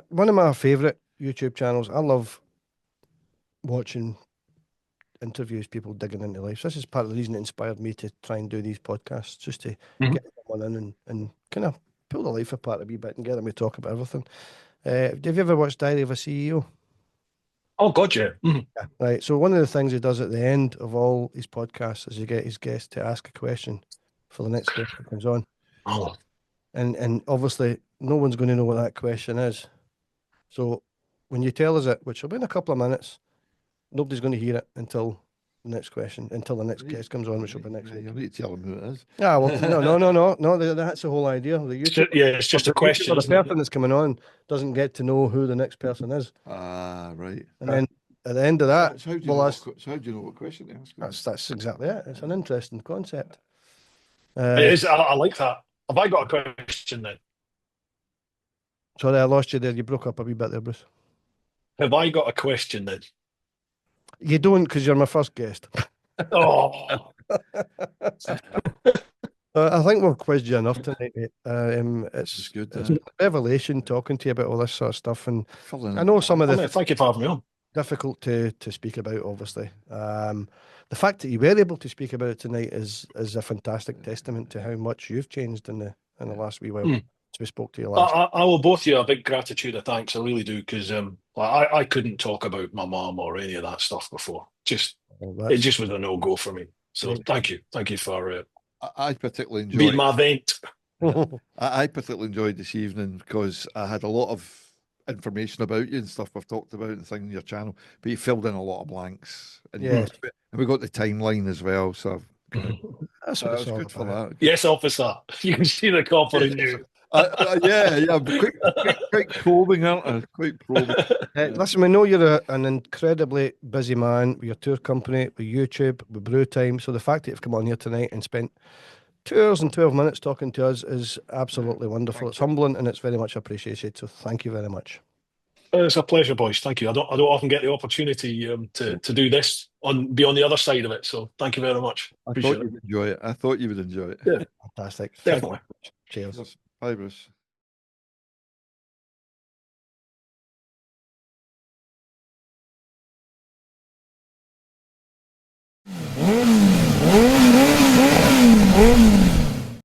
one of my favourite YouTube channels. I love watching interviews, people digging into life. So this is part of the reason it inspired me to try and do these podcasts, just to get someone in and kind of pull the life apart a wee bit and get them to talk about everything. Have you ever watched Diary of a CEO? Oh God, yeah. Mhm. Yeah. Right. So one of the things he does at the end of all his podcasts is he get his guest to ask a question for the next guest that comes on. Oh, And obviously no one's going to know what that question is. So when you tell us it, which will be in a couple of minutes, nobody's going to hear it until the next question, until the next guest comes on, which will be next week. You need to tell them who it is. Yeah, well, no. That's the whole idea. The YouTube, it's just a question. the Isn't it? person that's coming on doesn't get to know who the next person is, Ah, right. and then at the end of that, So how do you we'll know ask. how do you know what question to ask? That's exactly it. It's an interesting concept. It is. I like that. Have I got a question then? Sorry, I lost you there. You broke up a wee bit there, Bruce. Have I got a question then? You don't, because you're my first guest. Oh, I think we've quizzed you enough tonight, mate. It's good. It's a revelation talking to you about all this sort of stuff, and Filling I know some of the thank you for having me on. difficult to speak about, obviously. The fact that you were able to speak about it tonight is a fantastic testament to how much you've changed in the last wee while since we spoke to you last. I will both you a big gratitude of thanks. I really do, because I couldn't talk about my mom or any of that stuff before. It just was a no go for me. So thank you for I particularly enjoyed being my vent. I particularly enjoyed this evening because I had a lot of information about you and stuff we've talked about and things on your channel, but you filled in a lot of blanks. And Yes. and we got the timeline as well, so That's that what was it's all good for about. that. Yes, officer. You can see the copper in you. Yeah, quite probing, aren't I? Quite probing. Listen, we know you're an incredibly busy man with your tour company, with YouTube, with Brew Time. So the fact that you've come on here tonight and spent 2 hours and 12 minutes talking to us is absolutely wonderful. It's humbling and it's very much appreciated. So thank you very much. It's a pleasure, boys. Thank you. I don't often get the opportunity to do this be on the other side of it. So thank you very much. I thought you would enjoy it. Yeah, fantastic. Definitely. Cheers. Bye, Bruce.